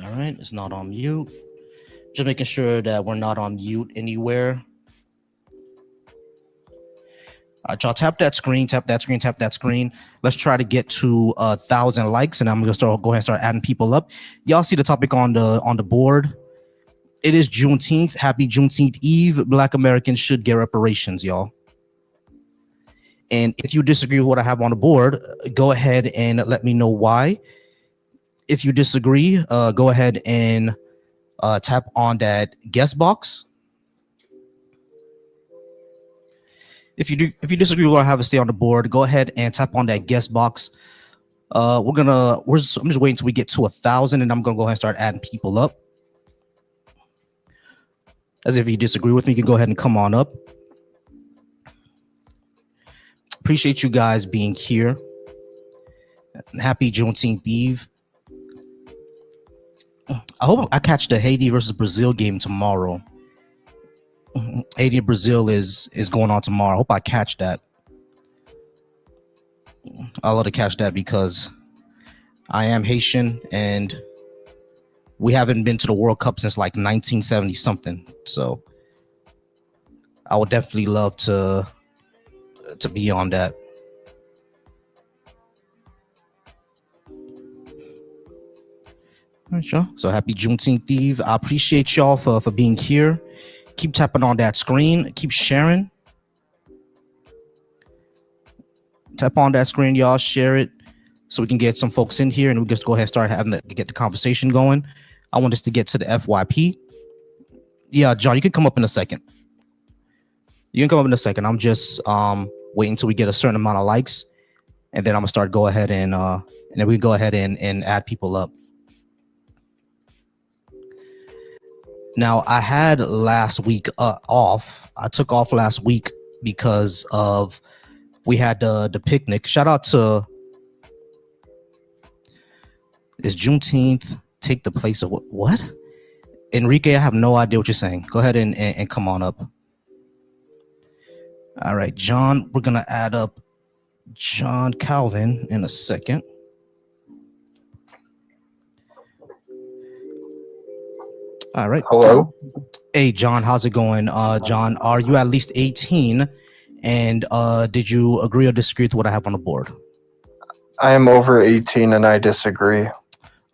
All right, it's not on mute. Just making sure that we're not on mute anywhere. All right, y'all, tap that screen, tap that screen, tap that screen. Let's try to get to 1,000 likes, and I'm gonna go ahead and start adding people up. Y'all see the topic on the board. It is Juneteenth. Happy Juneteenth Eve. Black Americans should get reparations, y'all. And if you disagree with what I have on the board, go ahead and let me know why. If you disagree, go ahead and tap on that guest box. If you disagree with what I have to stay on the board, go ahead and tap on that guest box. I'm just waiting until we get to 1,000, and I'm gonna go ahead and start adding people up. As if you disagree with me, you can go ahead and come on up. Appreciate you guys being here. Happy Juneteenth Eve. I hope I catch the Haiti versus Brazil game tomorrow. Haiti and Brazil is going on tomorrow. I hope I catch that. I'd love to catch that because I am Haitian and we haven't been to the World Cup since like 1970 something. So I would definitely love to be on that. All right, y'all. So happy Juneteenth Eve. I appreciate y'all for being here. Keep tapping on that screen. Keep sharing. Tap on that screen, y'all. Share it so we can get some folks in here and we just go ahead and start having get the conversation going. I want us to get to the FYP. Yeah, John, you can come up in a second. You can come up in a second. I'm just waiting until we get a certain amount of likes, and then I'm gonna start go ahead and then we can go ahead and add people up. Now, I had last week off. I took off last week because of we had the picnic. Shout out to is Juneteenth take the place of what? Enrique, I have no idea what you're saying. Go ahead and come on up. All right, John, we're gonna add up John Calvin in a second. All right. Hello. Hey, John, how's it going? John, are you at least 18? And did you agree or disagree with what I have on the board? I am over 18 and I disagree.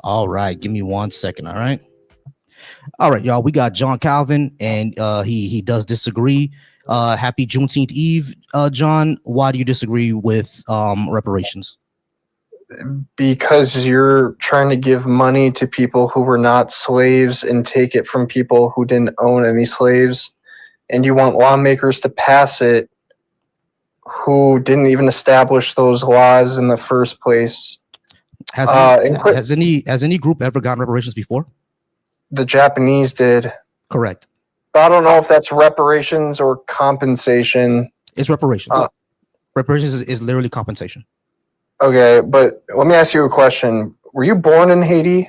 All right. Give me 1 second. All right. All right, y'all. We got John Calvin and he does disagree. Happy Juneteenth Eve, John. Why do you disagree with reparations? Because you're trying to give money to people who were not slaves and take it from people who didn't own any slaves. And you want lawmakers to pass it who didn't even establish those laws in the first place. Has any group ever gotten reparations before? The Japanese did. Correct. But I don't know if that's reparations or compensation. It's reparations. Reparations is literally compensation. Okay, but let me ask you a question. Were you born in Haiti?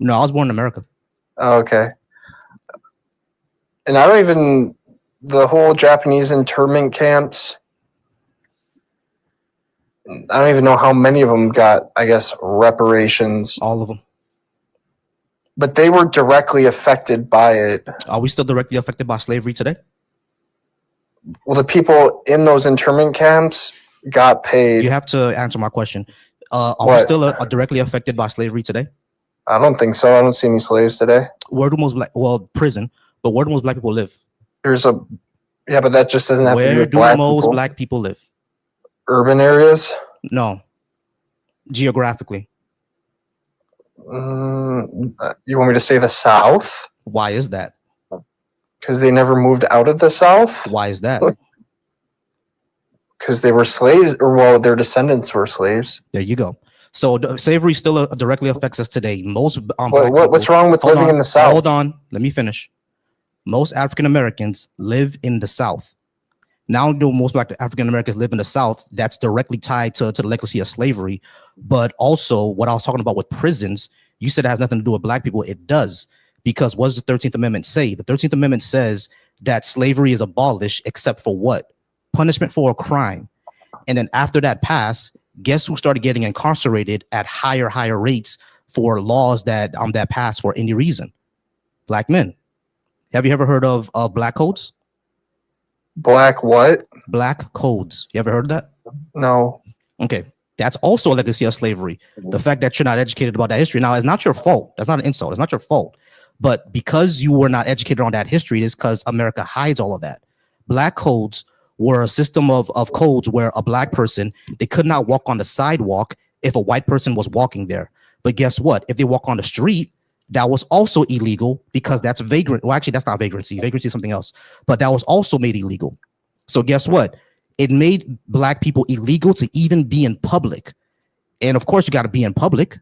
No, I was born in America. Oh, okay. And the whole Japanese internment camps, I don't even know how many of them got, I guess, reparations. All of them. But they were directly affected by it. Are we still directly affected by slavery today? Well, the people in those internment camps got paid. You have to answer my question. Are we still directly affected by slavery today? I don't think so. I don't see any slaves today. Where do most prison, but where do most black people live? Yeah, but that just doesn't have to do with Where do most black people live? Urban areas? No. Geographically. You want me to say the South? Why is that? Because they never moved out of the South? Why is that? Because they were slaves, or their descendants were slaves. There you go. So slavery still directly affects us today. Most what's wrong with living in the South? Hold on, let me finish. Most African Americans live in the South. Now, most Black African Americans live in the South. That's directly tied to the legacy of slavery. But also, what I was talking about with prisons, you said it has nothing to do with black people. It does, because what does the 13th Amendment say? The 13th Amendment says that slavery is abolished except for what? Punishment for a crime. And then after that passed, guess who started getting incarcerated at higher rates for laws that passed for any reason. Black men. Have you ever heard of black codes? Black what? Black codes. You ever heard of that? No. Okay. That's also a legacy of slavery. The fact that you're not educated about that history. Now, it's not your fault. That's not an insult. It's not your fault. But because you were not educated on that history, it is because America hides all of that. Black codes were a system of codes where a black person, they could not walk on the sidewalk if a white person was walking there. But guess what? If they walk on the street, that was also illegal because that's vagrant. Well, actually, that's not vagrancy. Vagrancy is something else. But that was also made illegal. So guess what? It made black people illegal to even be in public. And of course, you got to be in public,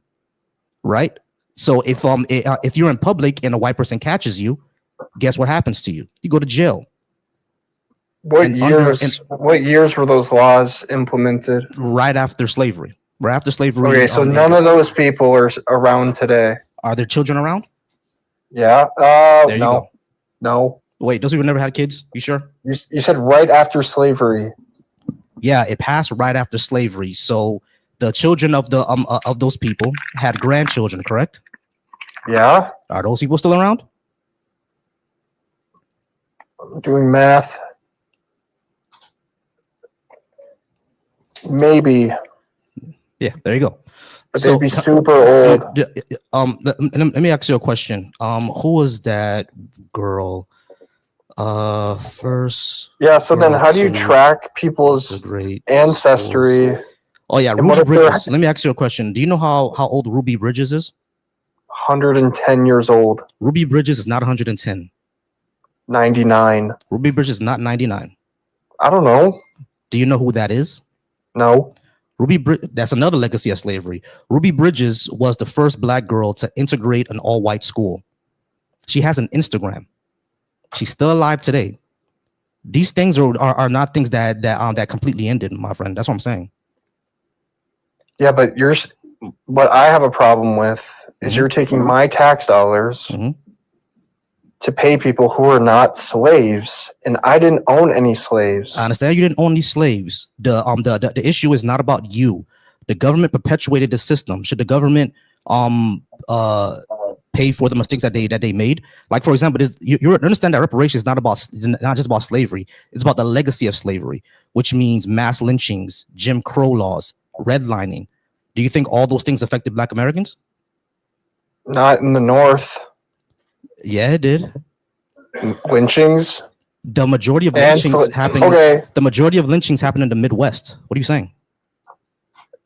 right? So if you're in public and a white person catches you, guess what happens to you? You go to jail. What years were those laws implemented? Right after slavery. Right after slavery. Okay, so none of those people are around today. Are there children around? Yeah. There you No. go. No. Wait, those people never had kids? You sure? You said right after slavery. Yeah, it passed right after slavery. So the children of the of those people had grandchildren, correct? Yeah. Are those people still around? I'm doing math. Maybe. Yeah, there you go. But they'd be super old. Let me ask you a question. Who was that girl? First. Yeah. So then, how do you track people's ancestry? Oh yeah, Ruby Bridges. Let me ask you a question. Do you know how old Ruby Bridges is? 110 years old. Ruby Bridges is not 110. 99. Ruby Bridges is not 99. I don't know. Do you know who that is? No. That's another legacy of slavery. Ruby Bridges was the first black girl to integrate an all-white school. She has an Instagram. She's still alive today. These things are not things that completely ended, my friend. That's what I'm saying. Yeah, but what I have a problem with is you're taking my tax dollars to pay people who are not slaves, and I didn't own any slaves. I understand you didn't own these slaves. The issue is not about you. The government perpetuated the system. Should the government pay for the mistakes that they made? Like, for example, you understand that reparations is not just about slavery. It's about the legacy of slavery, which means mass lynchings, Jim Crow laws, redlining. Do you think all those things affected Black Americans? Not in the North. Yeah, it did. Lynchings. The majority of lynchings happen. Okay. The majority of lynchings happen in the Midwest. What are you saying?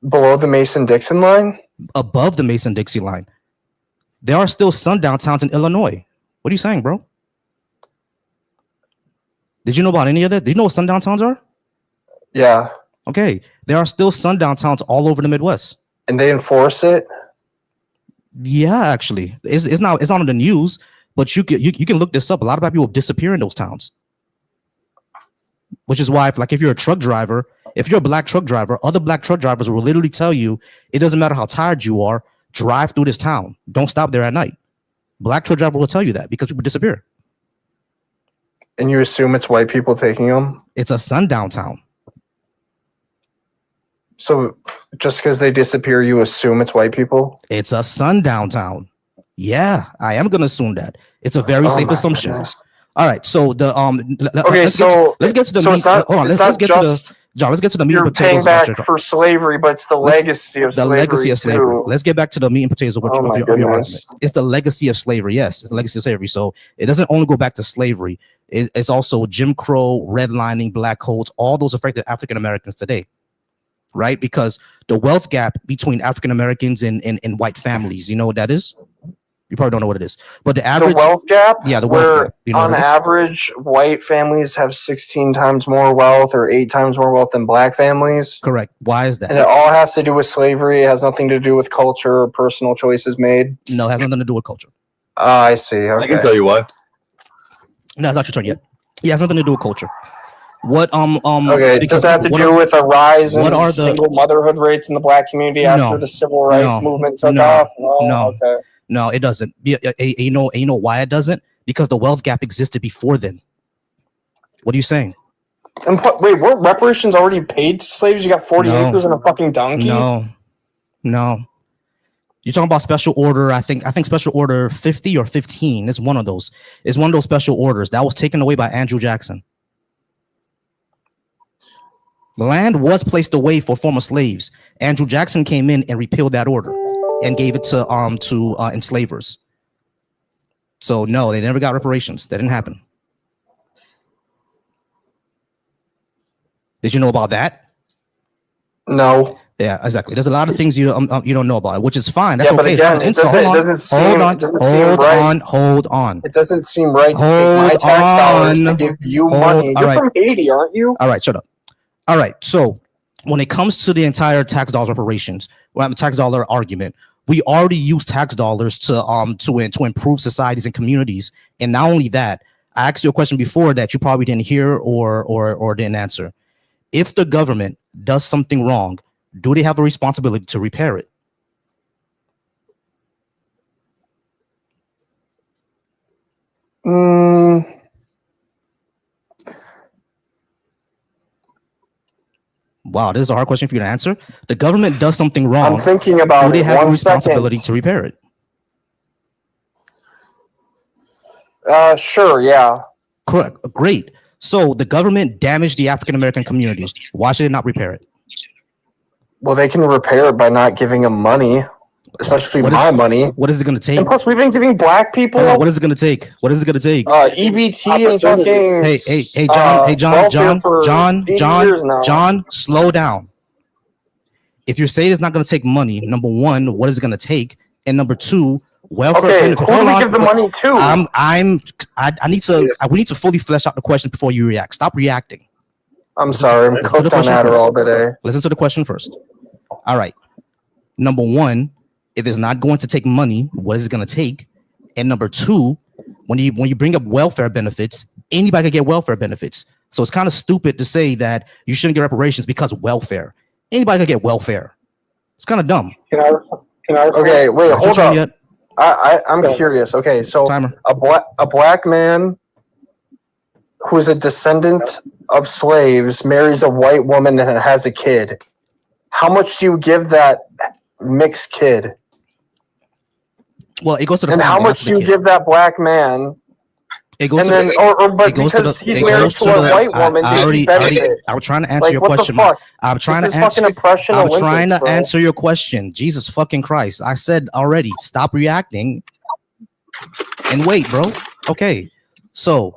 Below the Mason-Dixon line? Above the Mason-Dixon line. There are still sundown towns in Illinois. What are you saying, bro? Did you know about any of that? Do you know what sundown towns are? Yeah. Okay. There are still sundown towns all over the Midwest. And they enforce it? Yeah, actually. It's not on the news, but you can look this up. A lot of black people disappear in those towns. Which is why if you're a truck driver, if you're a black truck driver, other black truck drivers will literally tell you it doesn't matter how tired you are, drive through this town. Don't stop there at night. Black truck driver will tell you that because people disappear. And you assume it's white people taking them? It's a sundown town. So just because they disappear, you assume it's white people? It's a sundown town. Yeah, I am gonna assume that. It's a very safe assumption. Goodness. All right, so let's get to the meat. Hold on, let's get to the meat and potatoes. You're paying back for slavery, but it's the legacy of slavery. The legacy of slavery. Too. Let's get back to the meat and potatoes of your argument. It's the legacy of slavery. Yes, it's the legacy of slavery. So it doesn't only go back to slavery. It's also Jim Crow, redlining, black codes. All those affected African Americans today. Right? Because the wealth gap between African Americans and white families, you know what that is? You probably don't know what it is. But the average wealth gap? Yeah, the wealth gap. You know on average, white families have 16 times more wealth or 8 times more wealth than black families. Correct. Why is that? And it all has to do with slavery. It has nothing to do with culture or personal choices made. No, it has nothing to do with culture. I see. Okay. I can tell you why. No, it's not your turn yet. Yeah, it has nothing to do with culture. What okay, does it have to do with a rise in single motherhood rates in the black community after the civil rights movement took off? Okay. No, it doesn't. You know why it doesn't? Because the wealth gap existed before then. What are you saying? And wait, weren't reparations already paid to slaves? You got 40 acres and a fucking donkey? No. You're talking about special order. I think special order 50 or 15 is one of those. It's one of those special orders that was taken away by Andrew Jackson. The land was placed away for former slaves. Andrew Jackson came in and repealed that order and gave it to enslavers. So no, they never got reparations. That didn't happen. Did you know about that? No. Yeah, exactly. There's a lot of things you don't know about it, which is fine. That's Yeah, but okay. again, Hold on. It doesn't seem right to take my tax dollars to give you money. You're from Haiti, aren't you? All right, shut up. All right, so when it comes to the entire tax dollars reparations, tax dollar argument, we already use tax dollars to improve societies and communities. And not only that, I asked you a question before that you probably didn't hear or didn't answer. If the government does something wrong, do they have a responsibility to repair it? Wow, this is a hard question for you to answer. The government does something wrong. I'm thinking about it. Do they have a responsibility to repair it? Sure, yeah. Correct. Great. So the government damaged the African American community. Why should it not repair it? Well, they can repair it by not giving them money, especially my money. What is it going to take? And plus, we've been giving black people. What is it going to take? What is it going to take? EBT and fucking. John, slow down. If you're saying it's not going to take money, number one, what is it going to take? And number two, welfare. Okay, who do we give the money to? We need to fully flesh out the question before you react. Stop reacting. I'm sorry, I'm cooked on Adderall today. Listen to the question first. All right. Number one, if it's not going to take money, what is it going to take? And number two, when you bring up welfare benefits, anybody can get welfare benefits. So it's kind of stupid to say that you shouldn't get reparations because of welfare. Anybody can get welfare. It's kind of dumb. Can I? Okay, wait, hold on. I'm curious. Okay, so a black man who is a descendant of slaves marries a white woman and has a kid. How much do you give that mixed kid? Well, it goes to the and how much do you give that black man? It goes because he's married to a white woman. I'm trying to answer your question. I'm trying to answer your question. Jesus fucking Christ! I said already. Stop reacting and wait, bro. Okay, so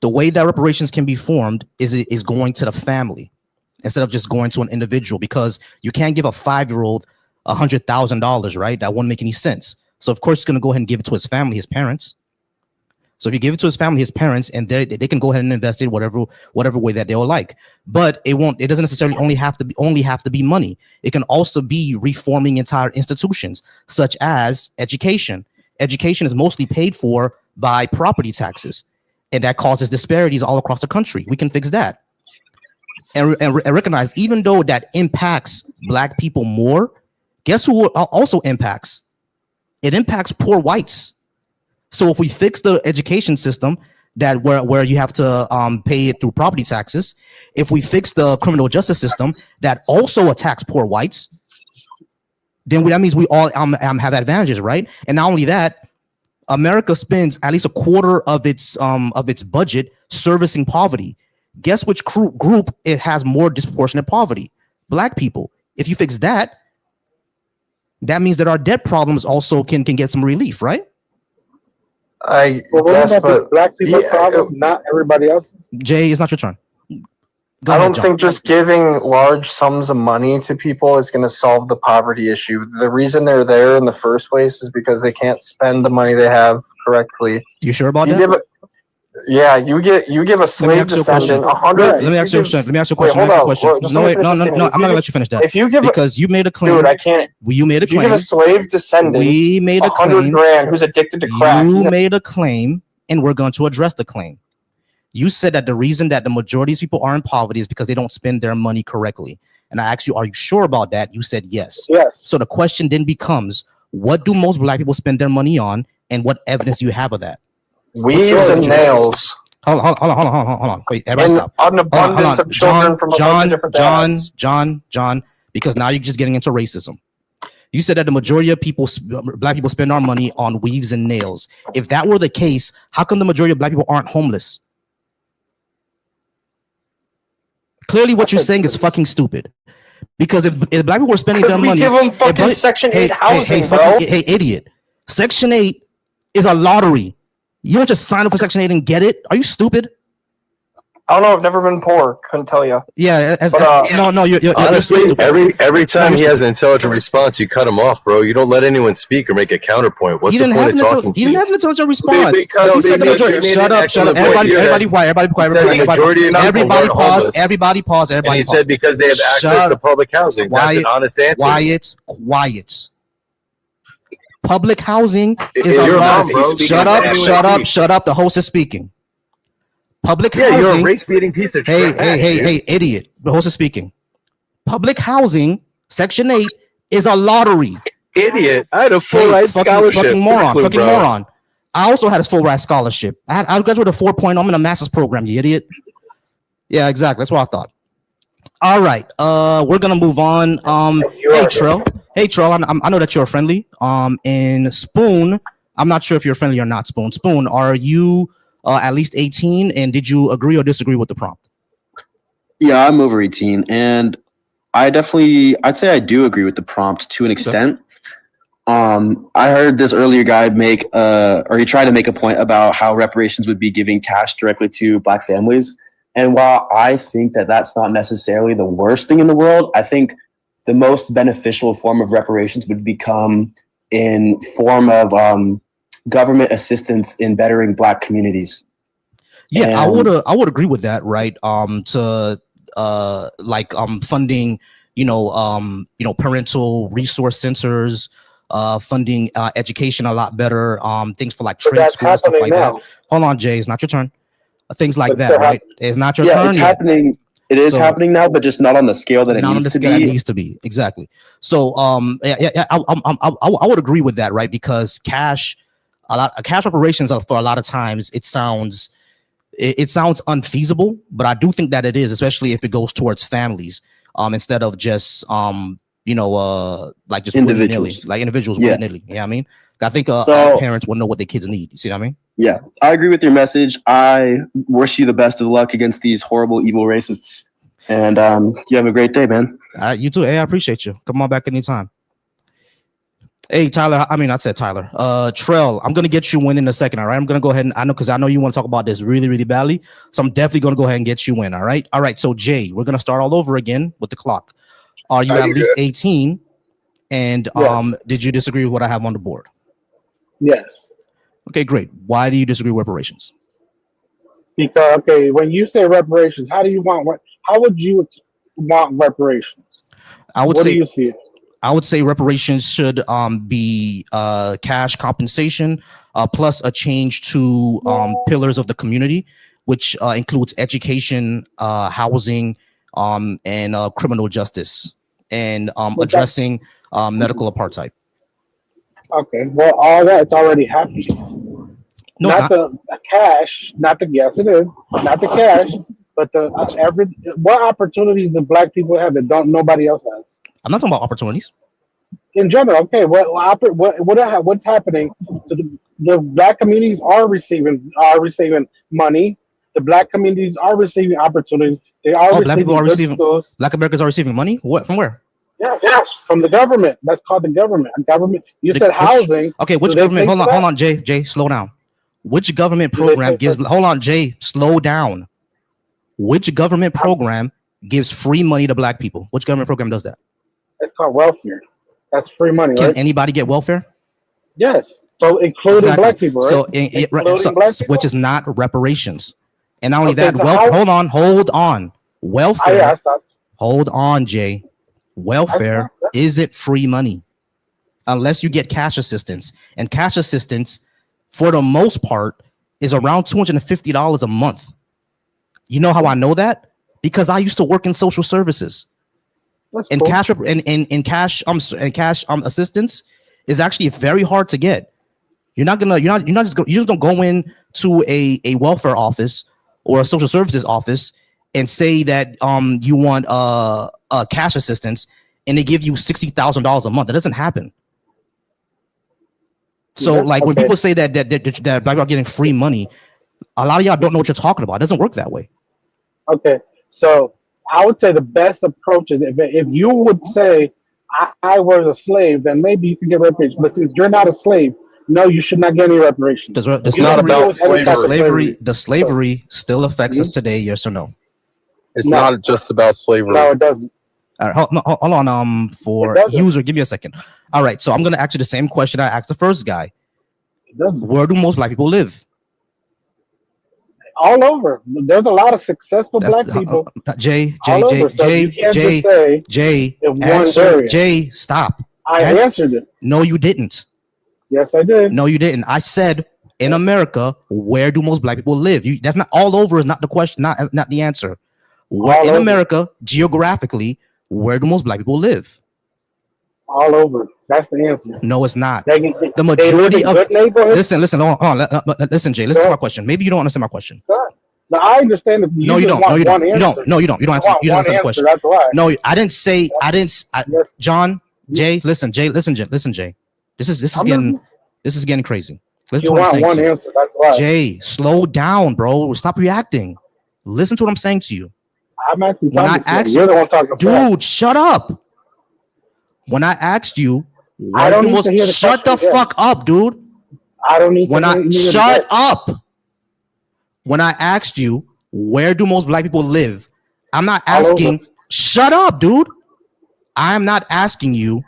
the way that reparations can be formed is going to the family instead of just going to an individual, because you can't give a 5-year-old $100,000, right? That wouldn't make any sense. So of course, he's going to go ahead and give it to his family, his parents. So if you give it to his family, his parents, and they can go ahead and invest it whatever way that they will like. But it doesn't necessarily only have to be money. It can also be reforming entire institutions, such as education. Education is mostly paid for by property taxes, and that causes disparities all across the country. We can fix that. And recognize, even though that impacts black people more, guess who also impacts? It impacts poor whites. So if we fix the education system that where you have to pay it through property taxes, if we fix the criminal justice system that also attacks poor whites, then that means we all have advantages, right? And not only that, America spends at least a quarter of its budget servicing poverty. Guess which group it has more disproportionate poverty? Black people. If you fix that, that means that our debt problems also can get some relief, right? But black people's problem, not everybody else's. Jay, it's not your turn. I don't think just giving large sums of money to people is going to solve the poverty issue. The reason they're there in the first place is because they can't spend the money they have correctly. You sure about that? You give a slave descendant 100. Let me ask you a question. No, I'm not gonna let you finish that. If you give because you made a claim, dude, I can't. You made a claim. You give a slave descendant. We made a claim. $100,000 who's addicted to crack. You made a claim, and we're going to address the claim. You said that the reason that the majority of people are in poverty is because they don't spend their money correctly. And I asked you, are you sure about that? You said yes. Yes. So the question then becomes, what do most black people spend their money on, and what evidence do you have of that? Weaves and nails. Hold on. Wait, everybody stop. An abundance of children from a bunch of different dads. John, because now you're just getting into racism. You said that the majority of people, black people, spend our money on weaves and nails. If that were the case, how come the majority of black people aren't homeless? Clearly, what you're saying is fucking stupid. Because if black people were spending their money, give them fucking Section 8 housing, bro. Hey, idiot! Section 8 is a lottery. You don't just sign up for Section 8 and get it. Are you stupid? I don't know. I've never been poor. Couldn't tell you. Yeah. No. You're honestly, stupid. every time he has an intelligent response, you cut him off, bro. You don't let anyone speak or make a counterpoint. What's the point of talking to you? He didn't have an intelligent response. He said the majority. Shut up. Everybody quiet. Everybody pause. Everybody pause. And he said because they have access to public housing. That's an honest answer. Quiet. Public housing is a lottery. Shut up. The host is speaking. Public housing. You're a race-beating piece of trash. Hey, idiot. The host is speaking. Public housing, Section 8, is a lottery. Idiot. I had a full-ride scholarship. Fucking moron. I also had a full-ride scholarship. I graduated with a 4.0. I'm in a master's program, you idiot. Yeah, exactly. That's what I thought. All right. We're going to move on. Hey, Trell. I know that you're friendly. And Spoon, I'm not sure if you're friendly or not, Spoon. Spoon, are you... at least 18, and did you agree or disagree with the prompt? Yeah, I'm over 18, and I'd say I do agree with the prompt to an extent. I heard this earlier guy he tried to make a point about how reparations would be giving cash directly to black families. And while I think that that's not necessarily the worst thing in the world, I think the most beneficial form of reparations would become in form of government assistance in bettering black communities. Yeah, I would agree with that, right? Funding, parental resource centers, funding education a lot better, things for like trade schools, stuff like that. Hold on, Jay, it's not your turn. Things like that, right? It's not your turn. It's happening. It is happening now, but just not on the scale that it needs to be. Exactly. So, I would agree with that, right? Because cash reparations for a lot of times it sounds unfeasible, but I do think that it is, especially if it goes towards families instead of just just individuals, willy-nilly. Yeah, I mean, I think parents will know what their kids need. You see what I mean? Yeah, I agree with your message. I wish you the best of luck against these horrible, evil racists, and you have a great day, man. All right, you too. Hey, I appreciate you. Come on back anytime. Hey, Tyler. I said Tyler. Trell, I'm going to get you in a second, all right? I'm going to go ahead and I know you want to talk about this really, really badly. So I'm definitely going to go ahead and get you in, all right? All right, so Jay, we're going to start all over again with the clock. Are you at least 18? And yes. Did you disagree with what I have on the board? Yes. Okay, great. Why do you disagree with reparations? Because, when you say reparations, how would you want reparations? What do you see it? I would say reparations should be cash compensation plus a change to pillars of the community, which includes education, housing, and criminal justice, and addressing medical apartheid. Okay, well, all that's already happening. No, not the cash, yes, it is not the cash, but what opportunities do black people have that nobody else has? I'm not talking about opportunities. In general, okay. What's happening to the black communities are receiving money. The black communities are receiving opportunities. They are black people are receiving schools. Black Americans are receiving money. What from where? Yes, from the government. That's called the government. Government. You said housing. Which government? Hold on, Jay, slow down. Which government program gives? Hold on, Jay, slow down. Which government program gives free money to black people? Which government program does that? It's called welfare. That's free money. Can right? anybody get welfare? Yes. So including black people, right? So which is not reparations. And not only that, hold on. Welfare. Hold on, Jay. Welfare isn't free money unless you get cash assistance. And cash assistance, for the most part, is around $250 a month. You know how I know that? Because I used to work in social services. And cool. cash assistance is actually very hard to get. You're just gonna go in to a welfare office or a social services office and say that you want cash assistance, and they give you $60,000 a month. That doesn't happen. So, Yeah, like when okay. people say that black people are getting free money, a lot of y'all don't know what you're talking about. It doesn't work that way. Okay, so I would say the best approach is if you would say I was a slave, then maybe you can get reparations. But since you're not a slave, no, you should not get any reparations. It's not about slavery. The slavery still affects us today. Yes or no? It's No. not just about slavery. No, it doesn't. All right, hold on. For It doesn't. user, give me a second. All right, so I'm gonna ask you the same question I asked the first guy. It doesn't. Where do most black people live? All over. There's a lot of successful black people. Jay, all over. So you can't just say in one answer. area. Jay, stop. I answered it. No, you didn't. Yes, I did. No, you didn't. I said in America, where do most black people live? That's not all over. Is not the question. Not the answer. Where All in over. America, geographically, where do most black people live? All over. That's the answer. No, it's not. The majority of good neighborhoods. listen, hold on. Listen, Jay. Listen to my question. Maybe you don't understand my question. Now, I understand if you No, you don't. want No, you one don't. You answer. don't. No, you don't. You don't answer. want You don't one answer the answer, question. That's why. No, I didn't say. Yes. John, Jay. Listen, Jay. Listen, Jay. This is getting crazy. Listen You to what I'm want saying one to you. answer. That's why. Jay, slow down, bro. Stop reacting. Listen to what I'm saying to you. I'm actually When I talking to you. asked You're the one talking back. Dude, shut up. When I asked you, I don't need to hear the shut the question again. fuck up, dude. I don't need When to I hear shut the up. When I asked you, where do most black people live? I'm not All asking. over. Shut up, dude. I'm not asking you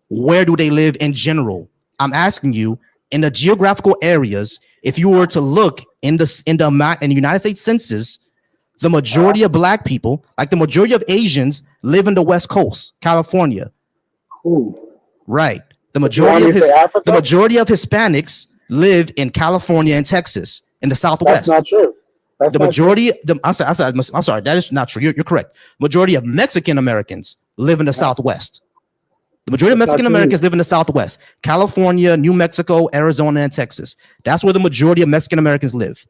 where do they live in general. I'm asking you in the geographical areas. If you were to look in the United States Census, the majority of black people, like the majority of Asians, live in the West Coast, California. Ooh. Right. The You majority want me to say Africa? the majority of Hispanics live in California and Texas in the Southwest. That's not true. That's The not majority, I'm sorry, that is not true. You're correct. Majority of Mexican Americans live in the Southwest. The majority of That's not Mexican true. Americans live in the Southwest, California, New Mexico, Arizona, and Texas. That's where the majority of Mexican Americans live.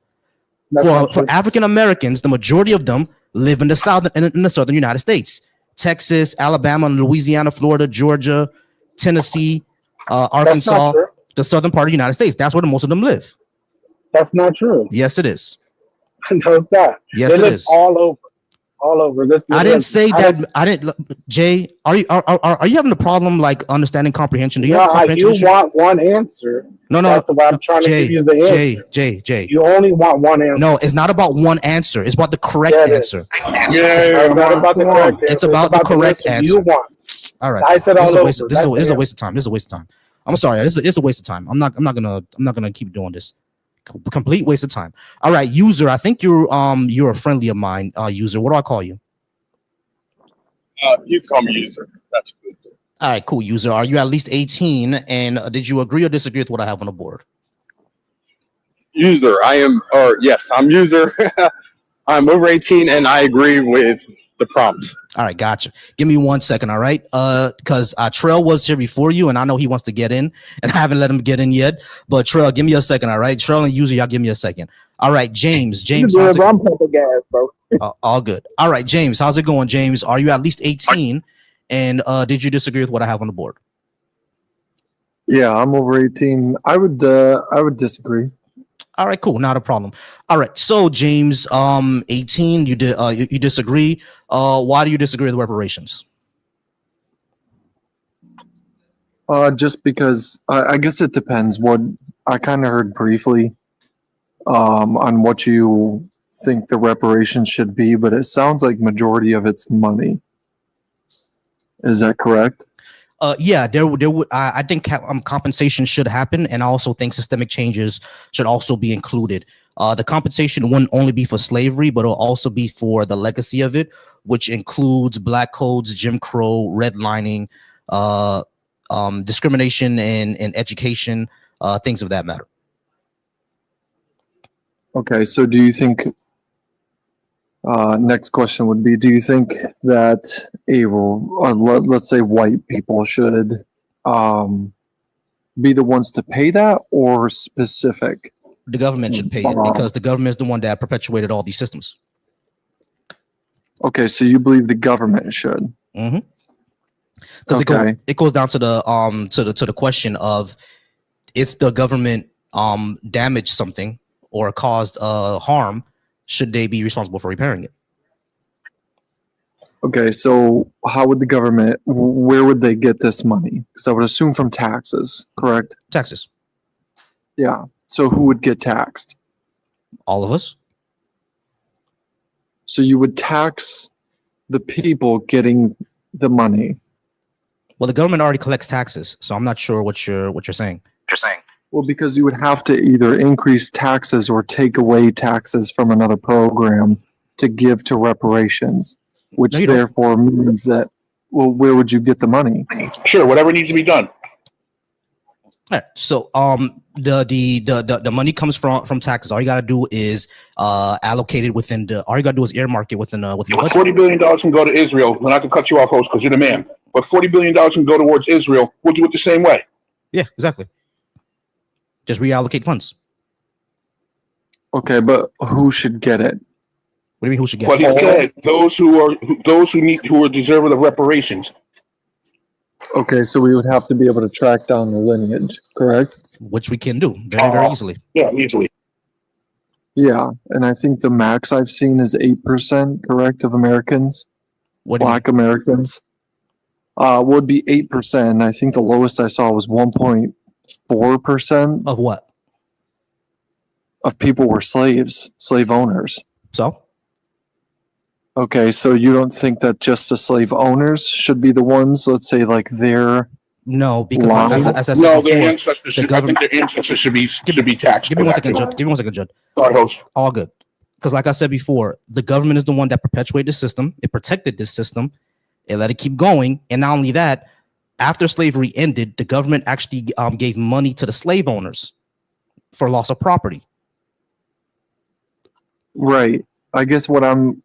That's not true. For African Americans, the majority of them live in the southern United States, Texas, Alabama, Louisiana, Florida, Georgia, Tennessee, Arkansas, true. the southern part of the United States. That's where most of them live. That's not true. Yes, it is. No, it's not. Yes, They it live is. all over. All over. I didn't say that. I didn't. Jay, are you having a problem like understanding comprehension? Do you have a comprehension you issue? want one answer. No. That's why I'm trying to give you the answer. Jay. You only want one answer. No, it's not about one answer. It's about the correct Yeah, it answer. is. It's not about the correct answer. It's about the correct answer. You want. All right. I said This all is a over. waste. This is a waste of time. This is a waste of time. I'm sorry. It's a waste of time. I'm not gonna keep doing this. Complete waste of time. All right, user. I think you're a friendly of mine. User. What do I call you? You can call me user. That's good. All right, cool. User. Are you at least 18? And did you agree or disagree with what I have on the board? User. Yes, I'm user. I'm over 18 and I agree with the prompt. All right, gotcha. Give me 1 second, all right? Because Trail was here before you, and I know he wants to get in, and I haven't let him get in yet. But Trail, give me a second, all right? Trail and User, y'all give me a second. All right, James. How's it? I'm pumping gas, bro. All good. All right, James, how's it going, James? Are you at least 18? And did you disagree with what I have on the board? Yeah, I'm over 18. I would disagree. All right, cool, not a problem. All right, so James, 18, you disagree. Why do you disagree with reparations? Just because I guess it depends. What I kind of heard briefly on what you think the reparations should be, but it sounds like majority of it's money. Is that correct? Yeah, there would. I think compensation should happen, and I also think systemic changes should also be included. The compensation wouldn't only be for slavery, but it'll also be for the legacy of it, which includes black codes, Jim Crow, redlining, discrimination in education, things of that matter. Okay, so do you think? Next question would be: do you think that let's say white people should be the ones to pay that, or specific? The government should pay it because the government is the one that perpetuated all these systems. Okay, so you believe the government should? Mm-hmm. Because Okay. it goes down to the question of if the government damaged something or caused harm, should they be responsible for repairing it? Okay, so how would the government, where would they get this money? Because I would assume from taxes, correct? Taxes. Yeah. So who would get taxed? All of us. So you would tax the people getting the money. Well, the government already collects taxes, so I'm not sure what you're saying. Well, because you would have to either increase taxes or take away taxes from another program to give to reparations, which No, you don't. therefore means that, well, where would you get the money? Sure, whatever needs to be done. All right. So the money comes from taxes. All you gotta do is allocate it within the. All you gotta do is earmark it within the budget. $40 billion can go to Israel. And I can cut you off, host, because you're the man. But $40 billion can go towards Israel. We'll do it the same way. Yeah, exactly. Just reallocate funds. Okay, but who should get it? What do you mean? Who should get But it? he said those who are deserve of the reparations. Okay, so we would have to be able to track down the lineage, correct? Which we can do very easily. Yeah, easily. Yeah, and I think the max I've seen is 8%, correct, of Americans, What do you mean? Black Americans. Would be 8%. I think the lowest I saw was 1.4% Of what? of people were slaves, slave owners. So Okay, so you don't think that just the slave owners should be the ones, let's say, like their no, because Wow. as I said No, before, their ancestors the government. I think their ancestors should be taxed. Give me for one that. second, Judd. Give me 1 second, Judd. Sorry, host. All good. Because like I said before, the government is the one that perpetuated the system. It protected this system. It let it keep going. And not only that, after slavery ended, the government actually gave money to the slave owners for loss of property. right. I guess what I'm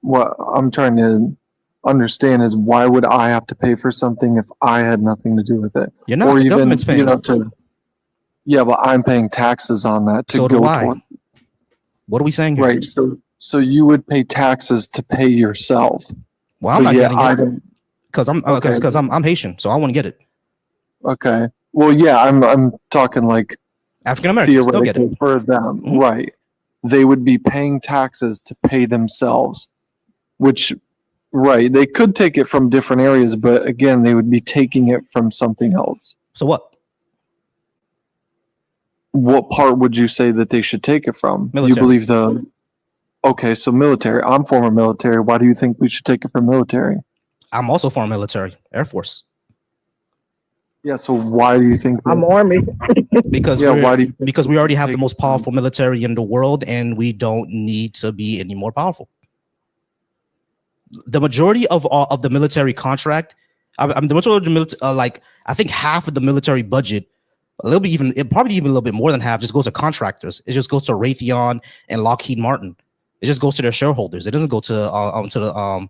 trying to understand is why would I have to pay for something if I had nothing to do with it? You're not. Or The even, government's paying. yeah, but I'm paying taxes on that to So do go I. toward. What are we saying here? Right. So you would pay taxes to pay yourself. Well, I'm But not yeah, getting I it don't. because Okay. I'm Haitian, so I want to get it. Okay. Well, yeah, I'm talking like African Americans, they'll get theoretically it. for them, Mhm. right? They would be paying taxes to pay themselves, which, right? They could take it from different areas, but again, they would be taking it from something else. So what? What part would you say that they should take it from? You Military. believe the? Okay, so military. I'm former military. Why do you think we should take it from military? I'm also former military, Air Force, Yeah. So why do you think? I'm Army. because Yeah. we're- Why do you? Think because we already have the take most it from- powerful military in the world, and we don't need to be any more powerful. The majority of the military contract, the majority of the military, like I think half of the military budget, probably even a little bit more than half, just goes to contractors. It just goes to Raytheon and Lockheed Martin. It just goes to their shareholders. It doesn't go to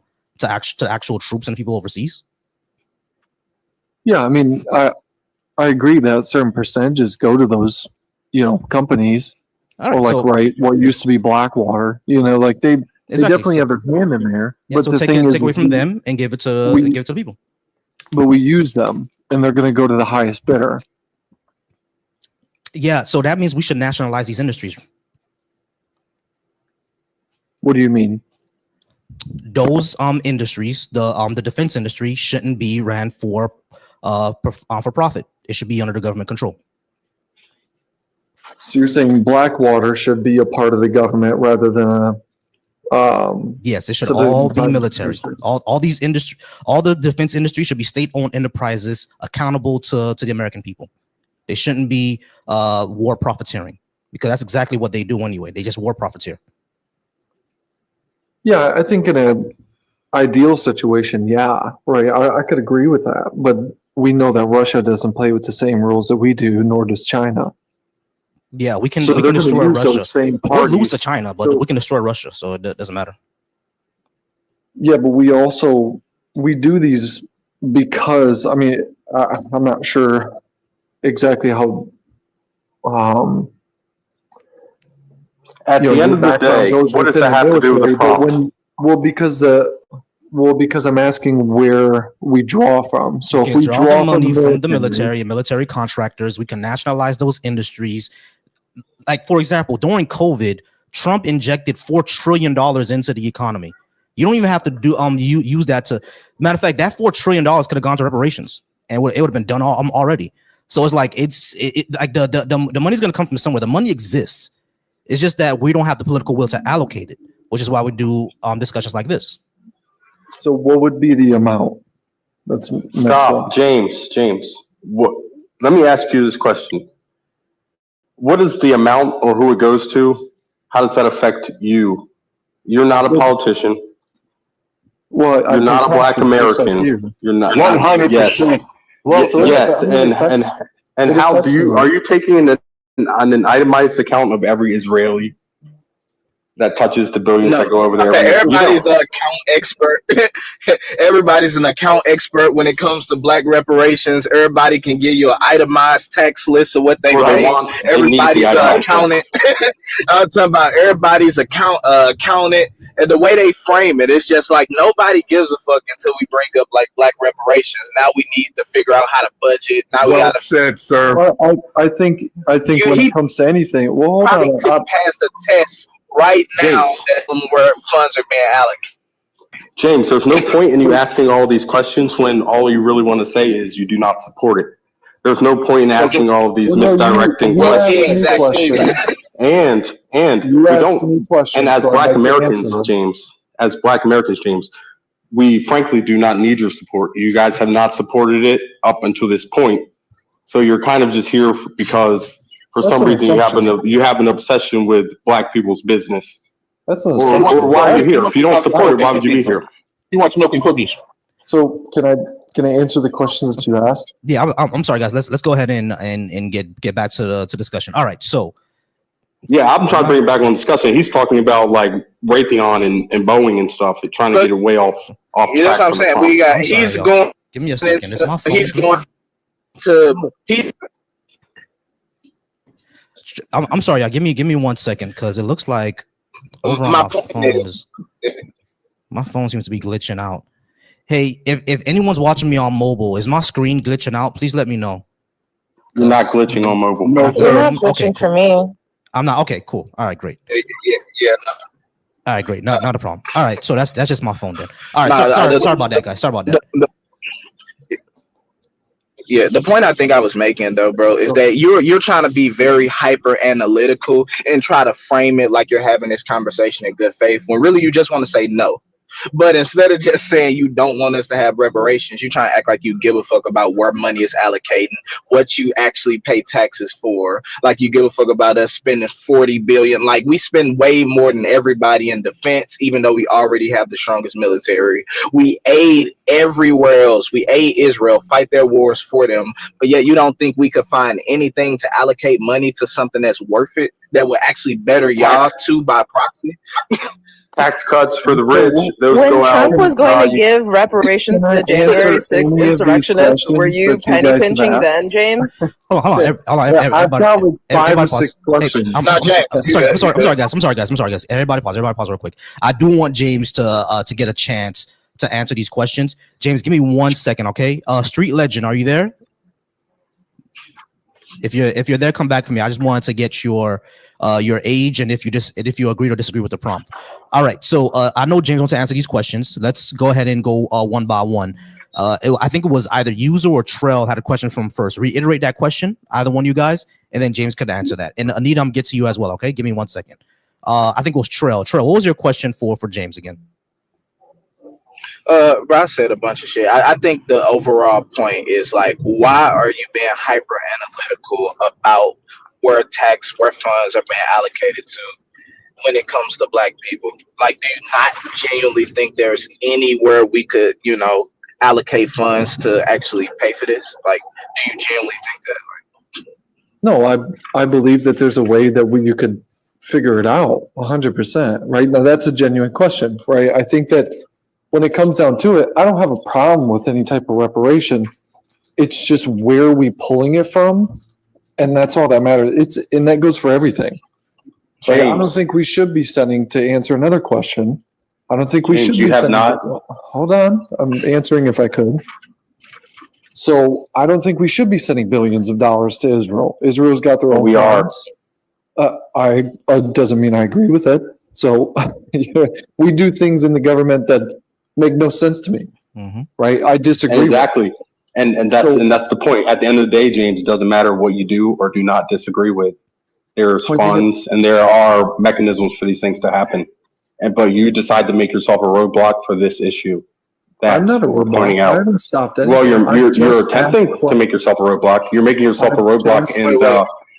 actual troops and people overseas. Yeah, I mean, I agree that certain percentages go to those, companies. All Or right, like, so right, what used to be Blackwater, like they exactly. definitely have their hand in there. Yeah, But so the take thing is, away from them and give it to the people. but we use them, and they're going to go to the highest bidder. Yeah, so that means we should nationalize these industries. What do you mean? Those industries, the defense industry, shouldn't be ran for profit. It should be under the government control. So you're saying Blackwater should be a part of the government rather than Yes, it should civilian all be private military. industry. All these industry, all the defense industry should be state-owned enterprises accountable to the American people. They shouldn't be war profiteering, because that's exactly what they do anyway. They just war profiteer. Yeah, I think in an ideal situation, yeah, right. I could agree with that, but we know that Russia doesn't play with the same rules that we do, nor does China. Yeah, we can So they're going to destroy use Russia. those same We'll lose parties. to China, but So- we can destroy Russia, so it doesn't matter. Yeah, but we do these because I'm not sure exactly how. At the end of the day, what does that have to do with the prompt? Because Well, because I'm asking where we draw from. So We if can we draw draw the money from the military, military and military contractors, we can nationalize those industries. Like, for example, during COVID, Trump injected $4 trillion into the economy. You don't even have to do use that to. Matter of fact, that $4 trillion could have gone to reparations, and it would have been done already. So it's like like the money's going to come from somewhere. The money exists. It's just that we don't have the political will to allocate it, which is why we do discussions like this. so what would be the amount? That's next Stop, one. James. What? Let me ask you this question. What is the amount or who it goes to? How does that affect you? You're not a politician. Well, I You're not a pay Black taxes just like American. you. You're not. 100%. Yes, So yes. I mean, it affects- And it how affects do you? me. Are you taking an itemized account of every Israeli that touches the billions that go over there? Okay, You everybody's don't. an account expert. Everybody's an account expert when it comes to Black reparations. Everybody can give you an itemized tax list of what they Well, they pay. want- they need the Everybody's an itemized accountant. I'm talking about everybody's accountant, and the way they frame it, it's just like nobody gives a fuck until we bring up like Black reparations. Now we need to figure out how to budget. Now we Well got to said, sir. Well, I think when it comes to anything, well, hold probably on. could pass a test right now where funds are being allocated. James, there's no point in you asking all these questions when all you really want to say is you do not support it. There's no point in asking all of these misdirecting questions. And You we asked don't. me questions, And as so I'd Black like to Americans, answer them. James, we frankly do not need your support. You guys have not supported it up until this point. So you're kind of just here because for That's some an reason you have an obsession with Black people's business. That's an Or assumption. why are you here? If you don't support it, why would you be here? He wants milk and cookies. So can I answer the questions that you asked? Yeah, I'm sorry, guys. Let's go ahead and get back to discussion. All right, so Yeah, I'm trying to bring it back on discussion. He's talking about like Raytheon and Boeing and stuff. They're trying to get away off. You know what I'm saying? We got. He's going. Give me a second. It's my phone. He's going to. I'm sorry, y'all. Give me 1 second because it looks like over on My my point phone is- my phone seems to be glitching out. Hey, if anyone's watching me on mobile, is my screen glitching out? Please let me know. You're not glitching on mobile. No, You're sir. not glitching for me. I'm not. Okay, cool. All right, great. Yeah. All right, great. Not a problem. All right, so that's just my phone then. All right, Nah, sorry about that, guys. Sorry about that. Yeah, the point I think I was making though, bro, is that you're trying to be very hyper analytical and try to frame it like you're having this conversation in good faith when really you just want to say no. But instead of just saying you don't want us to have reparations, you try to act like you give a fuck about where money is allocating, what you actually pay taxes for. Like you give a fuck about us spending $40 billion. Like we spend way more than everybody in defense, even though we already have the strongest military. We aid everywhere else. We aid Israel, fight their wars for them. But yet you don't think we could find anything to allocate money to something that's worth it, that would actually better y'all too by proxy. Tax cuts for the rich. Those When go out. Trump was going to give reparations to the January 6th insurrectionists, were you penny pinching then, James? Hold on. I've got like 5 or 6 questions. I'm sorry, guys. Everybody pause real quick. I do want James to get a chance to answer these questions. James, give me 1 second, okay? Street Legend, are you there? If you're there, come back for me. I just wanted to get your age and if you agree or disagree with the prompt. All right. So I know James wants to answer these questions. Let's go ahead and go one by one. I think it was either User or Trell had a question from first. Reiterate that question, either one of you guys, and then James could answer that. And Anita, I'm get to you as well. Okay, give me 1 second. I think it was Trell. Trell, what was your question for James again? Bro, I said a bunch of shit. I think the overall point is like, why are you being hyper analytical about where funds are being allocated to when it comes to Black people? Like, do you not genuinely think there's anywhere we could, allocate funds to actually pay for this? Like, do you genuinely think that? No, I believe that there's a way that you could figure it out 100%. Right now, that's a genuine question, right? I think that when it comes down to it, I don't have a problem with any type of reparation. It's just where are we pulling it from, and that's all that matters. And that goes for everything. Right? I don't think we should be sending to answer another question. I don't think we James, should. you have not. Hold on, I'm answering if I could. So I don't think we should be sending billions of dollars to Israel. Israel's got their own We are. problems. Doesn't mean I agree with it. So we do things in the government that make no sense to me. Right? I disagree. Exactly. And that's the point. At the end of the day, James, it doesn't matter what you do or do not disagree with. There's funds and there are mechanisms for these things to happen. But you decide to make yourself a roadblock for this issue. I'm not a roadblock. Pointing out. I haven't stopped anything. Well, you're attempting to make yourself a roadblock. You're making yourself a roadblock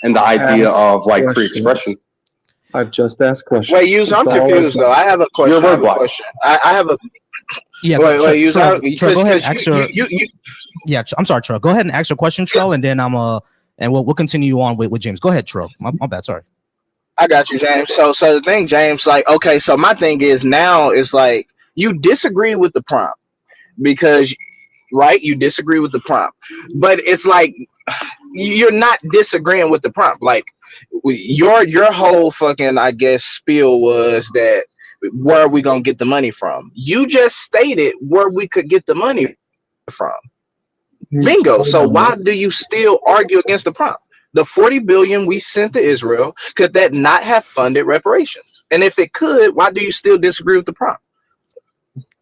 in the idea of like free expression. I've just asked questions. Wait, I'm confused though. I have a question. You're a roadblock. I have a. Yeah, wait, Trell, go ahead. Yeah, I'm sorry, Trell. Go ahead and ask your question, Trell, and then and we'll continue on with James. Go ahead, Trell. My bad. Sorry. I got you, James. So the thing, James, like, okay, so my thing is now is like you disagree with the prompt because, right? You disagree with the prompt, but it's like you're not disagreeing with the prompt. Like your whole fucking, I guess, spiel was that where are we gonna get the money from? You just stated where we could get the money from. Bingo. So why do you still argue against the prompt? The 40 billion we sent to Israel, could that not have funded reparations? And if it could, why do you still disagree with the prompt?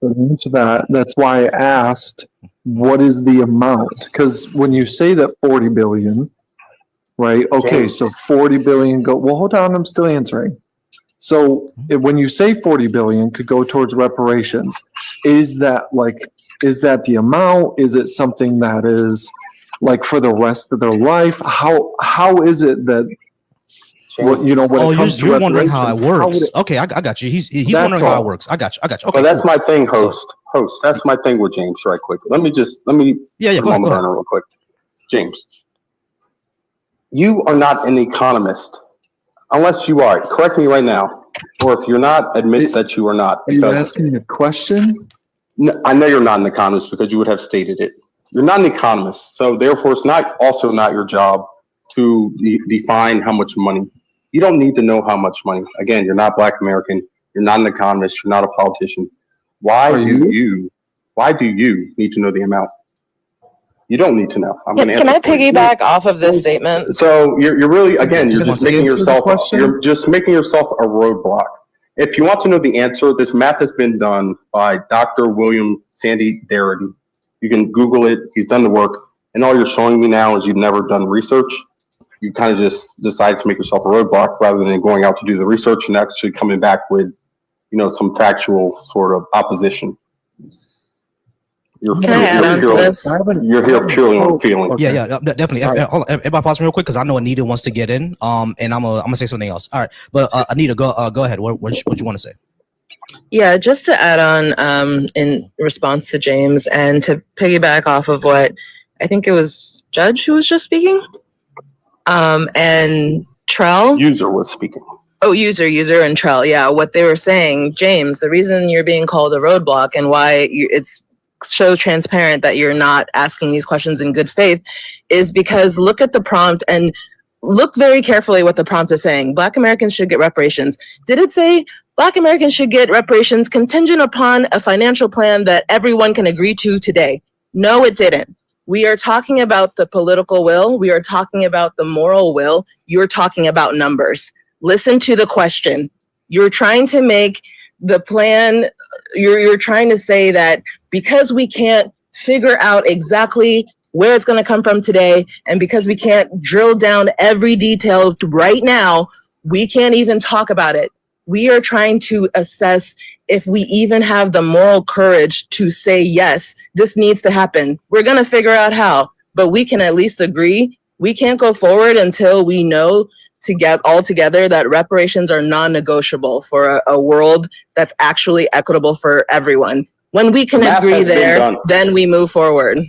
To that, that's why I asked, what is the amount? Because when you say that 40 billion, right? Okay, so 40 billion go. Well, hold on, I'm still answering. So when you say 40 billion could go towards reparations, is that the amount? Is it something that is like for the rest of their life? How is it that when it comes to you're wondering how it works? Okay, I got you. He's wondering how it works. I got you. Okay, well, that's my thing, host. That's my thing with James. Right, quick. Let me. Go ahead. Real quick, James. You are not an economist. Unless you are, correct me right now. Or if you're not, admit that you are not. Are you asking a question? No, I know you're not an economist because you would have stated it. You're not an economist. So therefore, it's not your job to define how much money. You don't need to know how much money. Again, you're not Black American. You're not an economist. You're not a politician. Why do you need to know the amount? You don't need to know. Can I piggyback off of this statement? So you're really, again, you're just making yourself a roadblock. If you want to know the answer, this math has been done by Dr. William Sandy Darity. You can Google it. He's done the work. And all you're showing me now is you've never done research. You kind of just decide to make yourself a roadblock rather than going out to do the research and actually coming back with, some factual sort of opposition. You're here purely on feeling. Yeah, definitely. Everybody pause real quick because I know Anita wants to get in. And I'm gonna say something else. All right, but Anita, go ahead. What you want to say? Yeah, just to add on in response to James and to piggyback off of what I think it was Judge who was just speaking, and Trell. User was speaking. Oh, user and Trell. Yeah, what they were saying, James. The reason you're being called a roadblock and why it's so transparent that you're not asking these questions in good faith is because look at the prompt and look very carefully what the prompt is saying. Black Americans should get reparations. Did it say Black Americans should get reparations contingent upon a financial plan that everyone can agree to today? No, it didn't. We are talking about the political will. We are talking about the moral will. You're talking about numbers. Listen to the question. You're trying to make the plan, you're trying to say that because we can't figure out exactly where it's going to come from today, and because we can't drill down every detail right now, we can't even talk about it. We are trying to assess if we even have the moral courage to say, yes, this needs to happen. We're going to figure out how, but we can at least agree. We can't go forward until we know to get all together that reparations are non-negotiable for a world that's actually equitable for everyone. When we can agree there, then we move forward.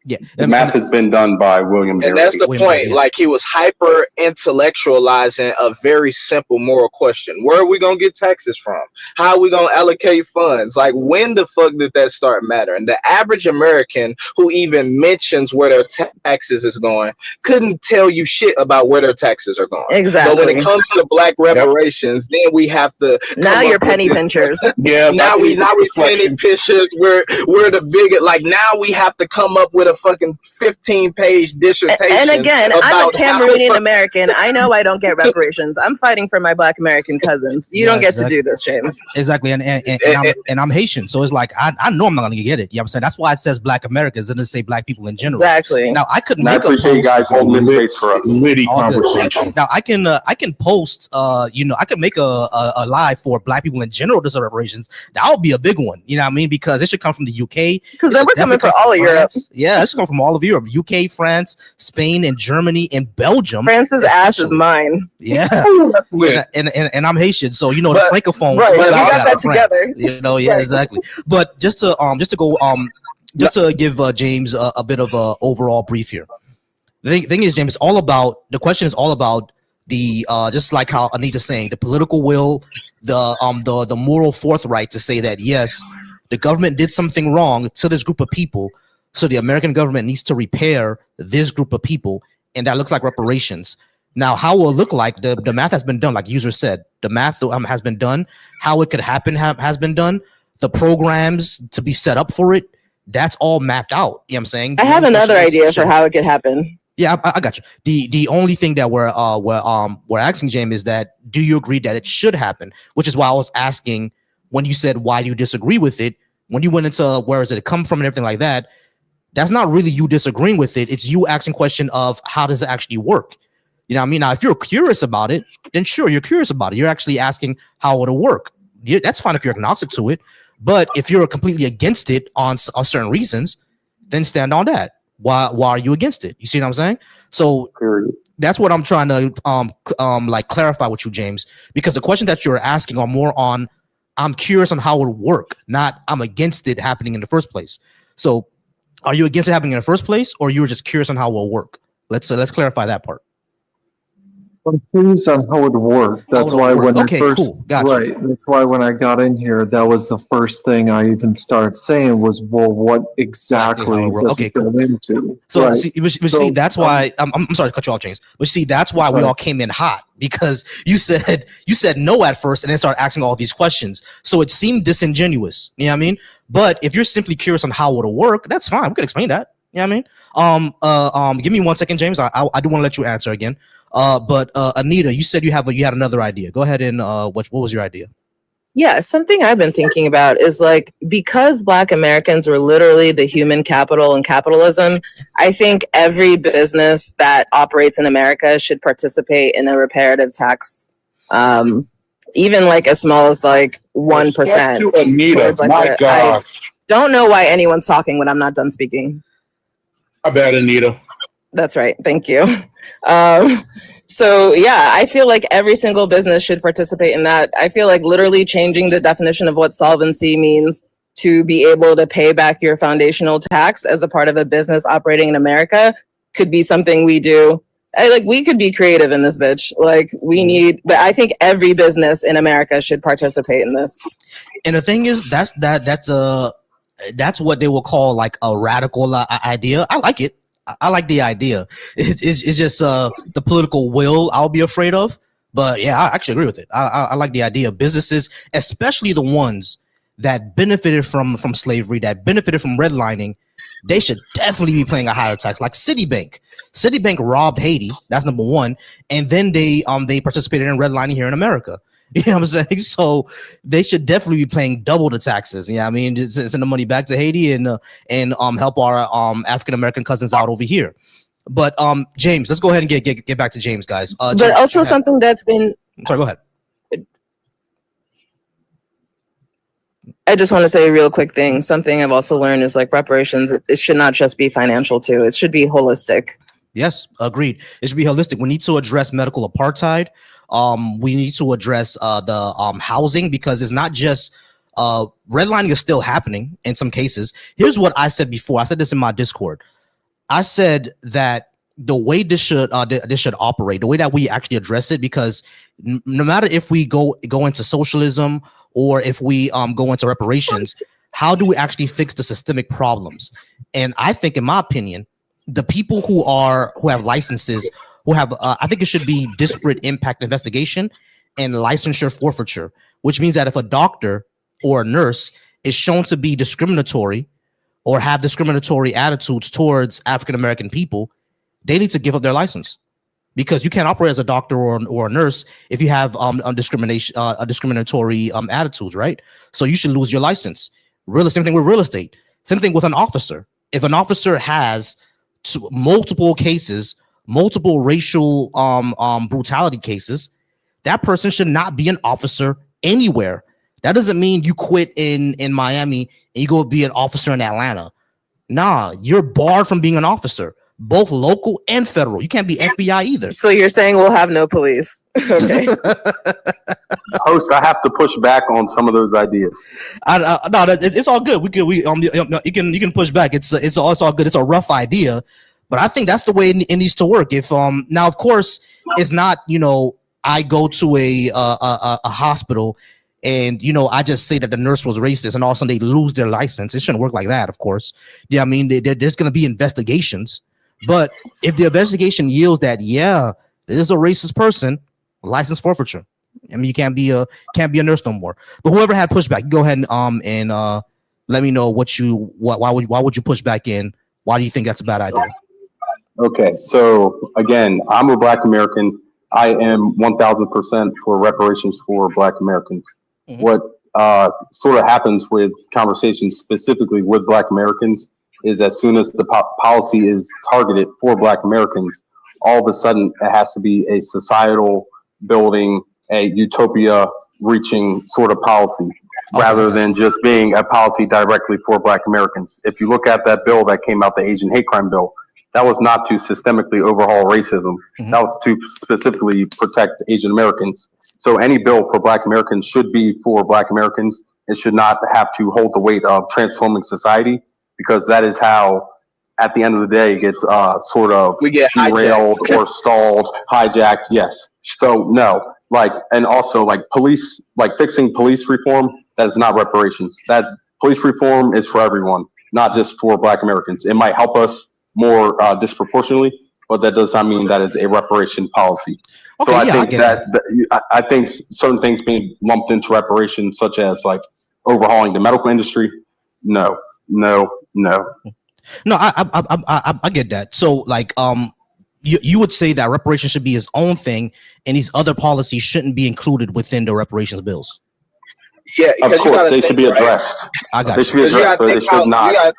Yeah, The math has been done by William And that's the William point. Darity, yeah. Like he was hyper intellectualizing a very simple moral question. Where are we gonna get taxes from? How are we gonna allocate funds? Like when the fuck did that start mattering? The average American who even mentions where their taxes is going couldn't tell you shit about where their taxes are going. Exactly. But when it comes to black reparations, then we have to Now you're penny pinchers. Yeah. now we penny pinchers. We're the biggest. Like now we have to come up with a fucking 15-page dissertation. And again, I'm a about how- Cameroonian American. I know I don't get reparations. I'm fighting for my Black American cousins. You don't get to do this, James. Exactly, and I'm Haitian, so it's like I know I'm not gonna get it. You know what I'm saying? That's why it says Black Americans and it say Black people in general. Exactly. Now I could And I make a appreciate you guys post. holding this space for us. Witty All good. conversation. Now I can post I can make a live for Black people in general to reparations. That would be a big one, you know what I mean? Because it should come from the UK. Because then we're coming for all of Europe. Yeah, it should come from all of Europe. UK, France, Spain, and Germany, and Belgium. France's ass is mine. Yeah. Yeah. and I'm Haitian, so the francophones. Right, we we got that France, together. yeah, Right. exactly. But just to give James a bit of a overall brief here. The thing is, James, the question is all about the just like how Anita's saying, the political will, the moral forthright to say that yes, the government did something wrong to this group of people, so the American government needs to repair this group of people, and that looks like reparations. Now, how will it look like? The math has been done, like user said. The math has been done. How it could happen has been done. The programs to be set up for it, that's all mapped out. You know what I'm saying? I have another idea for how it could happen. Yeah, I got you. The only thing that we're asking James is that do you agree that it should happen? Which is why I was asking when you said why do you disagree with it? When you went into where does it come from and everything like that, that's not really you disagreeing with it. It's you asking question of how does it actually work? You know what I mean? Now, if you're curious about it, then sure, you're curious about it. You're actually asking how it'll work. That's fine if you're agnostic to it. But if you're completely against it on certain reasons, then stand on that. Why are you against it? You see what I'm saying? So that's what I'm trying to clarify with you, James, because the question that you're asking are more on I'm curious on how it would work, not I'm against it happening in the first place. So are you against it happening in the first place, or you were just curious on how it will work? Let's clarify that part. I'm curious on how it would work. That's why when I first, right. That's why when I got in here, that was the first thing I even started saying was, well, what exactly does it go into? So, right. see, that's why I'm sorry to cut you off, James. But see, that's why we all came in hot, because you said no at first and then started asking all these questions. So it seemed disingenuous. You know what I mean? But if you're simply curious on how it'll work, that's fine. We can explain that. You know what I mean? Give me 1 second, James. I do want to let you answer again. But Anita, you said you had another idea. Go ahead and what was your idea? Yeah, something I've been thinking about is like, because Black Americans were literally the human capital in capitalism, I think every business that operates in America should participate in a reparative tax, even like as small as like 1%. To Anita, like my gosh. I don't know why anyone's talking when I'm not done speaking. I bet, Anita. That's right. Thank you. So yeah, I feel like every single business should participate in that. I feel like literally changing the definition of what solvency means to be able to pay back your foundational tax as a part of a business operating in America could be something we do. We could be creative in this bitch. But I think every business in America should participate in this. And the thing is, that's what they will call like a radical idea. I like it. I like the idea. It's just the political will I'll be afraid of. But yeah, I actually agree with it. I like the idea of businesses, especially the ones that benefited from slavery, that benefited from redlining. They should definitely be paying a higher tax, like Citibank. Citibank robbed Haiti. That's number one. And then they participated in redlining here in America. You know what I'm saying? So they should definitely be paying double the taxes. Yeah, I mean, send the money back to Haiti and help our African American cousins out over here. But James, let's go ahead and get back to James, guys. But James, also something that's been. Sorry, go ahead. I just want to say a real quick thing. Something I've also learned is like reparations. It should not just be financial too. It should be holistic. Yes, agreed. It should be holistic. We need to address medical apartheid. We need to address the housing, because it's not just redlining is still happening in some cases. Here's what I said before. I said this in my Discord. I said that the way this should operate, the way that we actually address it, because no matter if we go into socialism or if we go into reparations, how do we actually fix the systemic problems? And I think, in my opinion, the people who have licenses, who have I think it should be disparate impact investigation and licensure forfeiture, which means that if a doctor or a nurse is shown to be discriminatory or have discriminatory attitudes towards African American people, they need to give up their license, because you can't operate as a doctor or a nurse if you have discriminatory attitudes, right? So you should lose your license. Same thing with real estate. Same thing with an officer. If an officer has multiple cases, multiple racial brutality cases, that person should not be an officer anywhere. That doesn't mean you quit in Miami and you go be an officer in Atlanta. Nah, you're barred from being an officer, both local and federal. You can't be FBI either. So you're saying we'll have no police? Okay. Host, I have to push back on some of those ideas. No, it's all good. You can push back. It's all good. It's a rough idea, but I think that's the way it needs to work. If now, of course, it's not. I go to a hospital and I just say that the nurse was racist, and all of a sudden they lose their license. It shouldn't work like that, of course. Yeah, I mean, there's going to be investigations, but if the investigation yields that this is a racist person, license forfeiture. I mean, you can't be a nurse no more. But whoever had pushback, go ahead and let me know why would you push back in? Why do you think that's a bad idea? Okay, so again, I'm a Black American. I am 1,000% for reparations for Black Americans. Mm-hmm. What sort of happens with conversations specifically with Black Americans is as soon as the policy is targeted for Black Americans, all of a sudden it has to be a societal building, a utopia reaching sort of policy, rather than just being a policy directly for Black Americans. If you look at that bill that came out, the Asian hate crime bill, that was not to systemically overhaul racism. Mm-hmm. That was to specifically protect Asian Americans. So any bill for Black Americans should be for Black Americans. It should not have to hold the weight of transforming society, because that is how, at the end of the day, it gets sort of derailed or stalled, hijacked. Yes. So no, and also police, fixing police reform, that is not reparations. That police reform is for everyone, not just for Black Americans. It might help us more disproportionately, but that does not mean that is a reparation policy. Okay, so I think certain things being lumped into reparations, such as overhauling the medical industry, no. No, I get that. So you would say that reparations should be its own thing, and these other policies shouldn't be included within the reparations bills. Yeah, of course they should be addressed. I got you. They should be addressed, but they should not.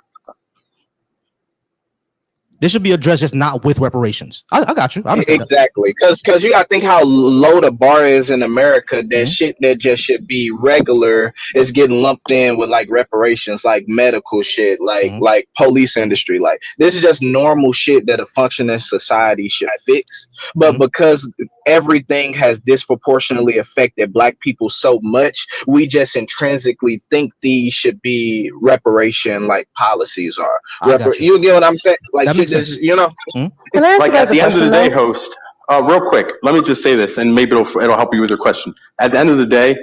This should be addressed, just not with reparations. I got you. I understand exactly, because you got to think how low the bar is in America. That shit that just should be regular is getting lumped in with reparations, medical shit, like police industry. This is just normal shit that a functioning society should fix. But because everything has disproportionately affected Black people so much, we just intrinsically think these should be reparation policies are. You get what I'm saying? Just, Can I ask at the end of the day, host, real quick, let me just say this, and maybe it'll help you with your question. At the end of the day,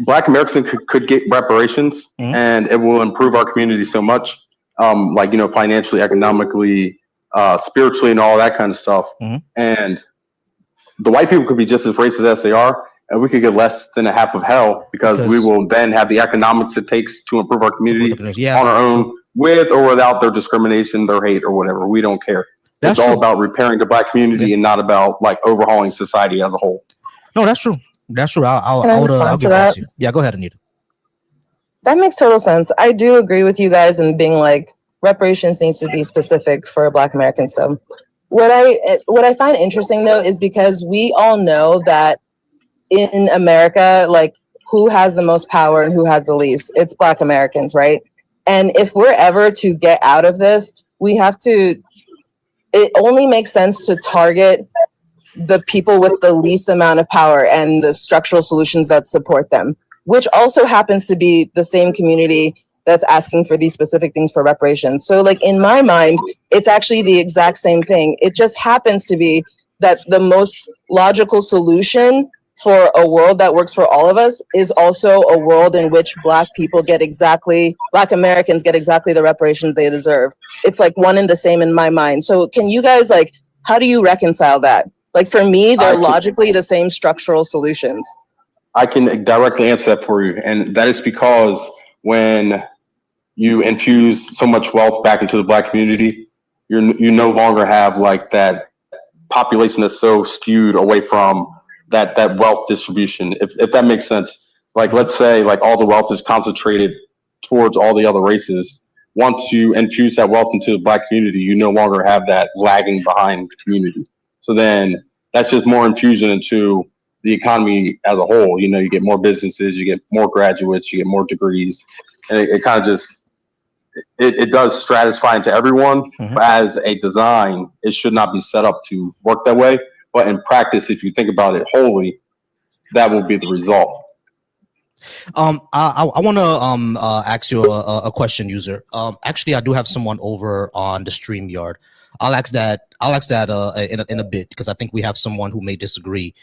Black Americans could get reparations, and it will improve our community so much, financially, economically, spiritually, and all that kind of stuff. And the white people could be just as racist as they are, and we could get less than a half of hell, because we will then have the economics it takes to improve our community on our own, with or without their discrimination, their hate, or whatever. We don't care. It's all about repairing the Black community and not about overhauling society as a whole. No, that's true. That's true. I'll give that to you. Yeah, go ahead, Anita. That makes total sense. I do agree with you guys in being reparations needs to be specific for Black Americans. So what I find interesting though is because we all know that in America, who has the most power and who has the least? It's Black Americans, right? And if we're ever to get out of this, it only makes sense to target the people with the least amount of power and the structural solutions that support them, which also happens to be the same community that's asking for these specific things for reparations. So like in my mind, it's actually the exact same thing. It just happens to be that the most logical solution for a world that works for all of us is also a world in which Black Americans get exactly the reparations they deserve. It's like one and the same in my mind. So can you guys, like, how do you reconcile that? Like for me, they're logically the same structural solutions. I can directly answer that for you. And that is because when you infuse so much wealth back into the Black community, you no longer have like that population that's so skewed away from that wealth distribution, if that makes sense. Like, let's say like all the wealth is concentrated towards all the other races. Once you infuse that wealth into the Black community, you no longer have that lagging behind community. So then that's just more infusion into the economy as a whole. You know, you get more businesses, you get more graduates, you get more degrees, and it kind of just it does stratify into everyone. But as a design, it should not be set up to work that way. But in practice, if you think about it wholly, that will be the result. I want to ask you a question, user. Actually, I do have someone over on the StreamYard. I'll ask that in a bit, because I think we have someone who may disagree.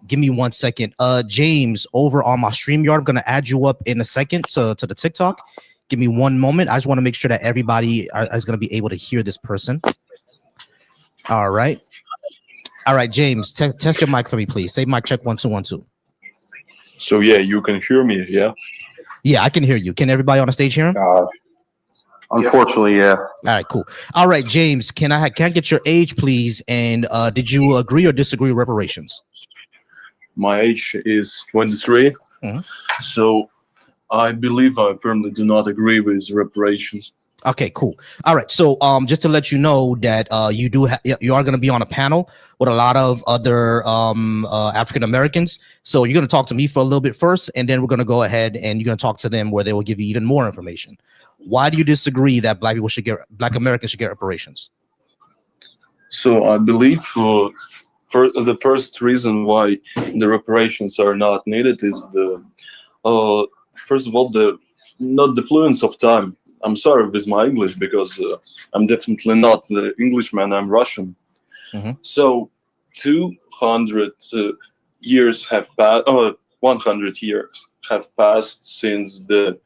Give me 1 second. James, over on my StreamYard, I'm gonna add you up in a second to the TikTok. Give me 1 moment. I just want to make sure that everybody is gonna be able to hear this person. All right, James, test your mic for me, please. Say mic check 1 2 1 2. So yeah, you can hear me, yeah? Yeah, I can hear you. Can everybody on the stage hear him? Unfortunately, yeah. All right, cool. All right, James, can I get your age, please? And did you agree or disagree with reparations? My age is 23. So I believe I firmly do not agree with reparations. Okay, cool. All right, so just to let you know that you are going to be on a panel with a lot of other African Americans. So you're going to talk to me for a little bit first, and then we're going to go ahead and you're going to talk to them where they will give you even more information. Why do you disagree that Black Americans should get reparations? So I believe the first reason why the reparations are not needed is first of all, not the fluence of time. I'm sorry with my English, because I'm definitely not the Englishman, I'm Russian. So 200 years have passed, 100 years have passed since the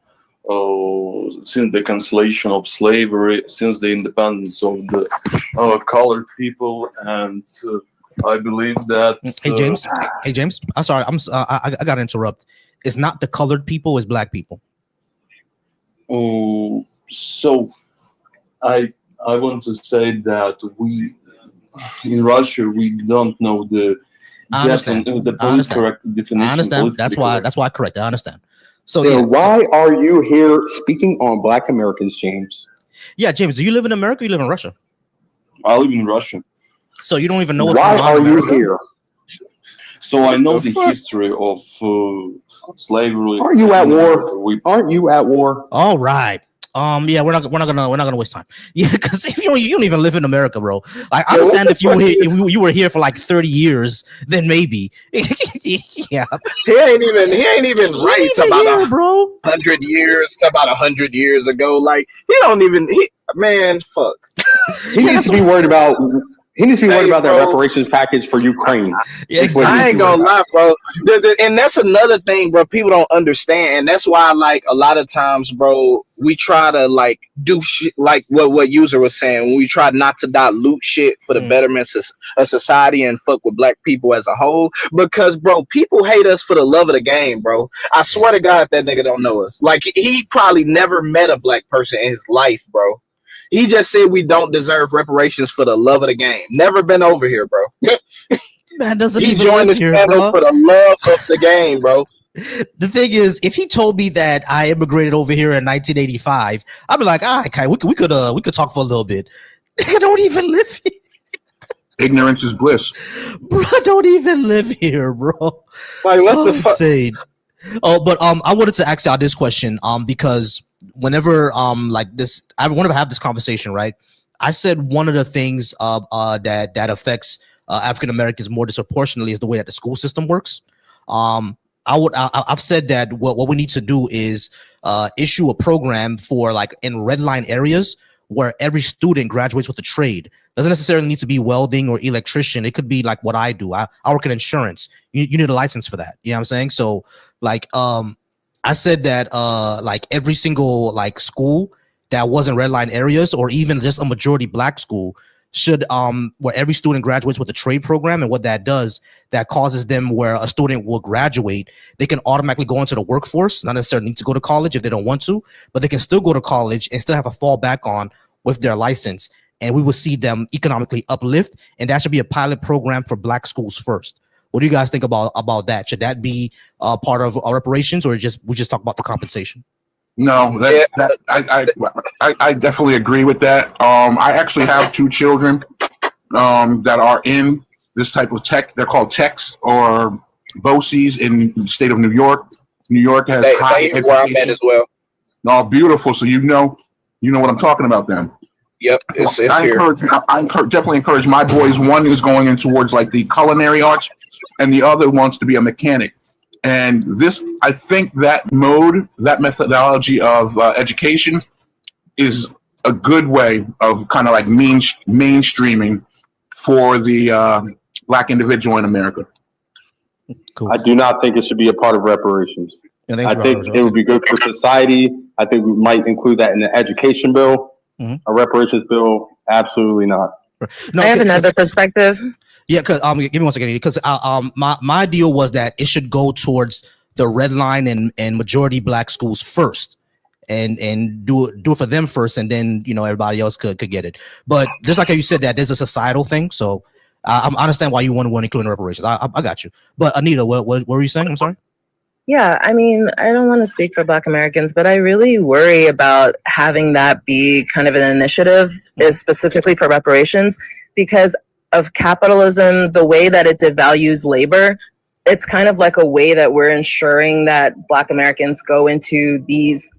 cancellation of slavery, since the independence of the colored people, and I believe that. Hey James, I'm sorry, I got to interrupt. It's not the colored people, it's Black people. Oh, so I want to say that we in Russia we don't know the correct definition. I understand. That's why I correct. I understand. So yeah, why are you here speaking on Black Americans, James? Yeah, James, do you live in America or you live in Russia? I live in Russia. So you don't even know why are you here? So I know the history of slavery. Aren't you at war? Aren't you at war? All right. Yeah, we're not gonna waste time. Yeah, because if you don't even live in America, bro. I understand if you were here for like 30 years, then maybe. Yeah. He ain't even right about 100 years to about 100 years ago. Like man, fuck. He needs to be worried about. He needs to be worried about that reparations package for Ukraine. Yeah, exactly. I ain't gonna lie, bro. And that's another thing, bro, people don't understand. And that's why, like, a lot of times, bro, we try to, like, do shit like what user was saying. When we try not to dilute shit for the betterment of society and fuck with Black people as a whole. Because, bro, people hate us for the love of the game, bro. I swear to God, that nigga don't know us. Like, he probably never met a Black person in his life, bro. He just said we don't deserve reparations for the love of the game. Never been over here, bro. Man doesn't he even joined live this here, panel bro. for the love of the game, bro. The thing is, if he told me that I immigrated over here in 1985, I'd be like, okay, we could talk for a little bit. I don't even live here. Ignorance is bliss. Bro, I don't even live here, bro. Like, what the fuck? Insane. Oh, but I wanted to ask y'all this question, because whenever like this, I want to have this conversation, right? I said one of the things that affects African Americans more disproportionately is the way that the school system works. I've said that what we need to do is issue a program for like in red line areas where every student graduates with a trade. Doesn't necessarily need to be welding or electrician. It could be like what I do. I work in insurance. You need a license for that. You know what I'm saying? So like I said that like every single like school that wasn't red line areas or even just a majority black school should where every student graduates with a trade program. And what that does, that causes them where a student will graduate, they can automatically go into the workforce, not necessarily need to go to college if they don't want to, but they can still go to college and still have a fallback on with their license. And we will see them economically uplift. And that should be a pilot program for black schools first. What do you guys think about that? Should that be part of our reparations, or we just talk about the compensation? No, I definitely agree with that. I actually have 2 children that are in this type of tech. They're called techs or Volcy's in the state of New York. New York has high education. Where I'm at as well. No, beautiful. So you know what I'm talking about then. Yep, it's here. I definitely encourage my boys. One is going in towards like the culinary arts, and the other wants to be a mechanic. And this, I think that methodology of education is a good way of kind of like mainstreaming for the black individual in America. Cool. I do not think it should be a part of reparations. I think it would be good for society. I think we might include that in the education bill. A reparations bill, absolutely not. No, I have another perspective. Yeah, because give me 1 second. Because my deal was that it should go towards the red line and majority black schools first, and do it for them first, and then everybody else could get it. But just like how you said that there's a societal thing, so I understand why you want to include in reparations. I got you. But Anita, what were you saying? I'm sorry. Yeah, I mean, I don't want to speak for Black Americans, but I really worry about having that be kind of an initiative, specifically for reparations, because of capitalism, the way that it devalues labor. It's kind of like a way that we're ensuring that Black Americans go into these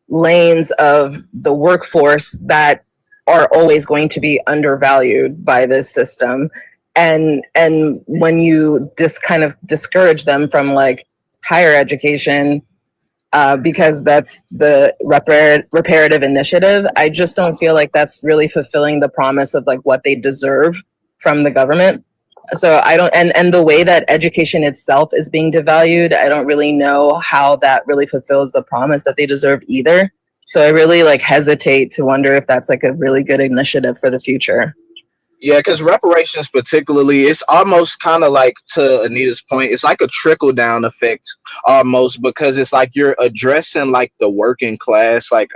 lanes of the workforce that are always going to be undervalued by this system. And when you kind of discourage them from like higher education, because that's the reparative initiative, I just don't feel like that's really fulfilling the promise of like what they deserve from the government. So I don't, and the way that education itself is being devalued, I don't really know how that really fulfills the promise that they deserve either. So I really like hesitate to wonder if that's like a really good initiative for the future. Yeah, because reparations particularly, it's almost kind of like, to Anita's point, it's like a trickle-down effect almost, because it's like you're addressing like the working class, like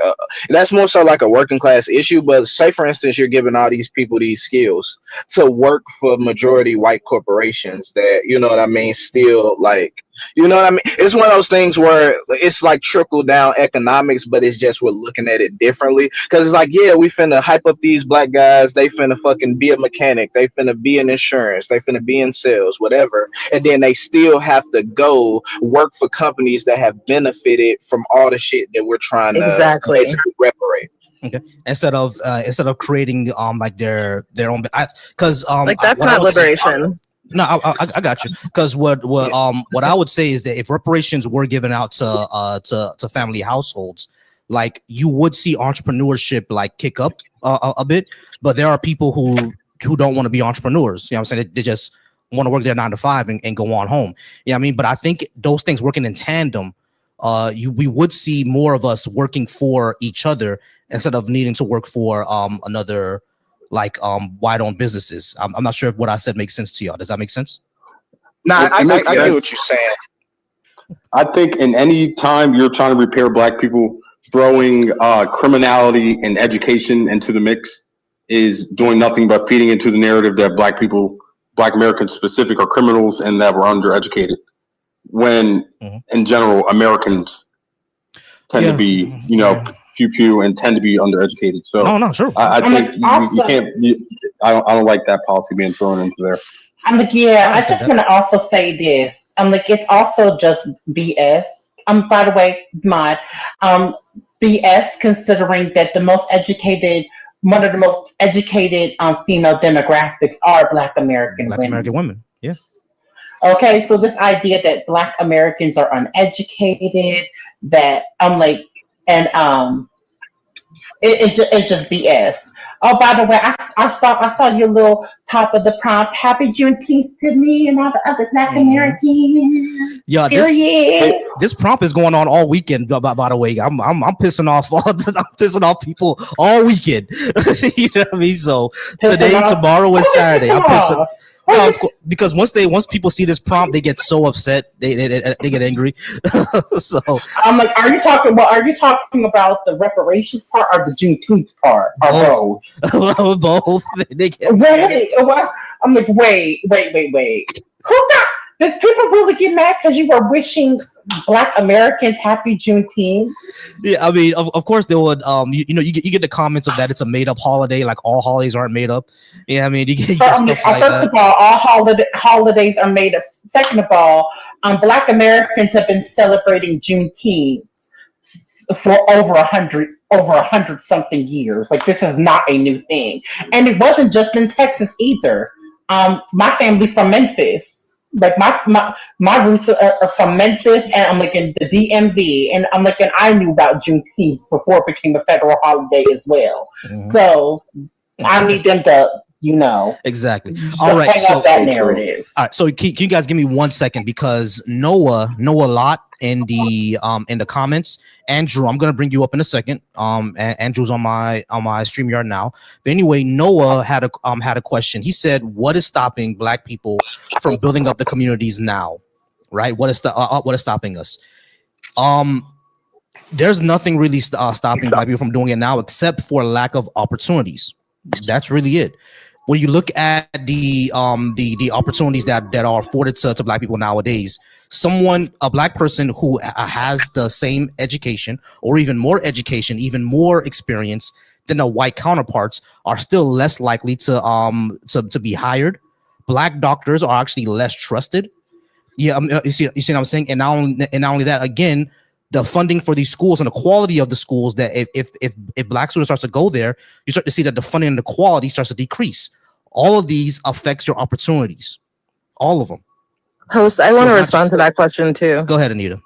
that's more so like a working class issue. But say, for instance, you're giving all these people these skills to work for majority white corporations that, you know what I mean, still like, you know what I mean? It's one of those things where it's like trickle down economics, but it's just we're looking at it differently. Because it's like, yeah, we finna hype up these black guys. They finna fucking be a mechanic. They finna be in insurance. They finna be in sales, whatever. And then they still have to go work for companies that have benefited from all the shit that we're trying to reparate. Okay. Instead of creating like their own, because like that's not liberation. No, I got you. Because what I would say is that if reparations were given out to family households, like you would see entrepreneurship like kick up a bit. But there are people who don't want to be entrepreneurs. You know what I'm saying? They just want to work their 9 to 5 and go on home. You know what I mean? But I think those things working in tandem, we would see more of us working for each other instead of needing to work for another, like white-owned businesses. I'm not sure if what I said makes sense to y'all. Does that make sense? No, I get what you're saying. I think in any time you're trying to repair black people, throwing criminality and education into the mix is doing nothing but feeding into the narrative that black people, black Americans specific, are criminals and that we're undereducated. When in general, Americans tend to be, pew and tend to be undereducated. So no, sure. I think you can't. I don't like that policy being thrown into there. I'm like, yeah. I just want to also say this. I'm like, it's also just BS. By the way, Mod, BS, considering that one of the most educated female demographics are Black American women. American women, yes. Okay, so this idea that Black Americans are uneducated, that I'm like, and it's just BS. Oh, by the way, I saw your little top of the prompt. Happy Juneteenth to me and all the other Black Americans. Yeah, this prompt is going on all weekend. By the way, I'm pissing off I'm pissing off people all weekend. You know what I mean? So today, tomorrow, and Saturday, I'm pissing. No, of course, because once people see this prompt, they get so upset. They get angry. So I'm like, are you talking about the reparations part or the Juneteenth part? Or both? Both. I'm like, wait. Who got? Did people really get mad because you were wishing Black Americans happy Juneteenth? Yeah, I mean, of course they would. You get the comments of that it's a made up holiday, like all holidays aren't made up. Yeah, I mean, you get stuff like that. First of all holidays are made up. Second of all, Black Americans have been celebrating Juneteenth for over 100 something years. Like, this is not a new thing, and it wasn't just in Texas either. My family from Memphis. Like my roots are from Memphis, and I'm like in the DMV, and I'm like, and I knew about Juneteenth before it became a federal holiday as well. Mm-hmm. So I need them to, exactly. All right, so that narrative. All right, so can you guys give me 1 second, because Noah Lott in the comments. Andrew, I'm gonna bring you up in a second. Andrew's on my StreamYard now. But anyway, Noah had a question. He said, "What is stopping Black people from building up the communities now? Right? What is stopping us? There's nothing really stopping Black people from doing it now, except for lack of opportunities. That's really it. When you look at the opportunities that are afforded to Black people nowadays, a Black person who has the same education or even more education, even more experience than their white counterparts, are still less likely to be hired. Black doctors are actually less trusted. Yeah, you see what I'm saying? And not only that, again, the funding for these schools and the quality of the schools, that if Black students starts to go there, you start to see that the funding and the quality starts to decrease. All of these affects your opportunities. All of them. Host, I want to respond to that question too. Go ahead, Anita.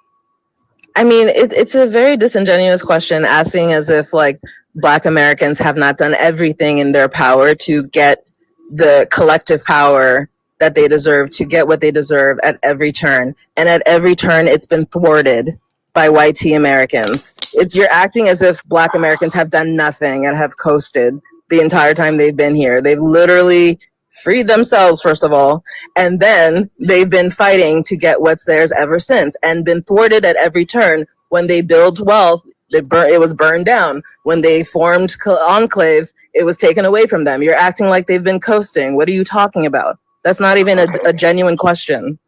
I mean, it's a very disingenuous question, asking as if like Black Americans have not done everything in their power to get the collective power that they deserve, to get what they deserve at every turn. And at every turn, it's been thwarted by white tea Americans. You're acting as if Black Americans have done nothing and have coasted the entire time they've been here. They've literally freed themselves, first of all, and then they've been fighting to get what's theirs ever since, and been thwarted at every turn. When they built wealth, it was burned down. When they formed enclaves, it was taken away from them. You're acting like they've been coasting. What are you talking about? That's not even a genuine question.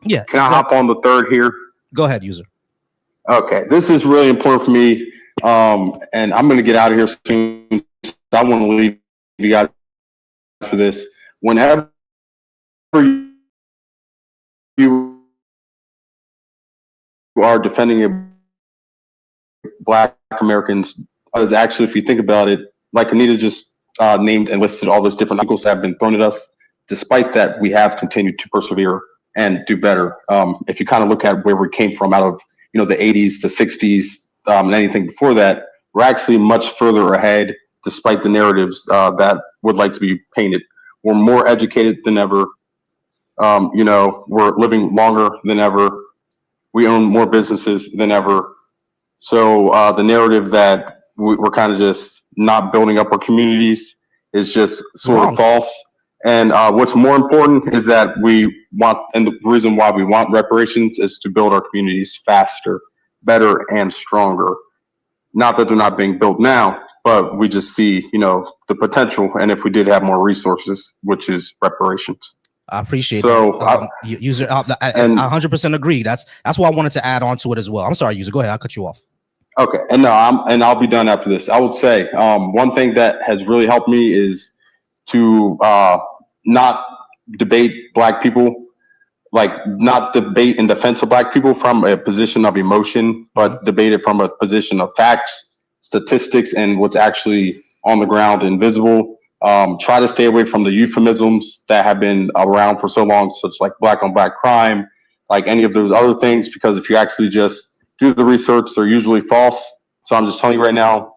Yeah. Can I hop on the third here? Go ahead, user. Okay, this is really important for me, and I'm going to get out of here soon. I want to leave you guys for this. Whenever you are defending Black Americans, as actually, if you think about it, like Anita just named and listed all those different obstacles that have been thrown at us. Despite that, we have continued to persevere and do better. If you kind of look at where we came from out of the 80s, the 60s, and anything before that, we're actually much further ahead, despite the narratives that would like to be painted. We're more educated than ever. We're living longer than ever. We own more businesses than ever. So the narrative that we're kind of just not building up our communities is just sort of false. And what's more important is that we want, and the reason why we want reparations is to build our communities faster, better, and stronger. Not that they're not being built now, but we just see, the potential. And if we did have more resources, which is reparations. I appreciate so, that. User, I 100% agree. That's why I wanted to add on to it as well. I'm sorry, user. Go ahead. I'll cut you off. Okay. And I'll be done after this. I would say one thing that has really helped me is to not debate Black people, like not debate in defense of Black people from a position of emotion, but debate it from a position of facts, statistics, and what's actually on the ground and visible. Try to stay away from the euphemisms that have been around for so long, such like black on black crime, like any of those other things, because if you actually just do the research, they're usually false. So I'm just telling you right now,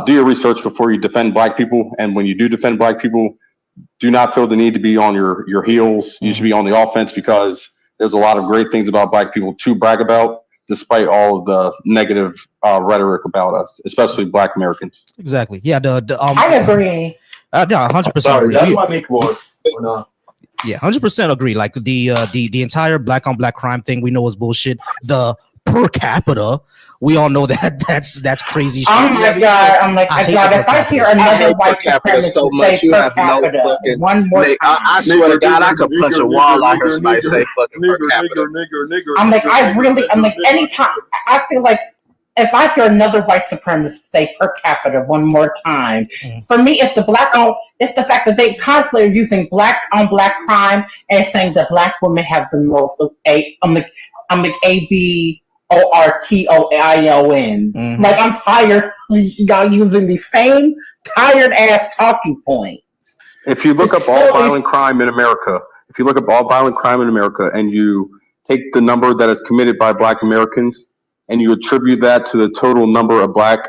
do your research before you defend black people. And when you do defend black people, do not feel the need to be on your heels. You should be on the offense, because there's a lot of great things about black people to brag about, despite all of the negative rhetoric about us, especially black Americans. Exactly. Yeah. I agree. Yeah, 100% Sorry, agree. that's my make war or not. Yeah, 100% agree. Like the entire black on black crime thing, we know is bullshit. The per capita, we all know that's crazy shit. Oh my god! I'm like, God, if I hear another white supremacist so much, say you per have no capita fucking. one more time, I swear to God, I could punch a wall out here. Somebody say fucking per capita. I'm like, I'm like, anytime I feel like if I hear another white supremacist say per capita one more time, for me, it's it's the fact that they constantly are using black on black crime and saying that black women have the most of I'm like ABORTOIONs. Like, I'm tired of y'all using the same tired ass talking points. If you look up all violent crime in America, and you take the number that is committed by black Americans and you attribute that to the total number of black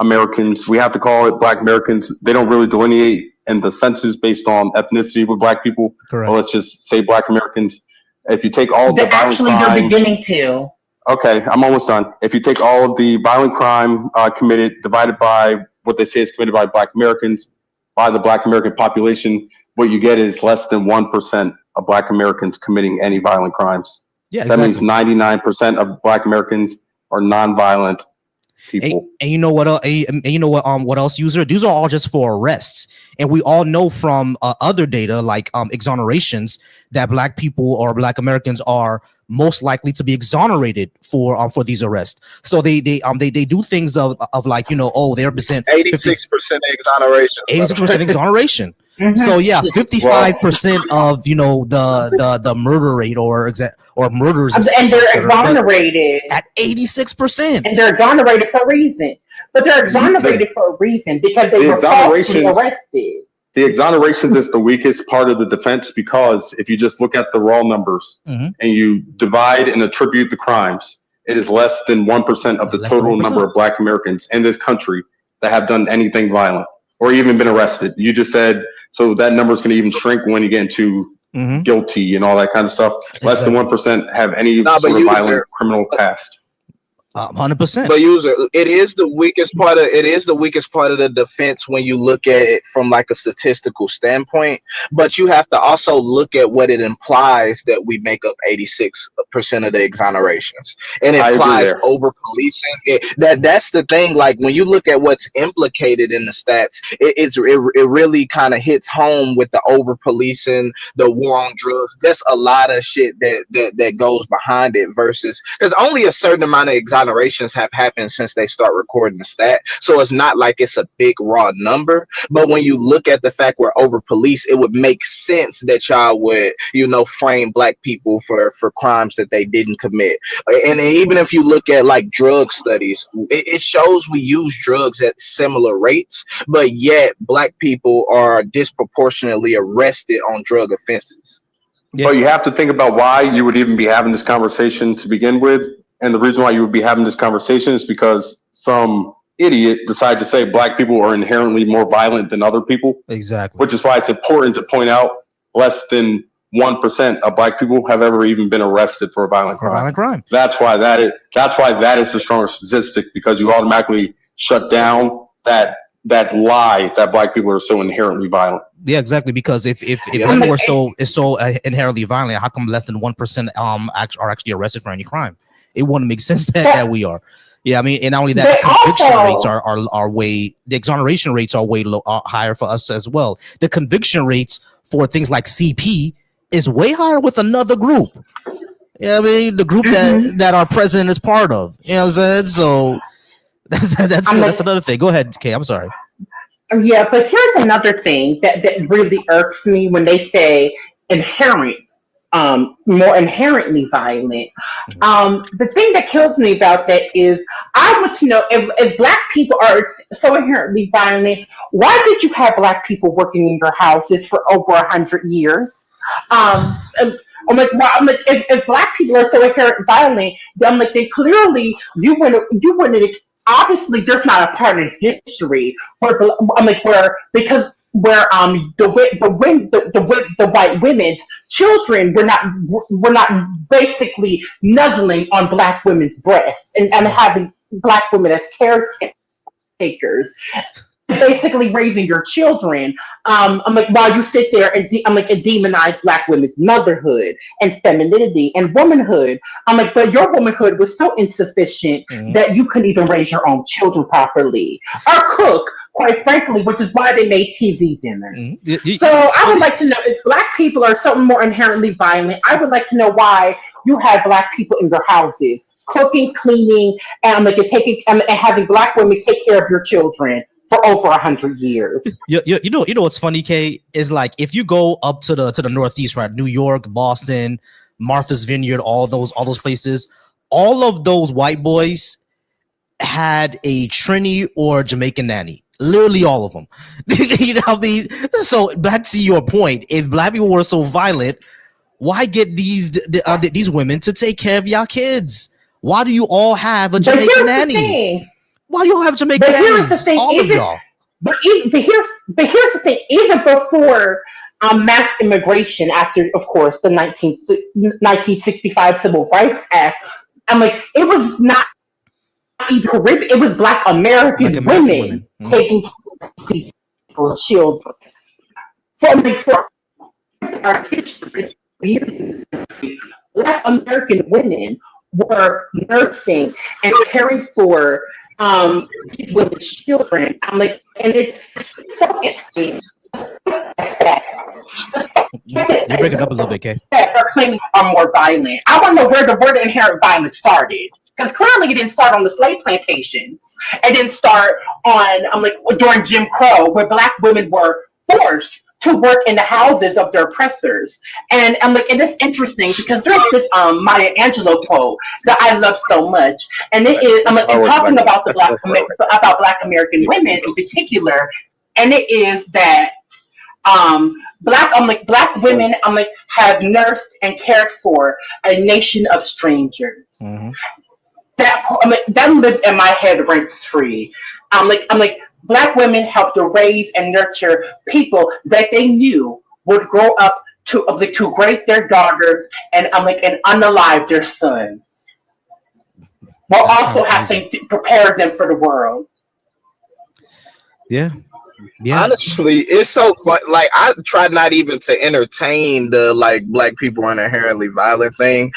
Americans, we have to call it black Americans. They don't really delineate in the census based on ethnicity with black people. Correct. Well, let's just say black Americans. If you take all the violent actually crime, they're beginning to. Okay, I'm almost done. If you take all of the violent crime committed, divided by what they say is committed by black Americans, by the black American population, what you get is less than 1% of black Americans committing any violent crimes. Yeah, that means 99% of black Americans are nonviolent people. And you know what? And you know what? What else, user? These are all just for arrests, and we all know from other data like exonerations that black people or black Americans are most likely to be exonerated for these arrests. So they do things of like, you know, oh, they're 86% exoneration. 86% exoneration. So yeah, 55% of, you know, the murder rate or murders, and they're exonerated at 86%, and they're exonerated for a reason. But they're exonerated for a reason because they were falsely arrested. The exonerations is the weakest part of the defense, because if you just look at the raw numbers and you divide and attribute the crimes, it is less than 1% of the total number of black Americans in this country that have done anything violent or even been arrested. You just said, so that number is going to even shrink when you get into guilty and all that kind of stuff. Less than 1% have any sort of violent criminal past. 100%. But user, it is the weakest part of the defense when you look at it from like a statistical standpoint. But you have to also look at what it implies that we make up 86% of the exonerations, and it implies over policing. That's the thing. Like, when you look at what's implicated in the stats, it really kind of hits home with the over policing, the war on drugs. There's a lot of shit that goes behind it, versus there's only a certain amount of exonerations have happened since they start recording the stat. So it's not like it's a big raw number. But when you look at the fact we're over police, it would make sense that y'all would, you know, frame black people for crimes that they didn't commit. And even if you look at like drug studies, it shows we use drugs at similar rates, but yet black people are disproportionately arrested on drug offenses. But you have to think about why you would even be having this conversation to begin with. And the reason why you would be having this conversation is because some idiot decided to say black people are inherently more violent than other people. Exactly. Which is why it's important to point out less than 1% of black people have ever even been arrested for a violent crime. That's why that is the stronger statistic, because you automatically shut down that lie that black people are so inherently violent. Yeah, exactly. Because if black people are so inherently violent, how come less than 1% are actually arrested for any crime? It wouldn't make sense that we are. Yeah, I mean, and not only that, the conviction rates are way, the exoneration rates are way higher for us as well. The conviction rates for things like CP is way higher with another group. Yeah, I mean, the group that our president is part of. You know what I'm saying? So that's another thing. Go ahead, Kay. I'm sorry. Yeah, but here's another thing that really irks me when they say inherent more inherently violent. The thing that kills me about that is I want to know if Black people are so inherently violent, why did you have Black people working in your houses for over 100 years? If Black people are so inherently violent, then then clearly you wouldn't. Obviously, there's not a part in history where because where the white women's children were not basically nuzzling on Black women's breasts and having Black women as caretakers, basically raising your children. While you sit there and and demonize Black women's motherhood and femininity and womanhood. But your womanhood was so insufficient that you couldn't even raise your own children properly or cook, quite frankly, which is why they made TV dinners. So I would like to know if Black people are something more inherently violent. I would like to know why you have Black people in your houses cooking, cleaning, and and having Black women take care of your children for over 100 years. You know what's funny, Kay, is like if you go up to the Northeast, right? New York, Boston, Martha's Vineyard, all those places, all of those white boys had a Trini or Jamaican nanny. Literally all of them. You know what I mean? So back to your point, if Black people were so violent, why get these women to take care of y'all kids? Why do you all have a Jamaican nanny? Why do you all have Jamaican nannies? All of y'all. But here's the thing. Even before mass immigration, after, of course, the 1965 Civil Rights Act, it was not even Caribbean. It was Black American women taking people's children. For our history, Black American women were nursing and caring for these women's children. And it's so interesting. You're breaking up a little bit, Kay. Are claiming are more violent. I want to know where the word inherent violence started. Because clearly it didn't start on the slave plantations. It didn't start on during Jim Crow, where Black women were forced to work in the houses of their oppressors. And and it's interesting because there's this Maya Angelou quote that I love so much. And it is talking about the Black American women in particular. And it is that Black women have nursed and cared for a nation of strangers. That lives in my head rent free. Black women helped to raise and nurture people that they knew would grow up to rape their daughters and unalive their sons, while also having to prepare them for the world. Yeah. Honestly, it's so fun. Like, I try not even to entertain the Black people are inherently violent thing.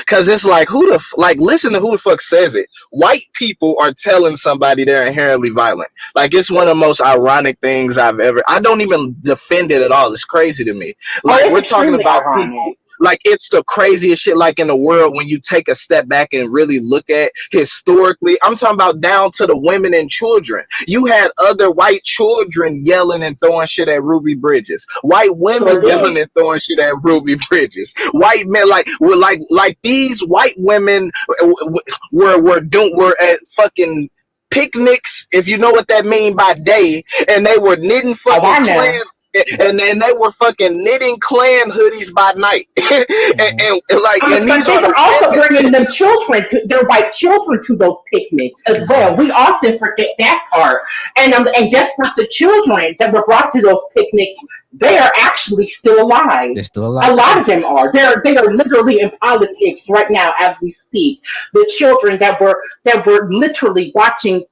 Cause it's like, listen to who the fuck says it. White people are telling somebody they're inherently violent. Like, it's one of the most ironic things I've ever. I don't even defend it at all. It's crazy to me. Like, we're talking about people. Like, it's the craziest shit in the world when you take a step back and really look at historically. I'm talking about down to the women and children. You had other white children yelling and throwing shit at Ruby Bridges. White women yelling and throwing shit at Ruby Bridges. White men like these white women were at fucking picnics, if you know what that mean, by day, and they were knitting fucking clans. And then they were fucking knitting Klan hoodies by night, and these they were also bringing their white children to those picnics as well. We often forget that part. And guess what? The children that were brought to those picnics, they are actually still alive. They're still alive. A lot of them are. They are literally in politics right now as we speak. The children that were literally watching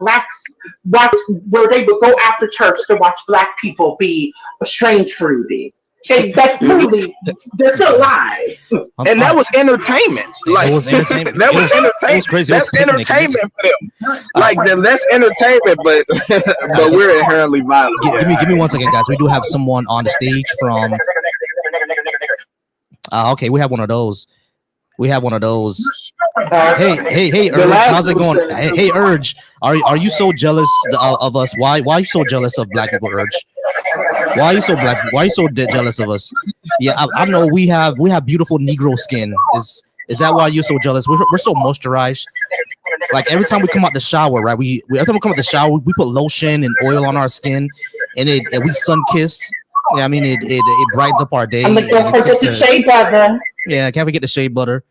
where they would go after church to watch Black people be estranged fruity. That's literally, they're still alive. And that was entertainment. Like, it was entertainment. That was entertainment. That's entertainment for them. Like, that's entertainment, but we're inherently violent. Give me 1 second, guys. We do have someone on the stage from. Okay, we have one of those. Hey, Urge, how's it going? Hey, Urge, are you so jealous of us? Why are you so jealous of Black people, Urge? Why are you so black? Why are you so jealous of us? Yeah, I know we have beautiful Negro skin. Is that why you're so jealous? We're so moisturized. Like every time we come out the shower, right? We every time we come out the shower, we put lotion and oil on our skin, and we sun kissed. Yeah, I mean it brightens up our day. I'm like, don't forget the shea butter. Yeah, can't forget the shea butter,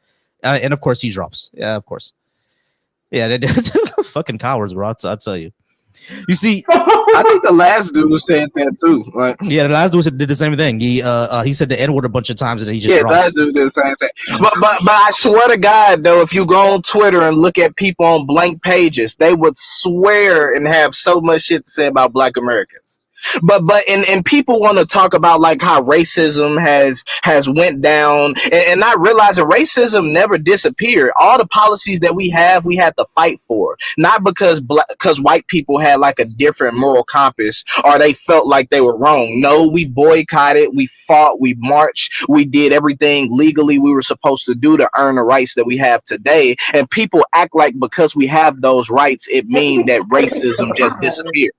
and of course, sea drops. Yeah, of course. Yeah, they're fucking cowards, bro. I'll tell you. You see, I think the last dude said that too. Like, yeah, the last dude did the same thing. He said the N-word a bunch of times and he just that dude did the same thing. But I swear to God, though, if you go on Twitter and look at people on blank pages, they would swear and have so much shit to say about Black Americans. But people want to talk about like how racism has went down and not realizing racism never disappeared. All the policies that we had to fight for, not because white people had like a different moral compass or they felt like they were wrong. No, we boycotted, we fought, we marched, we did everything legally we were supposed to do to earn the rights that we have today. And people act like because we have those rights, it means that racism just disappeared.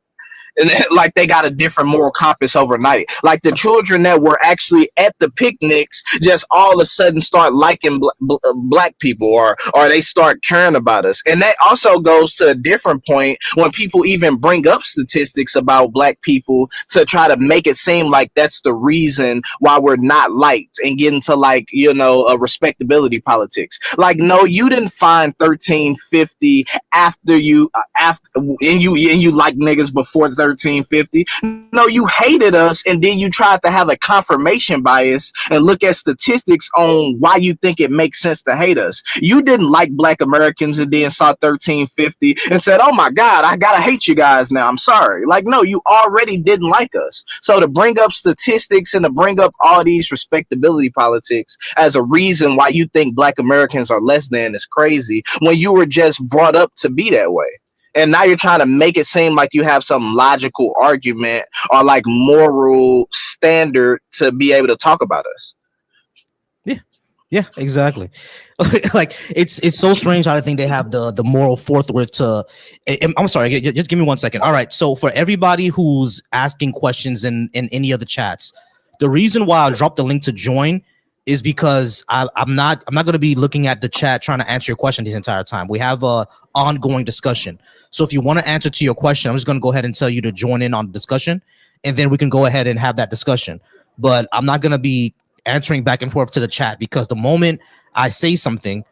And like they got a different moral compass overnight. Like the children that were actually at the picnics just all of a sudden start liking black people or they start caring about us. And that also goes to a different point when people even bring up statistics about black people to try to make it seem like that's the reason why we're not liked and get into like, you know, a respectability politics. Like, no, you didn't find 1350 after you like niggas before 1350. No, you hated us and then you tried to have a confirmation bias and look at statistics on why you think it makes sense to hate us. You didn't like Black Americans and then saw 1350 and said, oh my God, I gotta hate you guys now. I'm sorry. Like, no, you already didn't like us. So to bring up statistics and to bring up all these respectability politics as a reason why you think Black Americans are less than is crazy when you were just brought up to be that way. And now you're trying to make it seem like you have some logical argument or like moral standard to be able to talk about us. Yeah, exactly. Like it's so strange how I think they have the moral forthwith to. I'm sorry, just give me 1 second. All right, so for everybody who's asking questions in any of the chats, the reason why I dropped the link to join is because I'm not going to be looking at the chat trying to answer your question the entire time. We have a ongoing discussion. So if you want to answer to your question, I'm just going to go ahead and tell you to join in on the discussion, and then we can go ahead and have that discussion. But I'm not going to be answering back and forth to the chat because the moment I say something,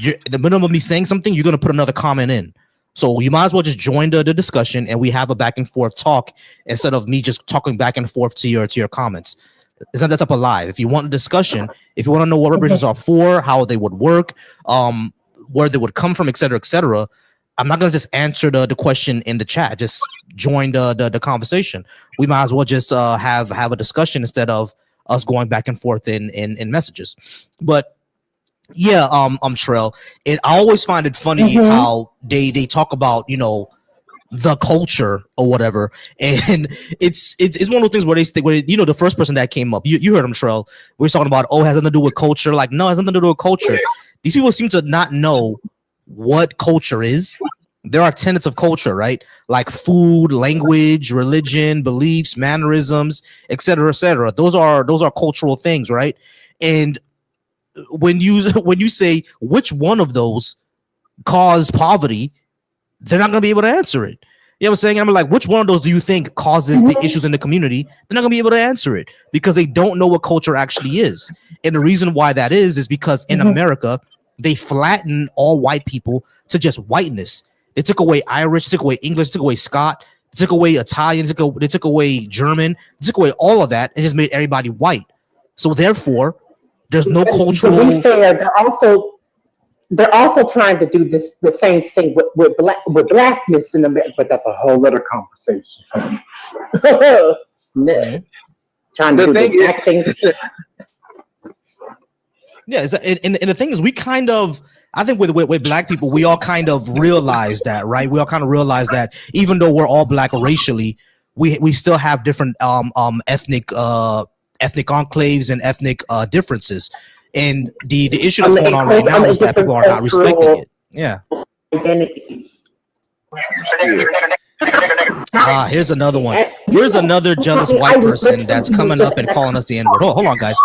in the middle of me saying something, you're going to put another comment in. So you might as well just join the discussion and we have a back and forth talk instead of me just talking back and forth to your comments. It's not that type of live. If you want a discussion, if you want to know what reparations are for, how they would work, where they would come from, etc., I'm not going to just answer the question in the chat. Just join the conversation. We might as well just have a discussion instead of us going back and forth in messages. But yeah, Trell, I always find it funny how they talk about, you know, the culture or whatever, and it's one of those things where they think, you know, the first person that came up, you heard him, Trell, we're talking about, it has nothing to do with culture. Like, no, it has nothing to do with culture. These people seem to not know what culture is. There are tenets of culture, right? Like food, language, religion, beliefs, mannerisms, etc. Those are cultural things, right? And when you say which one of those cause poverty, they're not going to be able to answer it. You know what I'm saying? I'm like, which one of those do you think causes the issues in the community? They're not going to be able to answer it because they don't know what culture actually is. And the reason why that is because in America, they flatten all white people to just whiteness. They took away Irish, they took away English, they took away Scott, they took away Italian, they took away German, they took away all of that and just made everybody white. So therefore, there's no cultural. To be fair, they're also trying to do the same thing with blackness in America, but that's a whole other conversation. Trying to do the black thing. Yeah, and the thing is, we kind of, I think with black people, we all kind of realize that, right? We all kind of realize that even though we're all black racially, we still have different ethnic enclaves and ethnic differences. And the issue that's going on right now is that people are not respecting it. Yeah. Here's another one. Here's another jealous white person that's coming up and calling us the N-word. Oh, hold on, guys.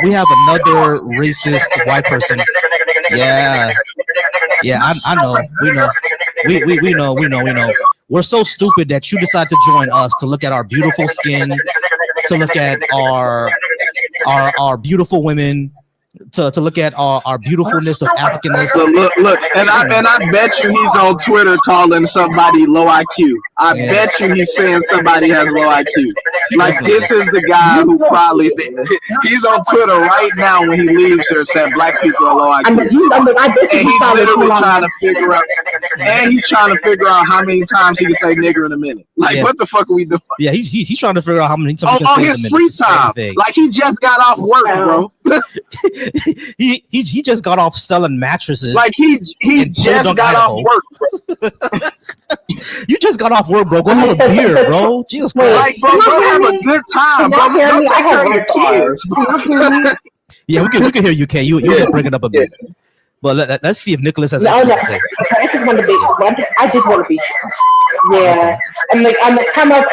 We have another racist white person. Yeah, I know. We know. We're so stupid that you decide to join us to look at our beautiful skin, to look at our beautiful women, to look at our beautifulness of Africanness. So look, and I bet you he's on Twitter calling somebody low IQ. I bet you he's saying somebody has low IQ. Like this is the guy who probably he's on Twitter right now when he leaves here saying black people are low IQ. And he's literally trying to figure out, and he's trying to figure out how many times he can say nigger in a minute. Like what the fuck are we doing? Yeah, he's trying to figure out how many times he can on say his in a free minute. time. Like he just got off work, bro. he just got off selling mattresses. Like he just got off work, bro. You just got off work, bro. Go have a beer, bro. Jesus Christ. Like, bro, go have a good time, bro. Go take care of your kids, bro. Yeah, we can hear you, Kay. You just bring it up a bit. But let's see if Nicholas has anything to say. I just want to be. I did want to be. Yeah, I'm like come up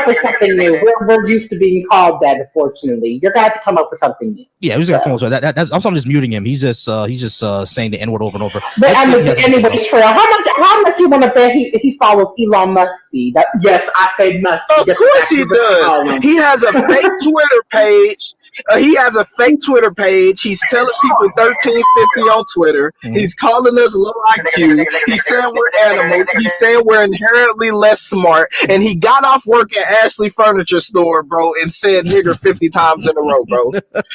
with something new. We're used to being called that. Unfortunately, you're gonna have to come up with something new. Yeah, he's gonna come up with that. I'm just muting him. He's just saying the N-word over and over. But anyway, Trail, how much you want to bet he follows Elon Musk? Yes, I say Musk. Of course he does. He has a fake Twitter page. He's telling people 1350 on Twitter. He's calling us low IQ. He's saying we're animals. He's saying we're inherently less smart. And he got off work at Ashley Furniture Store, bro, and said nigger 50 times in a row, bro.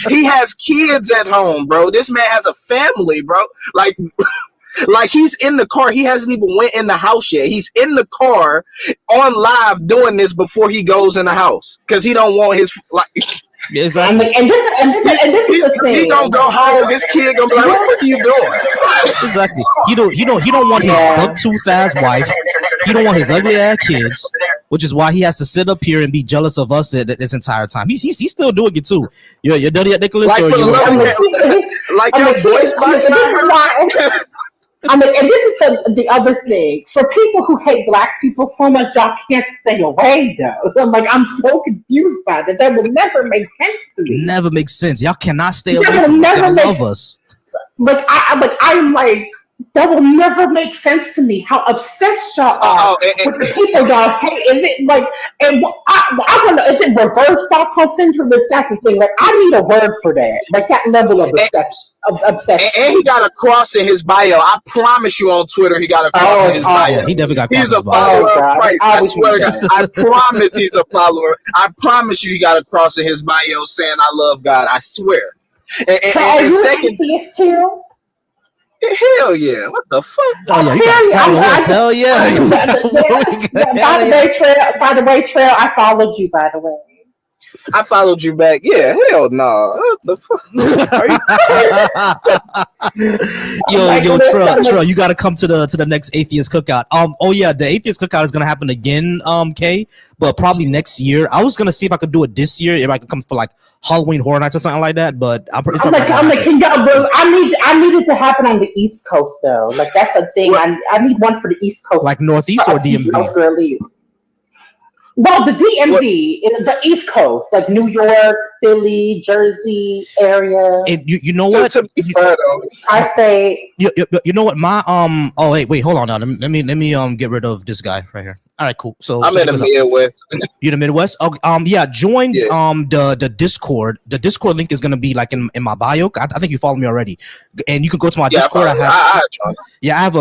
He has kids at home, bro. This man has a family, bro. Like he's in the car. He hasn't even went in the house yet. He's in the car on live doing this before he goes in the house because he don't want his Exactly. And this is the thing. He gonna go home. His kid gonna be like, "What are you doing?" Exactly. He don't want his buck-toothed ass wife. He don't want his ugly ass kids, which is why he has to sit up here and be jealous of us this entire time. He's still doing it too. You're done yet, Nicholas? Like your voice box and I heard. And this is the other thing. For people who hate black people so much, y'all can't stay away, though. I'm so confused by that. That would never make sense to me. Never makes sense. Y'all cannot stay away from us. They love us. That will never make sense to me. How obsessed y'all are with the people y'all hate. Is it I don't know. Is it reverse Stockholm syndrome? That's the thing. I need a word for that. That level of obsession. And he got a cross in his bio. I promise you on Twitter, he got a cross in his bio. Yeah, he definitely got. He's a follower of Christ. I swear to God. I promise he's a follower. I promise you, he got a cross in his bio saying, "I love God." I swear. So are you an atheist too? Hell yeah! What the fuck? Oh yeah! Hell yeah! By the way, Trail, I followed you. By the way, I followed you back. Yeah, hell no. What the fuck? Yo, Trail, you got to come to the next atheist cookout. Oh yeah, the atheist cookout is gonna happen again, Kay, but probably next year. I was gonna see if I could do it this year, if I could come for Halloween Horror Nights or something like that. But I'm like, can y'all, bro? I need it to happen on the East Coast though. That's a thing. I need one for the East Coast, like Northeast or DMV. Well, the DMV is the East Coast, like New York, Philly, Jersey area. You know what? I say. You know what? My Oh wait, hold on now. Let me get rid of this guy right here. All right, cool. So I'm in the Midwest. You're the Midwest? Oh, yeah. Join the Discord. The Discord link is gonna be in my bio. I think you follow me already, and you can go to my Discord. I have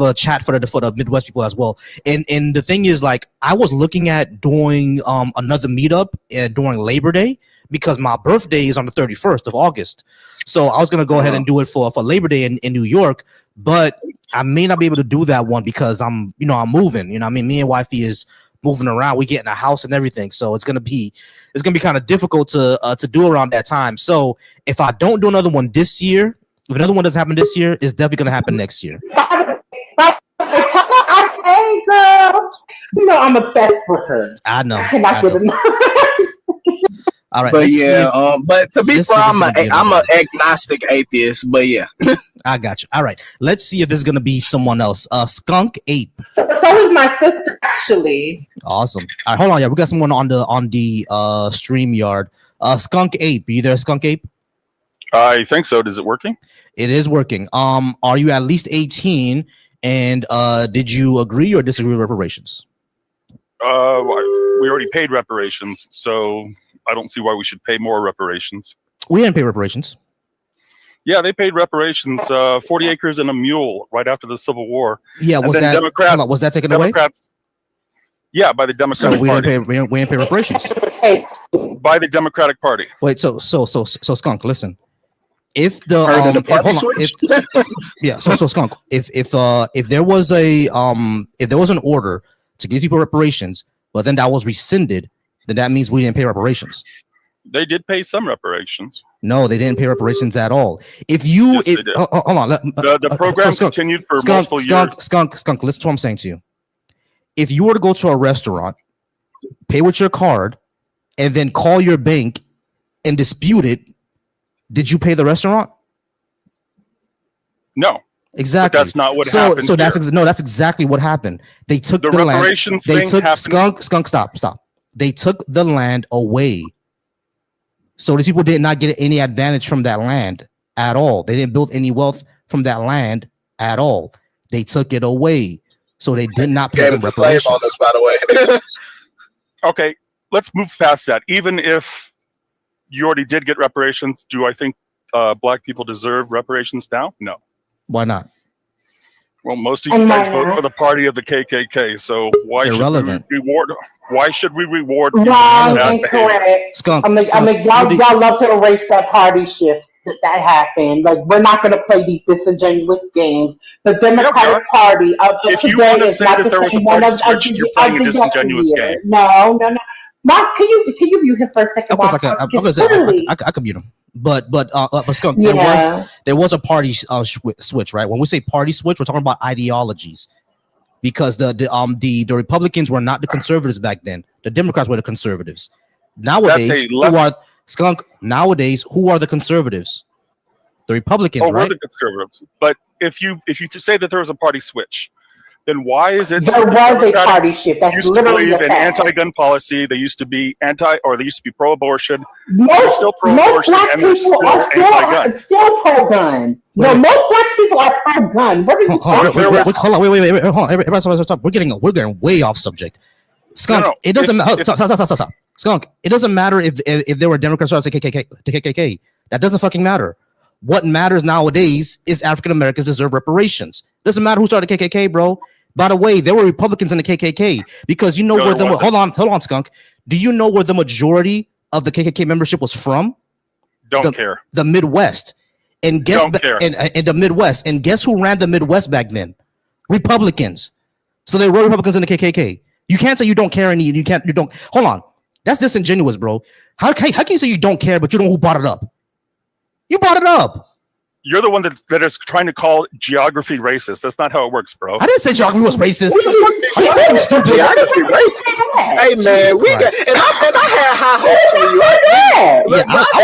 a chat for the Midwest people as well. And the thing is, I was looking at doing another meetup during Labor Day because my birthday is on the 31st of August. So I was gonna go ahead and do it for Labor Day in New York, but I may not be able to do that one because I'm moving. Me and wifey is moving around. We get in a house and everything, so it's gonna be kind of difficult to do around that time. So if I don't do another one this year, if another one doesn't happen this year, it's definitely gonna happen next year. Hey girl, I'm obsessed with her. I know. I cannot get enough. All right, but yeah, but to be fair, I'm an agnostic atheist. But yeah. I got you. All right. Let's see if this is gonna be someone else. Skunk Ape. So is my sister actually. Awesome. All right, hold on. Yeah, we got someone on the StreamYard. Skunk Ape. Are you there, Skunk Ape? I think so. Is it working? It is working. Are you at least 18? And did you agree or disagree with reparations? We already paid reparations, so I don't see why we should pay more reparations. We didn't pay reparations. Yeah, they paid reparations, 40 acres and a mule right after the Civil War. Yeah, and was then that Democrats, was that taken Democrats, away? Yeah, by the Democratic so we Party. Didn't pay, we didn't pay reparations. By the Democratic Party. Wait, so Skunk, listen. If the Skunk, if there was an order to give people reparations, but then that was rescinded, then that means we didn't pay reparations. They did pay some reparations. No, they didn't pay reparations at all. If you, yes, they did. Hold on, the program continued for multiple years. Skunk, listen to what I'm saying to you. If you were to go to a restaurant, pay with your card, and then call your bank and dispute it, did you pay the restaurant? No. Exactly. But that's not what happened. So that's exactly what happened. They took the reparations land. They took happened. Skunk. Stop. They took the land away. So these people did not get any advantage from that land at all. They didn't build any wealth from that land at all. They took it away. So they did not pay them reparations. On this, by the way. Okay, let's move past that. Even if you already did get reparations, do I think black people deserve reparations now? No. Why not? Well, most of you guys vote for the party of the KKK, so why irrelevant. Should we reward? Why should we reward? Wrong and correct. Skunk, y'all love to erase that party shift that happened. Like, we're not going to play these disingenuous games. The Democratic Party of today is not the same one as the yesteryear. No. Mark, can you mute him for a second? I could mute him. But Skunk, there was a party switch, right? When we say party switch, we're talking about ideologies, because the Republicans were not the conservatives back then. The Democrats were the conservatives. Nowadays, who are the conservatives? The Republicans, right? We're the conservatives. But if you say that there was a party switch, then why is it there was a party shift? That's used to believe in anti-gun policy. They used to be pro-abortion. Most black people are still pro-gun. No, most black people are pro-gun. What are you talking about? Hold on, wait. Hold on. Everybody stop. We're getting way off subject. Skunk, it doesn't matter. Stop. Skunk, it doesn't matter if there were Democrats or the KKK. That doesn't fucking matter. What matters nowadays is African Americans deserve reparations. Doesn't matter who started the KKK, bro. By the way, there were Republicans in the KKK, because you know where the hold on, Skunk. Do you know where the majority of the KKK membership was from? Don't care. The Midwest. And guess in the Midwest. And guess who ran the Midwest back then? Republicans. So there were Republicans in the KKK. You can't say you don't care and you don't. Hold on. That's disingenuous, bro. How can you say you don't care, but you don't know who brought it up? You brought it up. You're the one that is trying to call geography racist. That's not how it works, bro. I didn't say geography was racist. Geography racist. Hey man, I had high hopes for you. I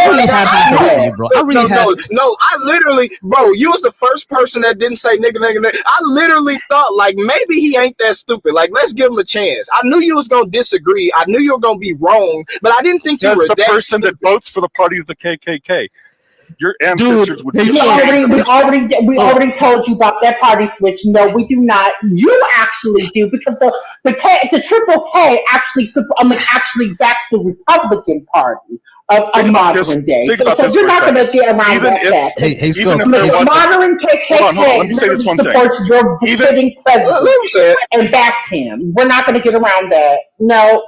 really had high hopes for you, bro. I literally, bro, you was the first person that didn't say nigga. I literally thought, like, maybe he ain't that stupid. Like, let's give him a chance. I knew you was gonna disagree. I knew you were gonna be wrong, but I didn't think you were the person that votes for the party of the KKK. Your ancestors would. We already told you about that party switch. No, we do not. You actually do, because the Triple K actually backs the Republican Party of modern day. So you're not going to get around that. Hey, Skunk. The modern KKK supports your sitting president and backs him. We're not going to get around that. No.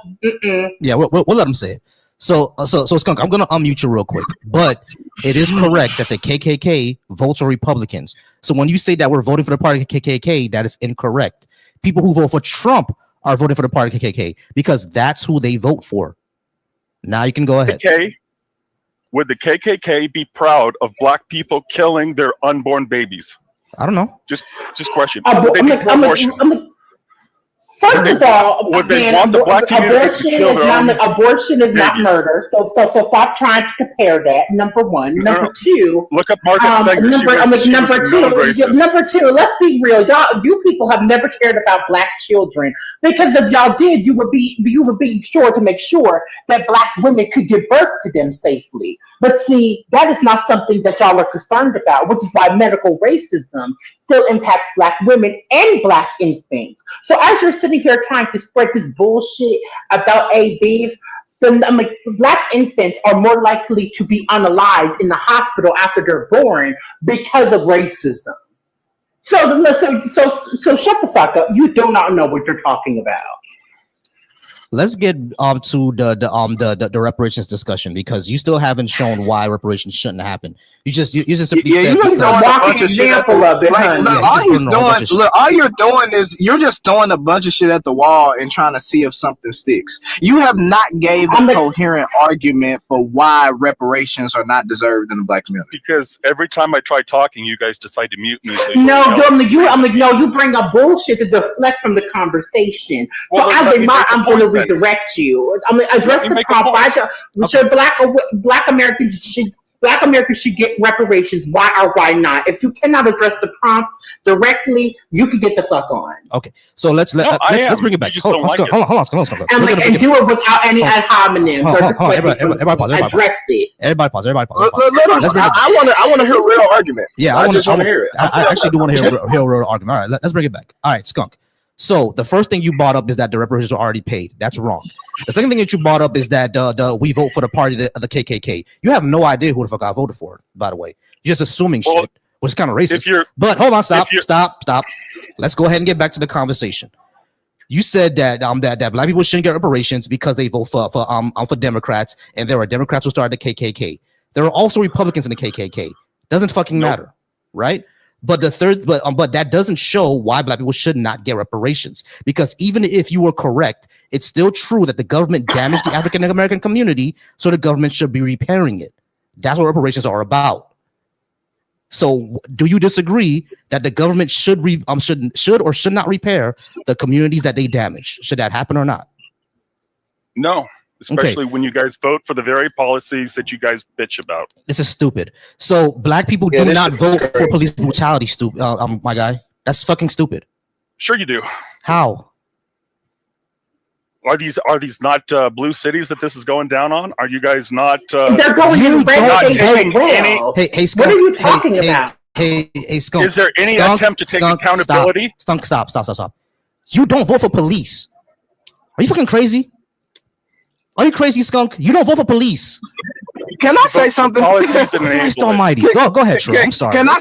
Yeah, we'll let him say it. So Skunk, I'm gonna unmute you real quick, but it is correct that the KKK votes for Republicans. So when you say that we're voting for the party of the KKK, that is incorrect. People who vote for Trump are voting for the party of the KKK because that's who they vote for. Now you can go ahead. Would the KKK be proud of black people killing their unborn babies? I don't know. Just question. Would they be pro-abortion? First of all, would they again, want the black community to abortion kill is their not own abortion is not babies? murder. So stop trying to compare that. Number one. Number two. Look up Margaret Sanger. Number two. Let's be real, y'all. You people have never cared about black children because if y'all did, you would be sure to make sure that black women could give birth to them safely. But see, that is not something that y'all are concerned about, which is why medical racism still impacts black women and black infants. So as you're sitting here trying to spread this bullshit about ABs, black infants are more likely to be unalived in the hospital after they're born because of racism. So shut the fuck up. You do not know what you're talking about. Let's get to the reparations discussion because you still haven't shown why reparations shouldn't happen. You just simply said you just don't walk example of it. All you're doing is you're just throwing a bunch of shit at the wall and trying to see if something sticks. You have not gave a coherent argument for why reparations are not deserved in the black community. Because every time I try talking, you guys decide to mute me. You bring up bullshit to deflect from the conversation. Well, so I'm going to redirect you. Address the prompt. Should Black Americans should get reparations. Why or why not? If you cannot address the prompt directly, you can get the fuck on. Okay, so let's bring it back. Hold on. And do it without any ad hominems. Everybody pause. Address it. Everybody pause. I want to hear a real argument. Yeah, I just want to hear it. I actually do want to hear a real argument. All right, let's bring it back. All right, Skunk. So the first thing you brought up is that the reparations are already paid. That's wrong. The second thing that you brought up is that we vote for the party of the KKK. You have no idea who the fuck I voted for, by the way. You're just assuming shit, which is kind of racist. But hold on, stop. Let's go ahead and get back to the conversation. You said that that black people shouldn't get reparations because they vote for Democrats, and there are Democrats who started the KKK. There are also Republicans in the KKK. Doesn't fucking matter, right? But but that doesn't show why black people should not get reparations, because even if you were correct, it's still true that the government damaged the African American community, so the government should be repairing it. That's what reparations are about. So, do you disagree that the government should or should not repair the communities that they damage? Should that happen or not? No. Especially when you guys vote for the very policies that you guys bitch about. This is stupid. So black people do not vote for police brutality, my guy. That's fucking stupid. Sure you do. How? Are these not blue cities that this is going down on? Are you guys not? They're going in red. Hey, Skunk, what are you talking about? Hey, Skunk. Is there any attempt to take accountability? Stop. You don't vote for police. Are you fucking crazy? Are you crazy, Skunk? You don't vote for police. Can I say something? Christ almighty. Go ahead, Troy. I'm sorry. Can I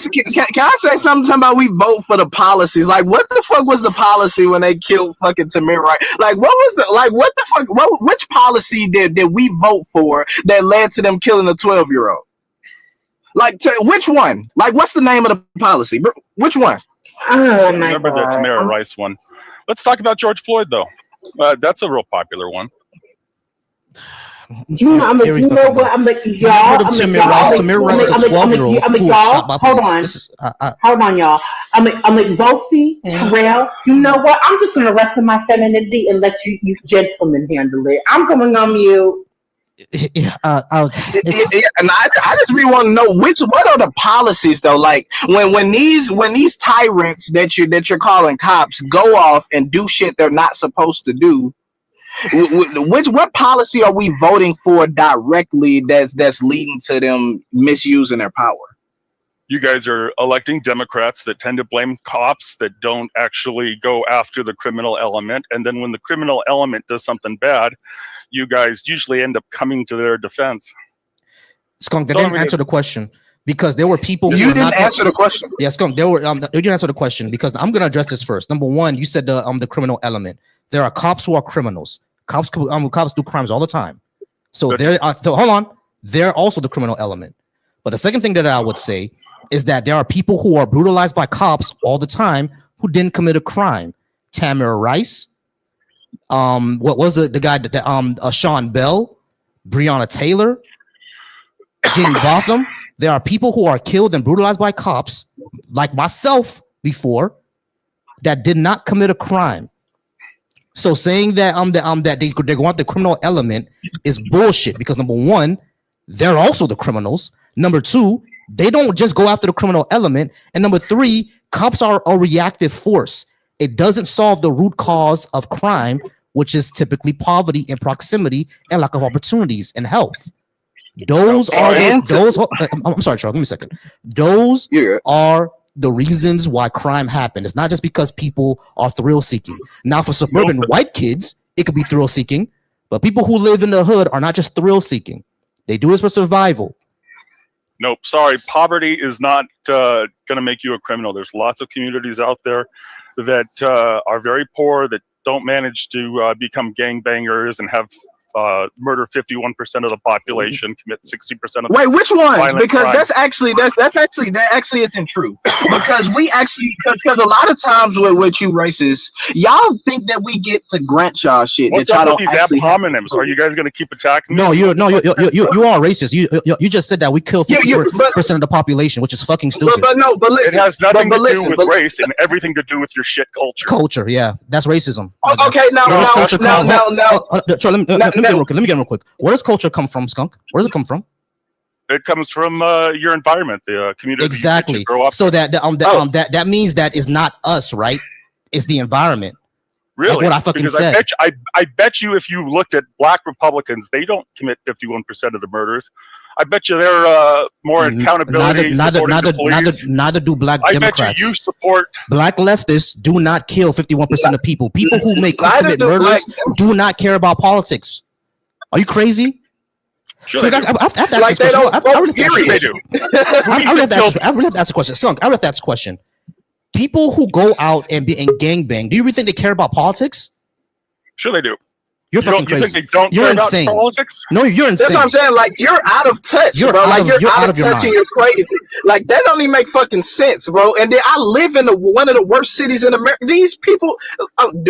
say something about we vote for the policies? Like, what the fuck was the policy when they killed fucking Tamir Rice? Like, what the fuck? Which policy did we vote for that led to them killing a 12-year-old? Like, which one? Like, what's the name of the policy? Which one? Oh, my Remember the Tamir Rice one. Let's talk about George Floyd, though. That's a real popular one. You know what? I'm like, y'all. Tamir Rice is a 12-year-old who was shot by police. Hold on, y'all. I'm like, Volcy, Terrell. You know what? I'm just gonna rest in my femininity and let you gentlemen handle it. I'm going on mute. Yeah, and I just really want to know what are the policies though? Like when these tyrants that you're calling cops go off and do shit they're not supposed to do. What policy are we voting for directly that's leading to them misusing their power? You guys are electing Democrats that tend to blame cops that don't actually go after the criminal element, and then when the criminal element does something bad, you guys usually end up coming to their defense. Skunk, they didn't answer the question. Because there were people you didn't answer the question. Yeah, Skunk, they didn't answer the question because I'm gonna address this first. Number one, you said the criminal element. There are cops who are criminals. Cops do crimes all the time. So hold on. They're also the criminal element. But the second thing that I would say is that there are people who are brutalized by cops all the time who didn't commit a crime. Tamir Rice, what was it? The guy that Sean Bell, Breonna Taylor, Jane Botham. There are people who are killed and brutalized by cops, like myself before, that did not commit a crime. So saying that that they want the criminal element is bullshit, because number one, they're also the criminals. Number two, they don't just go after the criminal element. And number three, cops are a reactive force. It doesn't solve the root cause of crime, which is typically poverty and proximity and lack of opportunities and health. Those are those. I'm sorry, Charles. Give me a second. Those are the reasons why crime happened. It's not just because people are thrill seeking. Now, for suburban white kids, it could be thrill seeking, but people who live in the hood are not just thrill seeking. They do this for survival. Nope. Sorry, poverty is not going to make you a criminal. There's lots of communities out there that are very poor, that don't manage to become gangbangers and have murder 51% of the population, commit 60% of. Wait, which ones? Because crime. that actually isn't true. Because because a lot of times with you racists, y'all think that we get to grant y'all shit. What's up with these ad hominems? Are you guys going to keep attacking? No, you are racist. You just said that we kill 50% of the population, which is fucking stupid. But listen, it has nothing to do with race and everything to do with your shit culture. Culture, yeah, that's racism. Okay, Let me get real quick. Where does culture come from, Skunk? Where does it come from? It comes from your environment, the community. Exactly. That you grow up so that means that is not us, right? It's the environment. Really? Like what I fucking because said. I bet you if you looked at black Republicans, they don't commit 51% of the murders. I bet you they're more accountability. Neither do black Democrats. I bet you support black leftists. Do not kill 51% of people. People who commit murders do not care about politics. Are you crazy? Sure, so I have to ask this question. I really have to ask a question. Skunk, I really have to ask a question. People who go out and gangbang, do you really think they care about politics? Sure, they do. You're fucking crazy. You think they don't you're care insane. about politics? No, you're insane. That's what I'm saying. Like, you're out of touch, bro. Like, you're out of touch and you're crazy. Like, that don't even make fucking sense, bro. And then I live in one of the worst cities in America. These people,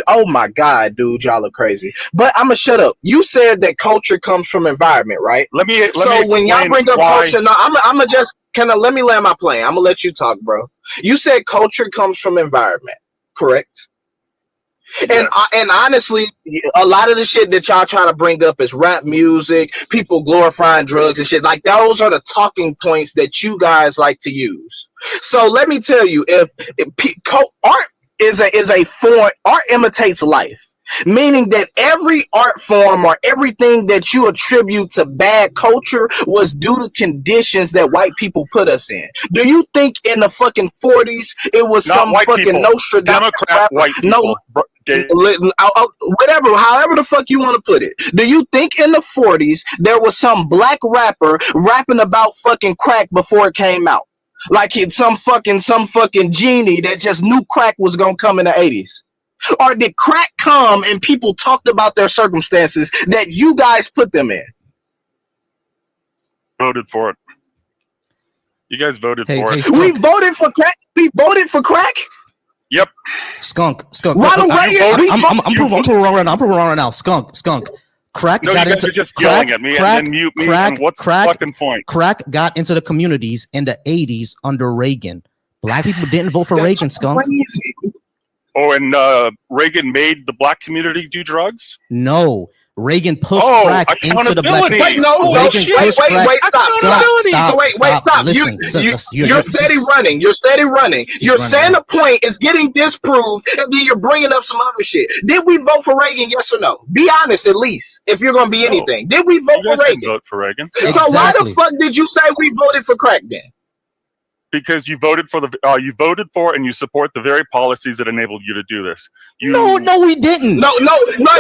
oh my God, dude, y'all are crazy. But I'm gonna shut up. You said that culture comes from environment, right? Let me when y'all bring up culture, no, I'm gonna just let me land my plane. I'm gonna let you talk, bro. You said culture comes from environment, correct? Yes. And honestly, a lot of the shit that y'all try to bring up is rap music, people glorifying drugs and shit. Like, those are the talking points that you guys like to use. So let me tell you, if art is a form, art imitates life. Meaning that every art form or everything that you attribute to bad culture was due to conditions that white people put us in. Do you think in the fucking 40s it was not some fucking people. Nostradamus Democrat white people? Whatever, however the fuck you want to put it. Do you think in the 40s there was some black rapper rapping about fucking crack before it came out? Like it's some fucking genie that just knew crack was gonna come in the 80s? Or did crack come and people talked about their circumstances that you guys put them in? Voted for it. You guys voted for it. We voted for crack. We voted for crack. Yep. Skunk. Ronald Reagan. I'm proving wrong right now. Skunk. Crack got into just yelling at me and then mute me. And what's the fucking point? Crack got into the communities in the 80s under Reagan. Black people didn't vote for Reagan, Skunk. Crazy. Oh, and Reagan made the black community do drugs? No. Reagan pushed crack into the black. Wait, stop. You're steady running. You're saying the point is getting disproved, and then you're bringing up some other shit. Did we vote for Reagan? Yes or no? Be honest, at least, if you're gonna be anything. Did we vote for Reagan? Vote for Reagan. So why the fuck did you say we voted for crack then? Because you voted for and you support the very policies that enabled you to do this. No, we didn't. No.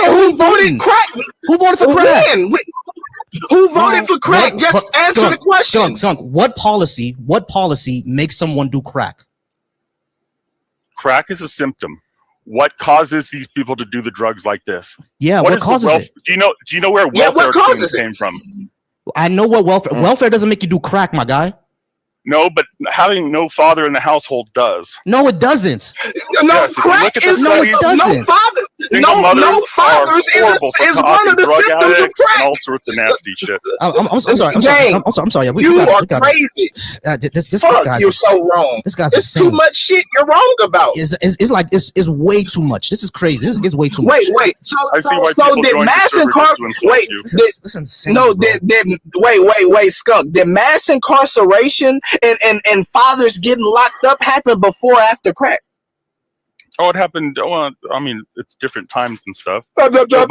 Who voted crack? Who voted for crack? Who voted for crack? Just answer the question. Skunk, what policy makes someone do crack? Crack is a symptom. What causes these people to do the drugs like this? Yeah, what causes it? Do you know where welfare came from? I know what welfare. Welfare doesn't make you do crack, my guy. No, but having no father in the household does. No, it doesn't. No, crack is no, it doesn't. No father. Single mothers fathers are horrible for is one causing of the drug symptoms of addicts and crack. all sorts of nasty shit. I'm sorry. I'm sorry. You are crazy. This Fuck, guy's you're so wrong. This guy's It's insane. too much shit you're wrong about. It's like it's way too much. This is crazy. This is way too much. Wait. I see why So people did join mass conservatives to insult you. This is insane, wait, Skunk. Did mass incarceration and fathers getting locked up happen before or after crack? Oh, it happened. Well, I mean, it's different times and stuff. When did mass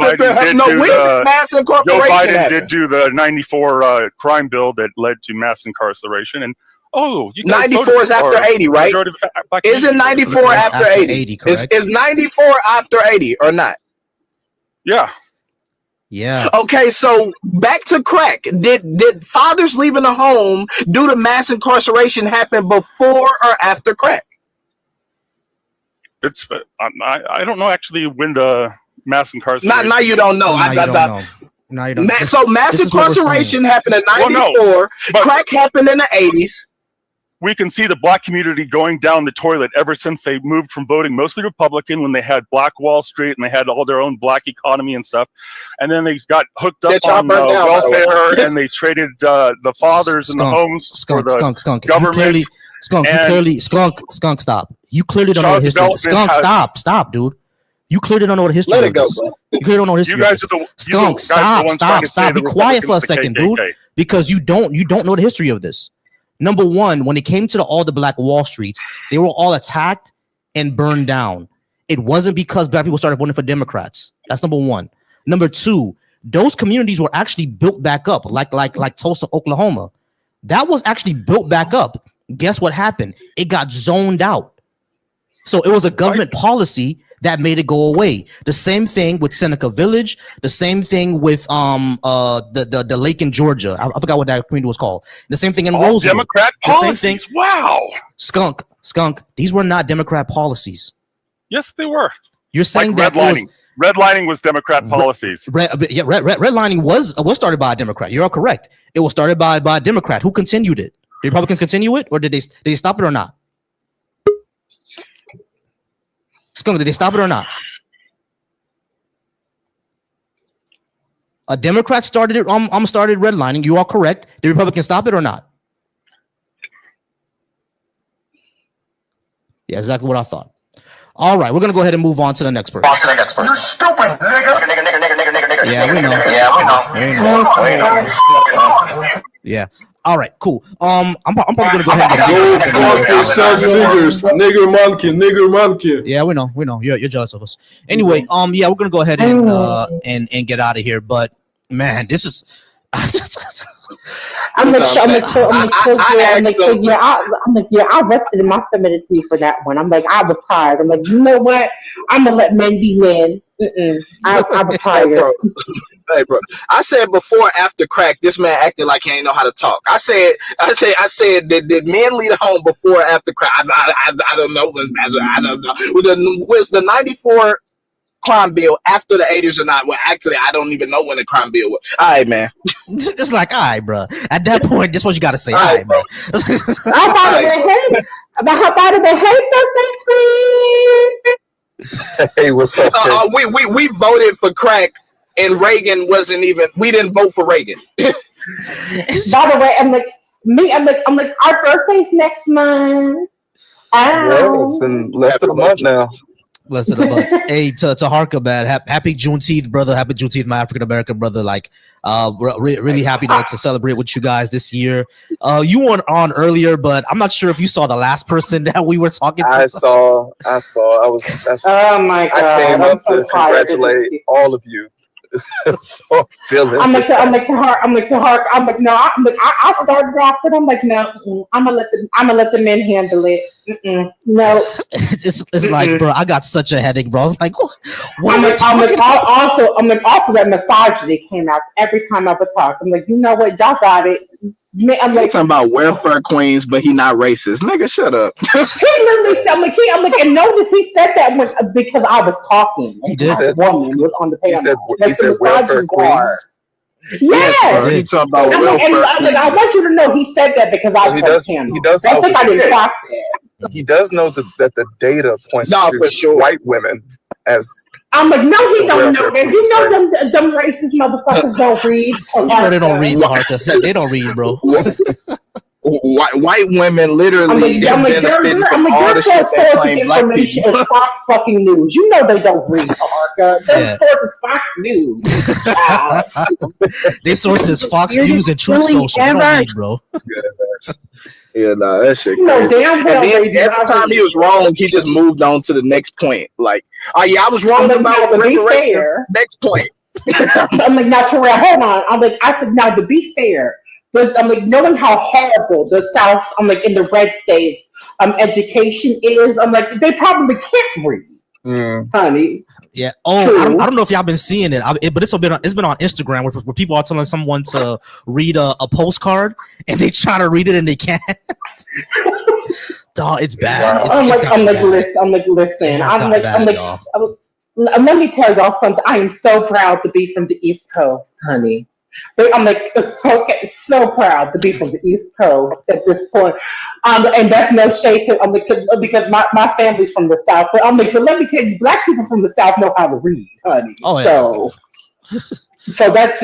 Joe incarceration Biden happen? did do the '94 crime bill that led to mass incarceration, and you guys 94 voted is after for 80, right? majority of black Isn't communities. 94 after 80? Is 94 after 80 or not? Yeah. Yeah. Okay, so back to crack. Did fathers leaving the home due to mass incarceration happen before or after crack? It's I don't know actually when the mass incarceration. Now you don't know. Now you don't know. Now you don't know. So mass This is what we're incarceration saying. happened in 94. Crack happened in the 80s. We can see the black community going down the toilet ever since they moved from voting mostly Republican when they had Black Wall Street and they had all their own black economy and stuff. And then they got hooked up on welfare and they traded the fathers in the homes for the government. Skunk, stop. You clearly don't know the history. Skunk, stop, dude. You clearly don't know the history. Let it go, this. bro. You clearly don't know the history. You guys are the Skunk, stop. Be quiet for a second, dude. Because you don't know the history of this. Number one, when it came to all the Black Wall Streets, they were all attacked and burned down. It wasn't because black people started voting for Democrats. That's number one. Number two, those communities were actually built back up, like Tulsa, Oklahoma. That was actually built back up. Guess what happened? It got zoned out. So it was a government policy that made it go away. The same thing with Seneca Village. The same thing with the lake in Georgia. I forgot what that community was called. The same thing in Rosewood. Democrat policies. Wow. Skunk. These were not Democrat policies. Yes, they were. You're saying like that redlining was Democrat policies. Redlining was started by a Democrat. You're all correct. It was started by a Democrat. Who continued it? The Republicans continue it, or did they stop it or not? Skunk, did they stop it or not? A Democrat started it. Started redlining. You are correct. Did Republicans stop it or not? Yeah, exactly what I thought. All right, we're gonna go ahead and move on to the next person. You stupid nigga. Yeah, we know. Yeah. All right, cool. I'm probably gonna go ahead and go fuck yourself, niggers, nigger monkey. Yeah, we know. You're jealous of us. Anyway, yeah, we're gonna go ahead and get out of here. But man, this is. I rested in my femininity for that one. I'm like, I was tired. I'm like, you know what? I'm gonna let men be men. I was tired. Hey, bro. I said before, after crack, this man acted like he ain't know how to talk. I said, did men leave home before or after crack? I don't know. I don't know. Was the 94 crime bill after the 80s or not? Well, actually, I don't even know when the crime bill was. All right, man. It's like, all right, bro. At that point, this is what you got to say. All right, bro. Hey, what's up? We voted for crack, and Reagan wasn't even. We didn't vote for Reagan. By the way, I'm like, our birthday's next month. Yeah, it's in less than a month now. Less than a month. Hey, to Harka, man, happy Juneteenth, brother. Happy Juneteenth, my African American brother. Like, really happy to celebrate with you guys this year. You weren't on earlier, but I'm not sure if you saw the last person that we were talking to. I saw. Oh my God! I came up to congratulate all of you. Dylan. I'm like I started off, but I'm like, no, I'm gonna let the men handle it. No, it's like, bro, I got such a headache, bro. I was like, what also that misogyny came out every time I would talk. I'm like, you know what, y'all got it. I'm like talking about welfare queens, but he not racist. Nigga, shut up. He literally said, and notice he said that because I was talking. He did. Woman was on the panel. He said welfare queens. Yeah, he talking about I want you to know he said that because I was on the panel. He does. I think I didn't talk that. He does know that the data points to for sure. white women as I'm like, no, he don't know that. You know them racist motherfuckers don't read. You know they don't read, Taharka. They don't read, bro. White women literally benefiting from all the shit that claim black information people. is Fox fucking News. You know they don't read, Taharka. Their source is Fox News. Their source is Fox News and Truth Social. They don't read, bro. Yeah, nah, that shit. You know, damn well. And then every time he was wrong, he just moved on to the next point. Like, oh yeah, I was wrong about reparations. Next point. I'm like, now Terrell, hold on. I'm like, I said, now to be fair, I'm like, knowing how horrible the South, I'm like, in the red states, education is, I'm like, they probably can't read, honey. Yeah. Oh, I don't know if y'all been seeing it, but it's been on Instagram where people are telling someone to read a postcard and they try to read it and they can't. Dog, it's bad. I'm like, listen. Let me tell y'all something. I am so proud to be from the East Coast, honey. But I'm like, okay, so proud to be from the East Coast at this point. And that's no shade to, I'm like, because my family's from the South. But I'm like, but let me tell you, black people from the South know how to read, honey. Oh, yeah. So that's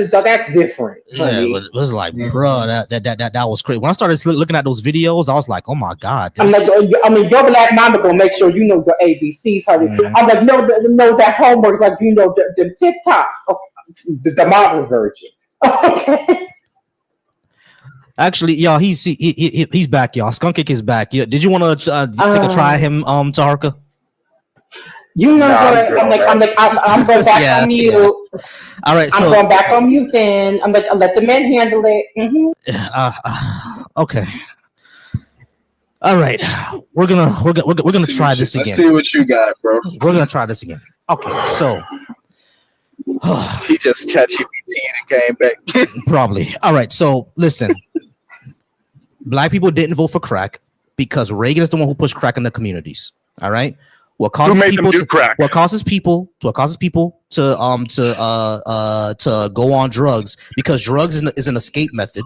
different, honey. Yeah, but it was like, bro, that was crazy. When I started looking at those videos, I was like, oh my God. I'm like, your black mama gonna make sure you know the ABCs, honey. I'm like, no, that homework, like, you know, the TikTok, the modern version. Okay. Actually, y'all, he's back, y'all. Skunk Kick is back. Yeah, did you want to take a try him, Taharka? You know what? I'm going back on mute. Yeah. All right, I'm going back on mute. Then I'm like, I'll let the men handle it. Okay. All right, we're gonna try this again. Let's see what you got, bro. We're gonna try this again. Okay, so. He just ChatGPT and came back. Probably. All right. So listen, black people didn't vote for crack because Reagan is the one who pushed crack in the communities. All right. What causes people to crack? What causes people to go on drugs, because drugs is an escape method.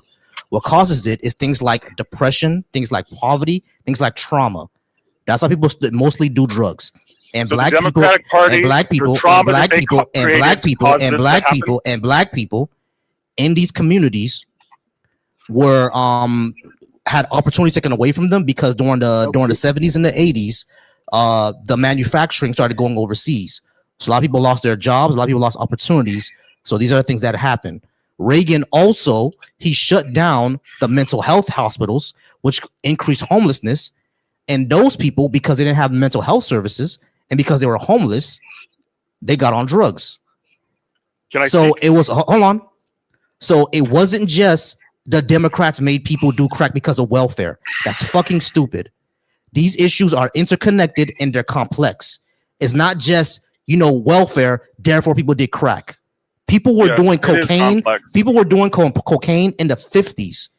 What causes it is things like depression, things like poverty, things like trauma. That's why people mostly do drugs. And so black people, and black people, and black people, and black people, and black people, and black people in these communities were had opportunities taken away from them because during the 70s and the 80s, the manufacturing started going overseas. So a lot of people lost their jobs, a lot of people lost opportunities. So these are the things that happened. Reagan also, he shut down the mental health hospitals, which increased homelessness. And those people, because they didn't have mental health services, and because they were homeless, they got on drugs. It was, hold on. So it wasn't just the Democrats made people do crack because of welfare. That's fucking stupid. These issues are interconnected and they're complex. It's not just, welfare, therefore people did crack. People were doing cocaine. People were doing cocaine in the 50s.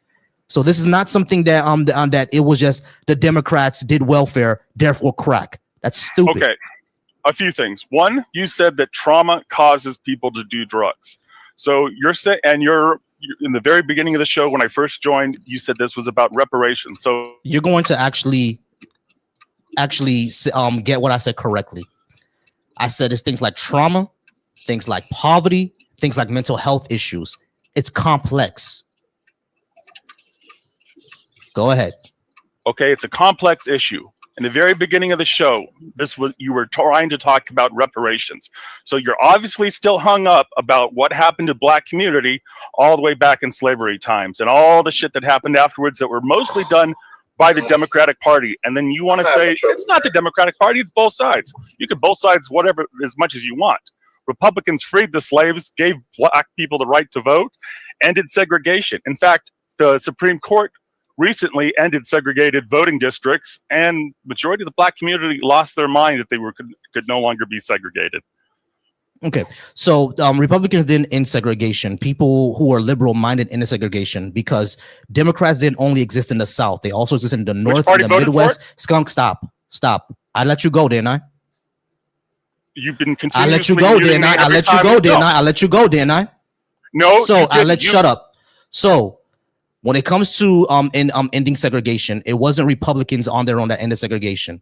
So this is not something that that it was just the Democrats did welfare, therefore crack. That's stupid. Okay, a few things. One, you said that trauma causes people to do drugs. So you're saying, and you're in the very beginning of the show when I first joined, you said this was about reparations. So you're going to actually get what I said correctly. I said it's things like trauma, things like poverty, things like mental health issues. It's complex. Go ahead. Okay, it's a complex issue. In the very beginning of the show, you were trying to talk about reparations. So you're obviously still hung up about what happened to black community all the way back in slavery times and all the shit that happened afterwards that were mostly done by the Democratic Party. And then you want to say it's not the Democratic Party, it's both sides. You can both sides whatever as much as you want. Republicans freed the slaves, gave black people the right to vote, ended segregation. In fact, the Supreme Court recently ended segregated voting districts, and majority of the black community lost their mind that they could no longer be segregated. Okay, so Republicans didn't end segregation. People who are liberal minded ended segregation because Democrats didn't only exist in the South; they also exist in the North and the Midwest. Skunk, stop. I let you go, didn't I? You've been continuously. I let you go, didn't I? I let you go, didn't I? I let you go, didn't I? No. So I let shut up. So when it comes to ending segregation, it wasn't Republicans on their own that ended segregation.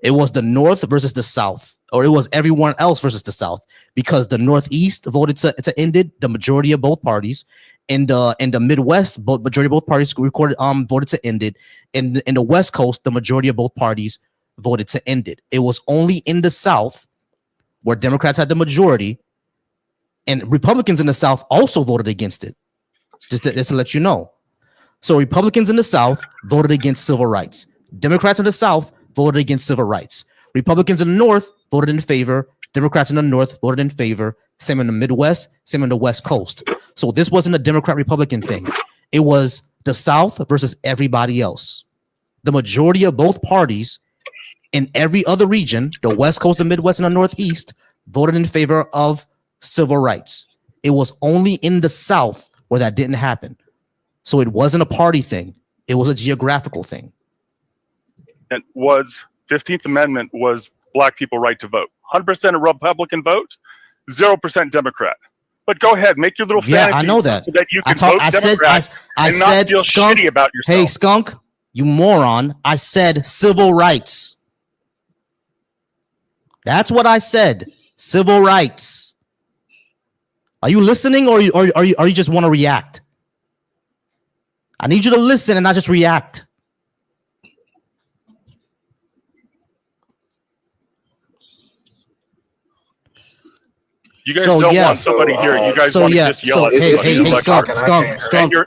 It was the North versus the South, or it was everyone else versus the South, because the Northeast voted to end it, the majority of both parties. In the Midwest, majority of both parties voted to end it. In the West Coast, the majority of both parties voted to end it. It was only in the South, where Democrats had the majority, and Republicans in the South also voted against it. Just to let you know. So Republicans in the South voted against civil rights. Democrats in the South voted against civil rights. Republicans in the North voted in favor. Democrats in the North voted in favor. Same in the Midwest, same in the West Coast. So this wasn't a Democrat-Republican thing. It was the South versus everybody else. The majority of both parties in every other region, the West Coast, the Midwest, and the Northeast, voted in favor of civil rights. It was only in the South where that didn't happen. So it wasn't a party thing. It was a geographical thing. It was 15th Amendment was black people right to vote. 100% a Republican vote, 0% Democrat. But go ahead, make your little fantasies I know that. so that you can vote Democrat and not feel skunk, shitty about yourself. Hey, skunk, you moron. I said civil rights. That's what I said. Civil rights. Are you listening, or are you just want to react? I need you to listen and not just react. You guys don't want somebody here. You guys want to just yell at hey, skunk.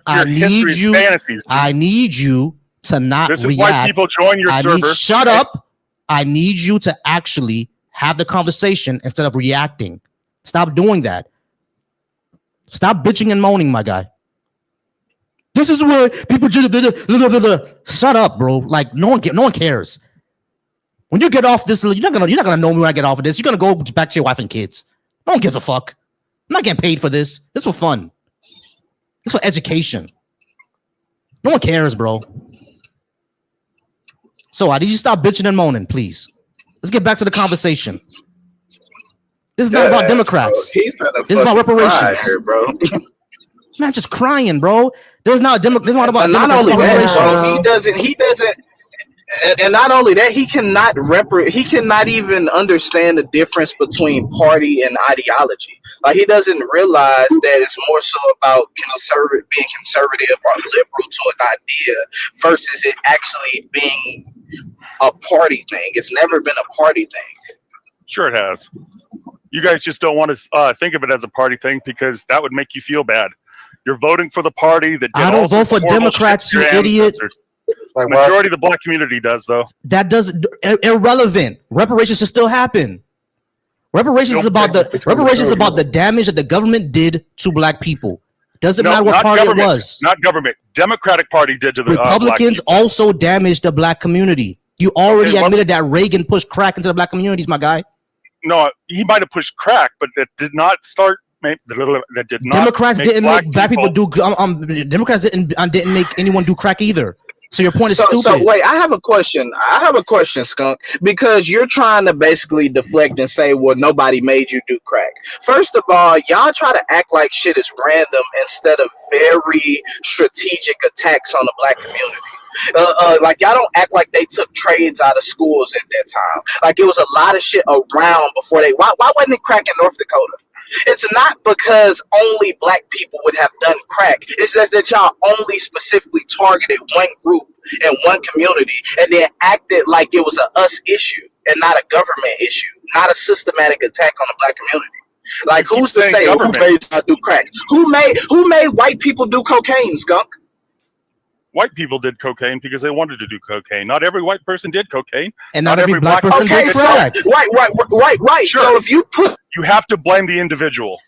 I need you to not this is react. why people join your server. Shut up. I need you to actually have the conversation instead of reacting. Stop doing that. Stop bitching and moaning, my guy. This is where people just shut up, bro. Like no one cares. When you get off this, you're not gonna know me when I get off of this. You're gonna go back to your wife and kids. No one gives a fuck. I'm not getting paid for this. This is for fun. This is for education. No one cares, bro. So I need you to stop bitching and moaning, please. Let's get back to the conversation. This is not about Democrats. This is about reparations, here, bro. Man, just crying, bro. There's not about not only that, he doesn't. And not only that, he cannot even understand the difference between party and ideology. Like he doesn't realize that it's more so about being conservative or liberal to an idea versus it actually being a party thing. It's never been a party thing. Sure it has. You guys just don't want to think of it as a party thing because that would make you feel bad. You're voting for the party that I don't vote for Democrats, you idiot. The majority of the black community does, though. That does irrelevant. Reparations should still happen. Reparations is about the damage that the government did to black people. Doesn't matter what party it was. Not government. Democratic Party did to the Republicans also damaged the black community. You already admitted that Reagan pushed crack into the black communities, my guy. No, he might have pushed crack, but that did not start. That did not. Democrats didn't make black people do. Democrats didn't make anyone do crack either. So your point is stupid. So wait, I have a question, Skunk, because you're trying to basically deflect and say, well, nobody made you do crack. First of all, y'all try to act like shit is random instead of very strategic attacks on the black community. Like y'all don't act like they took trades out of schools at that time. Like it was a lot of shit around before they. Why wasn't it crack in North Dakota? It's not because only black people would have done crack. It's just that y'all only specifically targeted one group and one community and then acted like it was a us issue and not a government issue, not a systematic attack on the black community. Like who's to say who made y'all do crack? Who made white people do cocaine, Skunk? White people did cocaine because they wanted to do cocaine. Not every white person did cocaine. And not every black person did crack. Right. Sure. So if you you have to blame the individual.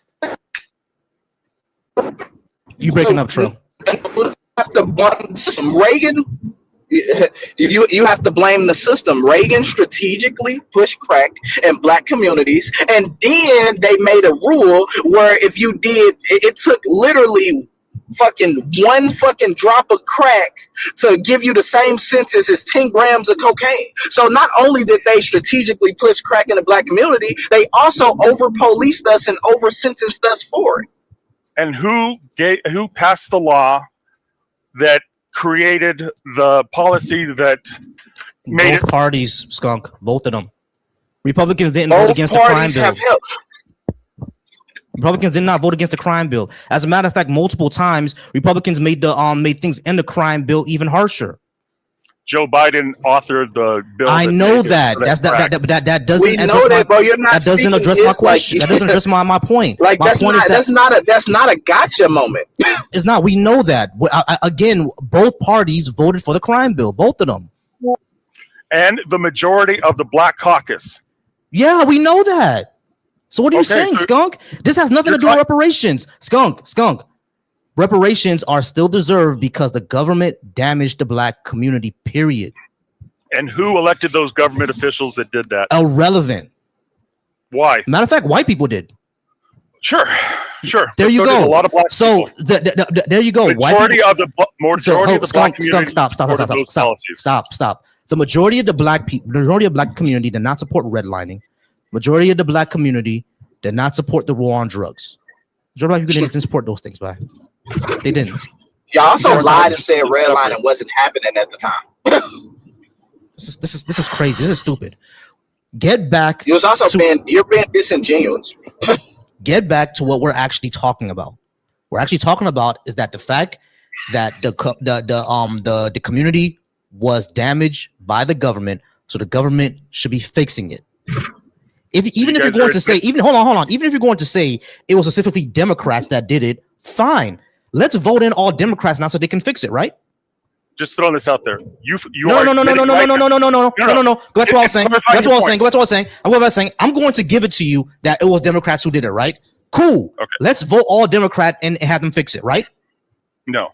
You breaking up, Trill. You have to blame the system. Reagan, you have to blame the system. Reagan strategically pushed crack in black communities, and then they made a rule where if you did, it took literally one fucking drop of crack to give you the same sentence as 10 grams of cocaine. So not only did they strategically push crack in the black community, they also over-policed us and over-sentenced us for it. And who passed the law that created the policy that Both parties, skunk. Both of them. Republicans didn't vote against the crime bill. Republicans did not vote against the crime bill. As a matter of fact, multiple times Republicans made things in the crime bill even harsher. Joe Biden authored the bill. I know that. That doesn't address that, bro. You're not that doesn't address my question. That doesn't address my point. Like my point that's not a gotcha moment. It's not. We know that. Again, both parties voted for the crime bill. Both of them. And the majority of the Black Caucus. Yeah, we know that. So what are you saying, skunk? This has nothing to do with reparations. Skunk. Reparations are still deserved because the government damaged the Black community, period. And who elected those government officials that did that? Irrelevant. Why? Matter of fact, white people did. Sure. There you go. A lot of black people. There you go. Majority of the Black community. Stop. The majority of the Black community did not support redlining. Majority of the Black community did not support the war on drugs. Majority of people didn't support those things, right? They didn't. Y'all also lied and said redlining wasn't happening at the time. This is crazy. This is stupid. Get back. You're being disingenuous. Get back to what we're actually talking about. We're actually talking about is that the fact that the community was damaged by the government, so the government should be fixing it. Even if you're going to say it was specifically Democrats that did it, fine. Let's vote in all Democrats now so they can fix it, right? Just throwing this out there. No. That's what I was saying. I'm going to give it to you that it was Democrats who did it, right? Cool. Okay. Let's vote all Democrat and have them fix it, right? No.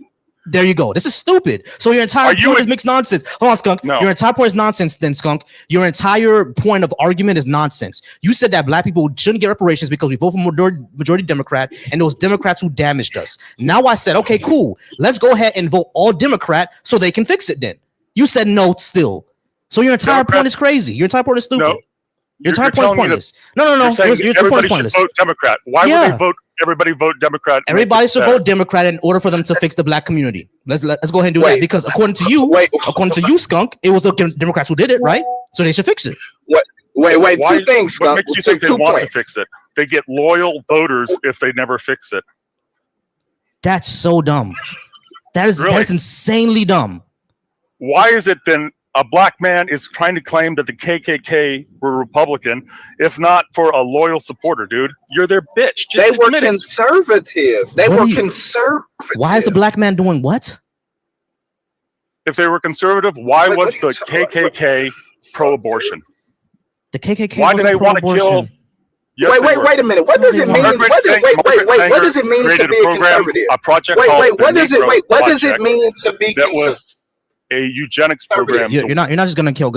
There you go. This is stupid. So your entire point is mixed nonsense. Hold on, skunk. No. Your entire point is nonsense then, skunk. Your entire point of argument is nonsense. You said that Black people shouldn't get reparations because we vote for majority Democrat and those Democrats who damaged us. Now I said, okay, cool. Let's go ahead and vote all Democrat so they can fix it then. You said no still. So your entire point is crazy. Your entire point is stupid. No. Your entire point is pointless. No. Your point is pointless. Vote Democrat. Why would they vote? Everybody vote Democrat. Everybody should vote Democrat in order for them to fix the Black community. Let's go ahead and do that because according to you, skunk, it was the Democrats who did it, right? So they should fix it. Wait. Two things, skunk. What makes you think they want to fix it? They get loyal voters if they never fix it. That's so dumb. That is insanely dumb. Why is it then a Black man is trying to claim that the KKK were Republican, if not for a loyal supporter, dude? You're their bitch. They were conservative. They were conservative. Why is a Black man doing what? If they were conservative, why was the KKK pro-abortion? The KKK. Why do they want to kill? Yes, wait a minute. What does it mean? What does it mean to be a conservative? A project what does it mean to be conservative? That was a eugenics program. You're not just gonna keep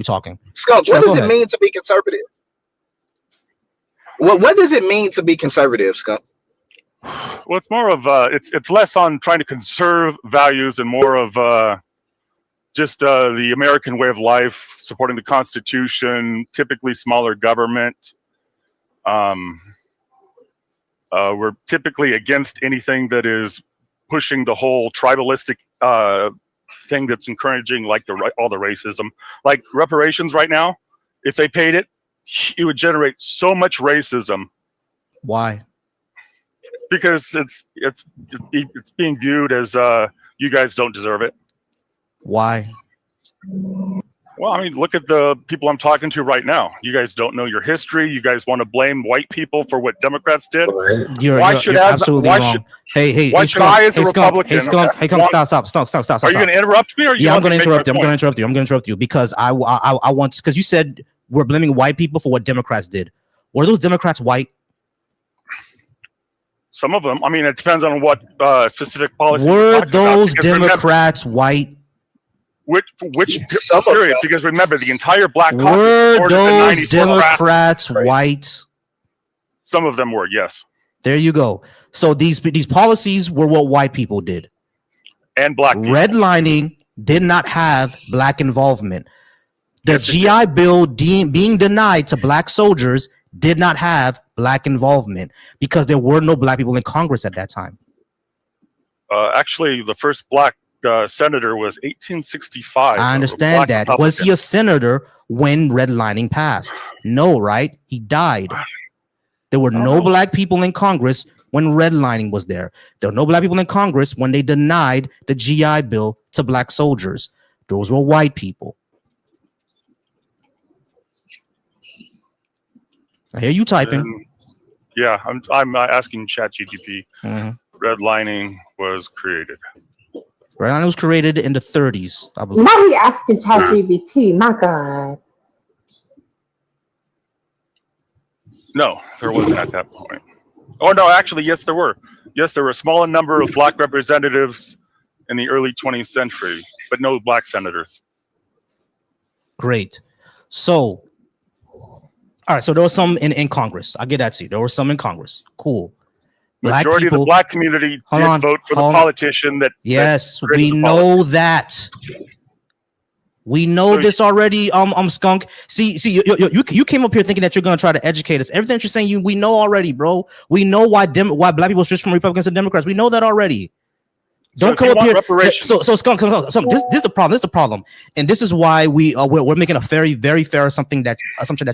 talking. Skunk, what does it mean to be conservative? What does it mean to be conservative, Skunk? Well, it's more of it's less on trying to conserve values and more of just the American way of life, supporting the Constitution, typically smaller government. We're typically against anything that is pushing the whole tribalistic thing that's encouraging like all the racism. Like reparations right now, if they paid it, it would generate so much racism. Why? Because it's being viewed as you guys don't deserve it. Why? Well, I mean, look at the people I'm talking to right now. You guys don't know your history. You guys want to blame white people for what Democrats did. You're absolutely wrong. Hey, I as a Republican. Stop. Are you going to interrupt me? I'm going to interrupt you. I'm going to interrupt you because I want, because you said we're blaming white people for what Democrats did. Were those Democrats white? Some of them. I mean, it depends on what specific policy. Were those Democrats white? Which period? Because remember, the entire Black Caucus were those Democrats white? Some of them were, yes. There you go. So these policies were what white people did, and Black people. Redlining did not have Black involvement. The GI Bill being denied to Black soldiers did not have Black involvement because there were no Black people in Congress at that time. Actually, the first Black senator was 1865. I understand that. Was he a senator when redlining passed? No, right? He died. There were no black people in Congress when redlining was there. There were no black people in Congress when they denied the GI Bill to black soldiers. Those were white people. I hear you typing. Yeah, I'm asking ChatGPT. Redlining was created. Redlining was created in the 30s, I believe. Now we asking ChatGPT. My God. No, there wasn't at that point. Oh no, actually, yes, there were. Yes, there were a small number of black representatives in the early 20th century, but no black senators. Great. So, all right. So there was some in Congress. I'll get that to you. There were some in Congress. Cool. Majority of the black community did vote for the politician that. Yes, we know that. We know this already. Skunk. See, you came up here thinking that you're gonna try to educate us. Everything you're saying, we know already, bro. We know why black people switch from Republicans to Democrats. We know that already. Don't come up here. So Skunk. This is the problem. This is the problem, and this is why we're making a very, very fair assumption that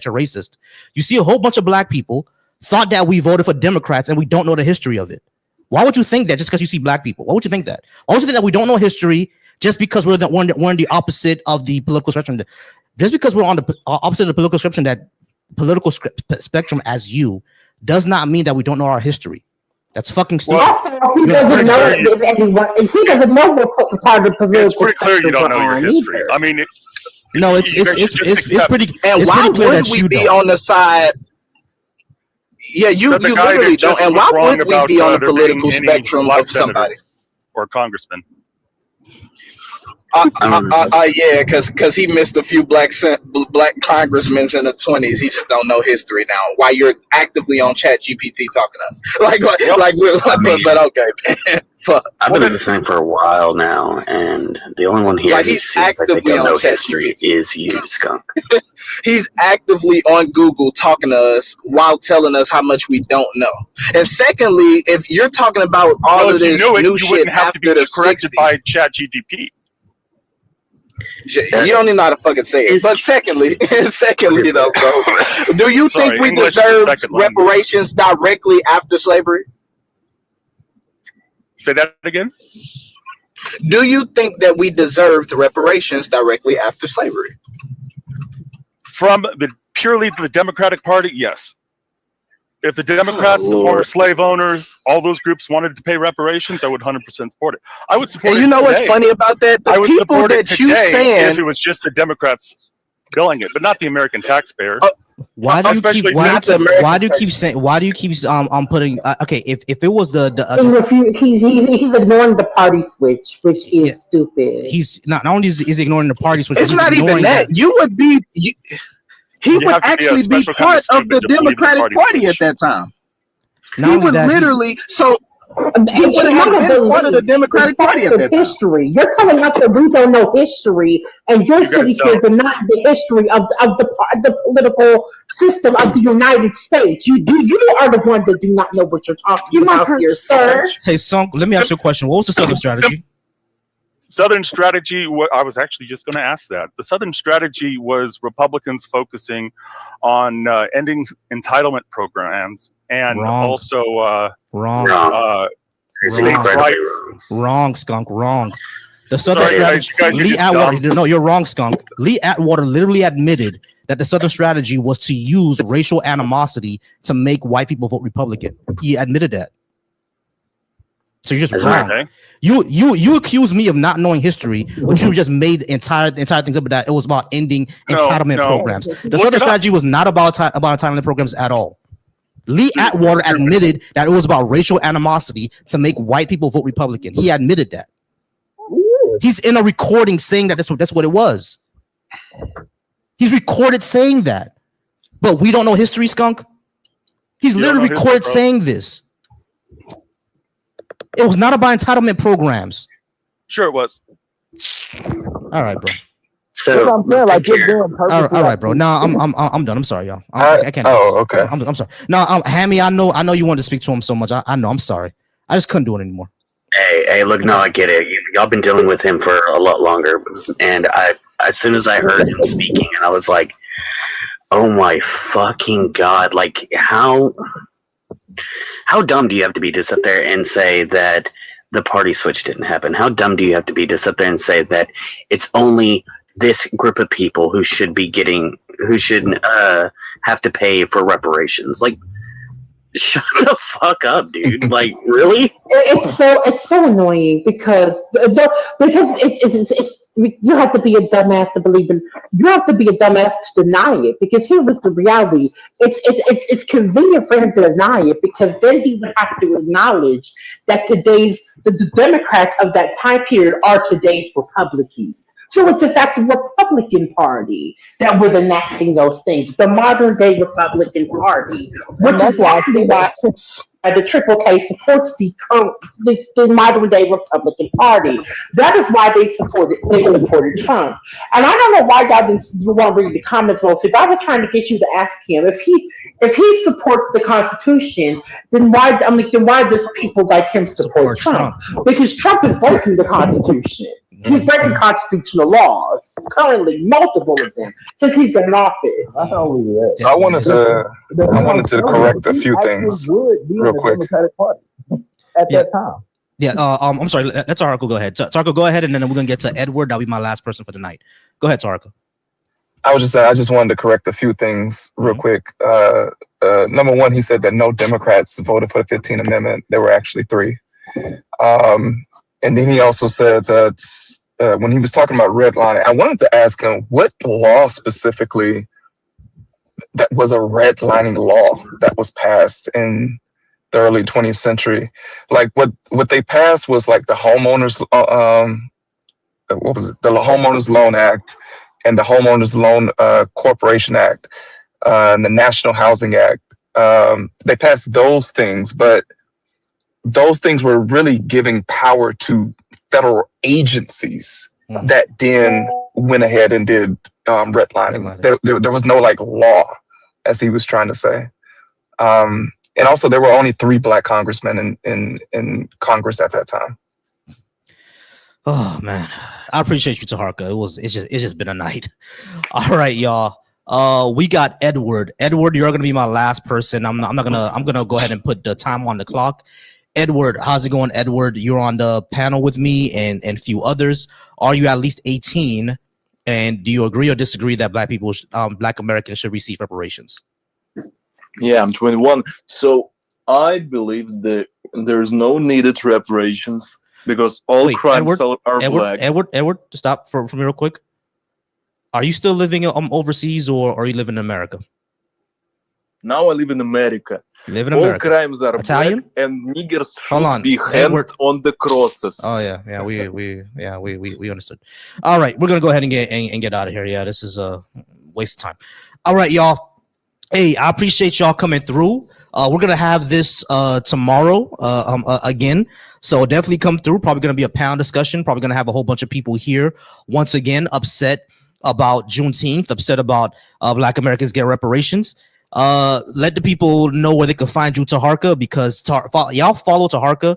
you're racist. You see a whole bunch of black people thought that we voted for Democrats and we don't know the history of it. Why would you think that just because you see black people? Why would you think that? Why would you think that we don't know history just because we're on the opposite of the political spectrum? Just because we're on the opposite of the political spectrum as you does not mean that we don't know our history. That's fucking stupid. He doesn't know if anyone. He doesn't know what part of the political. It's pretty clear you don't know your history. I mean, it's pretty. And why would we be on the side? Yeah, you literally don't. And why would we be on the political spectrum of somebody or congressman? Yeah, because he missed a few black congressmen in the 20s. He just don't know history now. While you're actively on ChatGPT talking to us, but okay. Fuck. I've been listening for a while now, and the only one here who seems like they don't know history is you, Skunk. He's actively on Google talking to us while telling us how much we don't know. And secondly, if you're talking about all of this new shit after the corrected 60s, by ChatGPT. You don't even know how to fucking say it. But secondly, though, bro, do you think we deserve reparations directly after slavery? Say that again. Do you think that we deserved reparations directly after slavery? From purely the Democratic Party, yes. If the Democrats, the former slave owners, all those groups wanted to pay reparations, I would 100% support it. I would support it. And you know what's funny about that? The people that you saying, if it was just the Democrats billing it, but not the American taxpayer. Why do you keep putting okay? If it was he's ignoring the party switch, which is stupid. He's not only is he ignoring the party switch. It's not even that. You would be. He would actually be part of the Democratic Party at that time. He would literally he would have been part of the Democratic Party at that time. History. You're telling us that we don't know history, and you're sitting here denying the history of the political system of the United States. You are the one that do not know what you're talking about here, sir. Hey, Sunk, let me ask you a question. What was the Southern strategy? Southern strategy, I was actually just going to ask that. The Southern strategy was Republicans focusing on ending entitlement programs and also states' rights. Wrong, Skunk, wrong. The Southern strategy, Lee Atwater, no, you're wrong, Skunk. Lee Atwater literally admitted that the Southern strategy was to use racial animosity to make white people vote Republican. He admitted that. So you're just wrong. Okay. You accuse me of not knowing history, but you just made entire things up. That it was about ending entitlement programs. The Southern strategy was not about entitlement programs at all. Lee Atwater admitted that it was about racial animosity to make white people vote Republican. He admitted that. He's in a recording saying that that's what it was. He's recorded saying that, but we don't know history, Skunk. He's literally recorded saying this. It was not about entitlement programs. Sure, it was. All right, bro. So all right, bro. No, I'm done. I'm sorry, y'all. I can't. Oh, okay. I'm sorry. No, Hammy, I know you wanted to speak to him so much. I know. I'm sorry. I just couldn't do it anymore. Hey, look, no, I get it. Y'all been dealing with him for a lot longer, and as soon as I heard him speaking, and I was like, oh my fucking god! Like, how dumb do you have to be to sit there and say that the party switch didn't happen? How dumb do you have to be to sit there and say that it's only this group of people who should have to pay for reparations? Like, shut the fuck up, dude. Like, really? It's so annoying because it's you have to be a dumbass to believe in. You have to be a dumbass to deny it, because here is the reality. It's convenient for him to deny it, because then he would have to acknowledge that the Democrats of that time period are today's Republicans. So it's in fact the Republican Party that was enacting those things, the modern day Republican Party, which is exactly why the Triple K supports the modern day Republican Party. That is why they supported Trump. And I don't know why y'all didn't want to read the comments, Volcy, but I was trying to get you to ask him if he supports the Constitution, then why does people like him support Trump? Because Trump is breaking the Constitution. He's breaking constitutional laws, currently multiple of them, since he's in office. So I wanted to correct a few things real quick. At that time. Yeah, I'm sorry. Let Tarako go ahead. Tarako, go ahead, and then we're gonna get to Edward. That'll be my last person for the night. Go ahead, Tarako. I just wanted to correct a few things real quick. Number one, he said that no Democrats voted for the 15th Amendment. There were actually 3. And then he also said that when he was talking about redlining, I wanted to ask him what law specifically that was a redlining law that was passed in the early 20th century. Like what they passed was like the homeowners, what was it? The Homeowners Loan Act and the Homeowners Loan Corporation Act and the National Housing Act. They passed those things, but those things were really giving power to federal agencies that then went ahead and did redlining. There was no like law, as he was trying to say. And also there were only 3 black congressmen in Congress at that time. Oh man, I appreciate you, Taharka. It's just been a night. All right, y'all. We got Edward. Edward, you're gonna be my last person. I'm gonna go ahead and put the time on the clock. Edward, how's it going, Edward? You're on the panel with me and a few others. Are you at least 18? And do you agree or disagree that Black Americans should receive reparations? Yeah, I'm 21. So I believe that there's no needed reparations because all crimes are black. Edward, stop for me real quick. Are you still living overseas or are you living in America? Now I live in America. You live in all America. Crimes are Italian? black and niggers should be hanged on the crosses. Oh yeah, we understood. All right, we're gonna go ahead and get out of here. Yeah, this is a waste of time. All right, y'all. Hey, I appreciate y'all coming through. We're gonna have this tomorrow again, so definitely come through. Probably gonna be a panel discussion. Probably gonna have a whole bunch of people here once again upset about Juneteenth, upset about Black Americans get reparations. Let the people know where they can find you, Taharka, because y'all follow Taharka.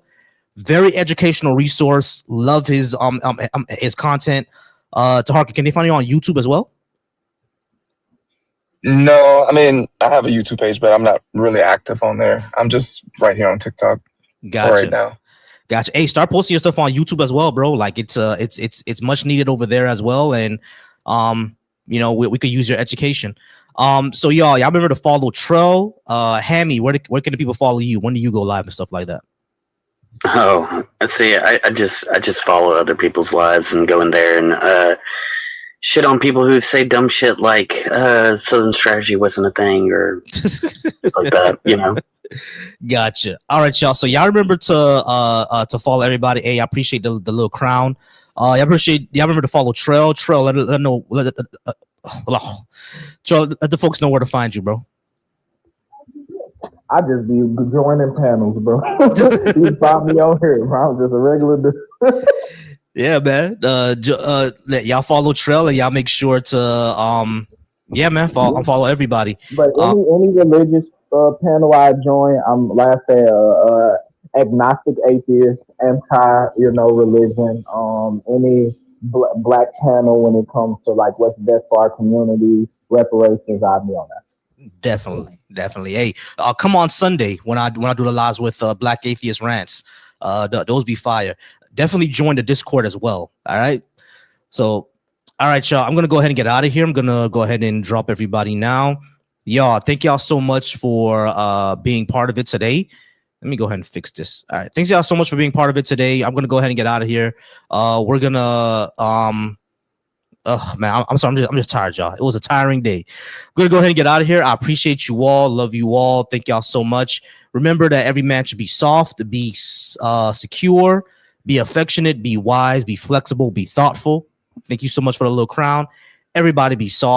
Very educational resource. Love his content. Taharka, can they find you on YouTube as well? No, I mean, I have a YouTube page, but I'm not really active on there. I'm just right here on TikTok right now. Gotcha. Hey, start posting your stuff on YouTube as well, bro. Like it's much needed over there as well. And you know, we could use your education. So y'all remember to follow Trell, Hammy. Where can the people follow you? When do you go live and stuff like that? Oh, see, I just follow other people's lives and go in there and shit on people who say dumb shit like Southern strategy wasn't a thing or like that, you know. Gotcha. All right, y'all. So y'all remember to follow everybody. Hey, I appreciate the little crown. Y'all remember to follow Trell. Trell, let know. Trell, let the folks know where to find you, bro. I just be joining panels, bro. You find me on here, bro. I'm just a regular dude. Yeah, man. Y'all follow Trell and y'all make sure to yeah, man, follow everybody. But any religious panel I join, I'm like I said, agnostic atheist, anti, religion, any black panel when it comes to like what's best for our community, reparations, I'll be on that. Definitely. Hey, come on Sunday when I do the lives with Black Atheist Rants. Those be fire. Definitely join the Discord as well. All right. So, all right, y'all. I'm gonna go ahead and get out of here. I'm gonna go ahead and drop everybody now. Y'all, thank y'all so much for being part of it today. Let me go ahead and fix this. All right. Thanks y'all so much for being part of it today. I'm gonna go ahead and get out of here. We're gonna oh man, I'm sorry. I'm just tired, y'all. It was a tiring day. We're gonna go ahead and get out of here. I appreciate you all. Love you all. Thank y'all so much. Remember that every man should be soft, be secure, be affectionate, be wise, be flexible, be thoughtful. Thank you so much for the little crown. Everybody be soft.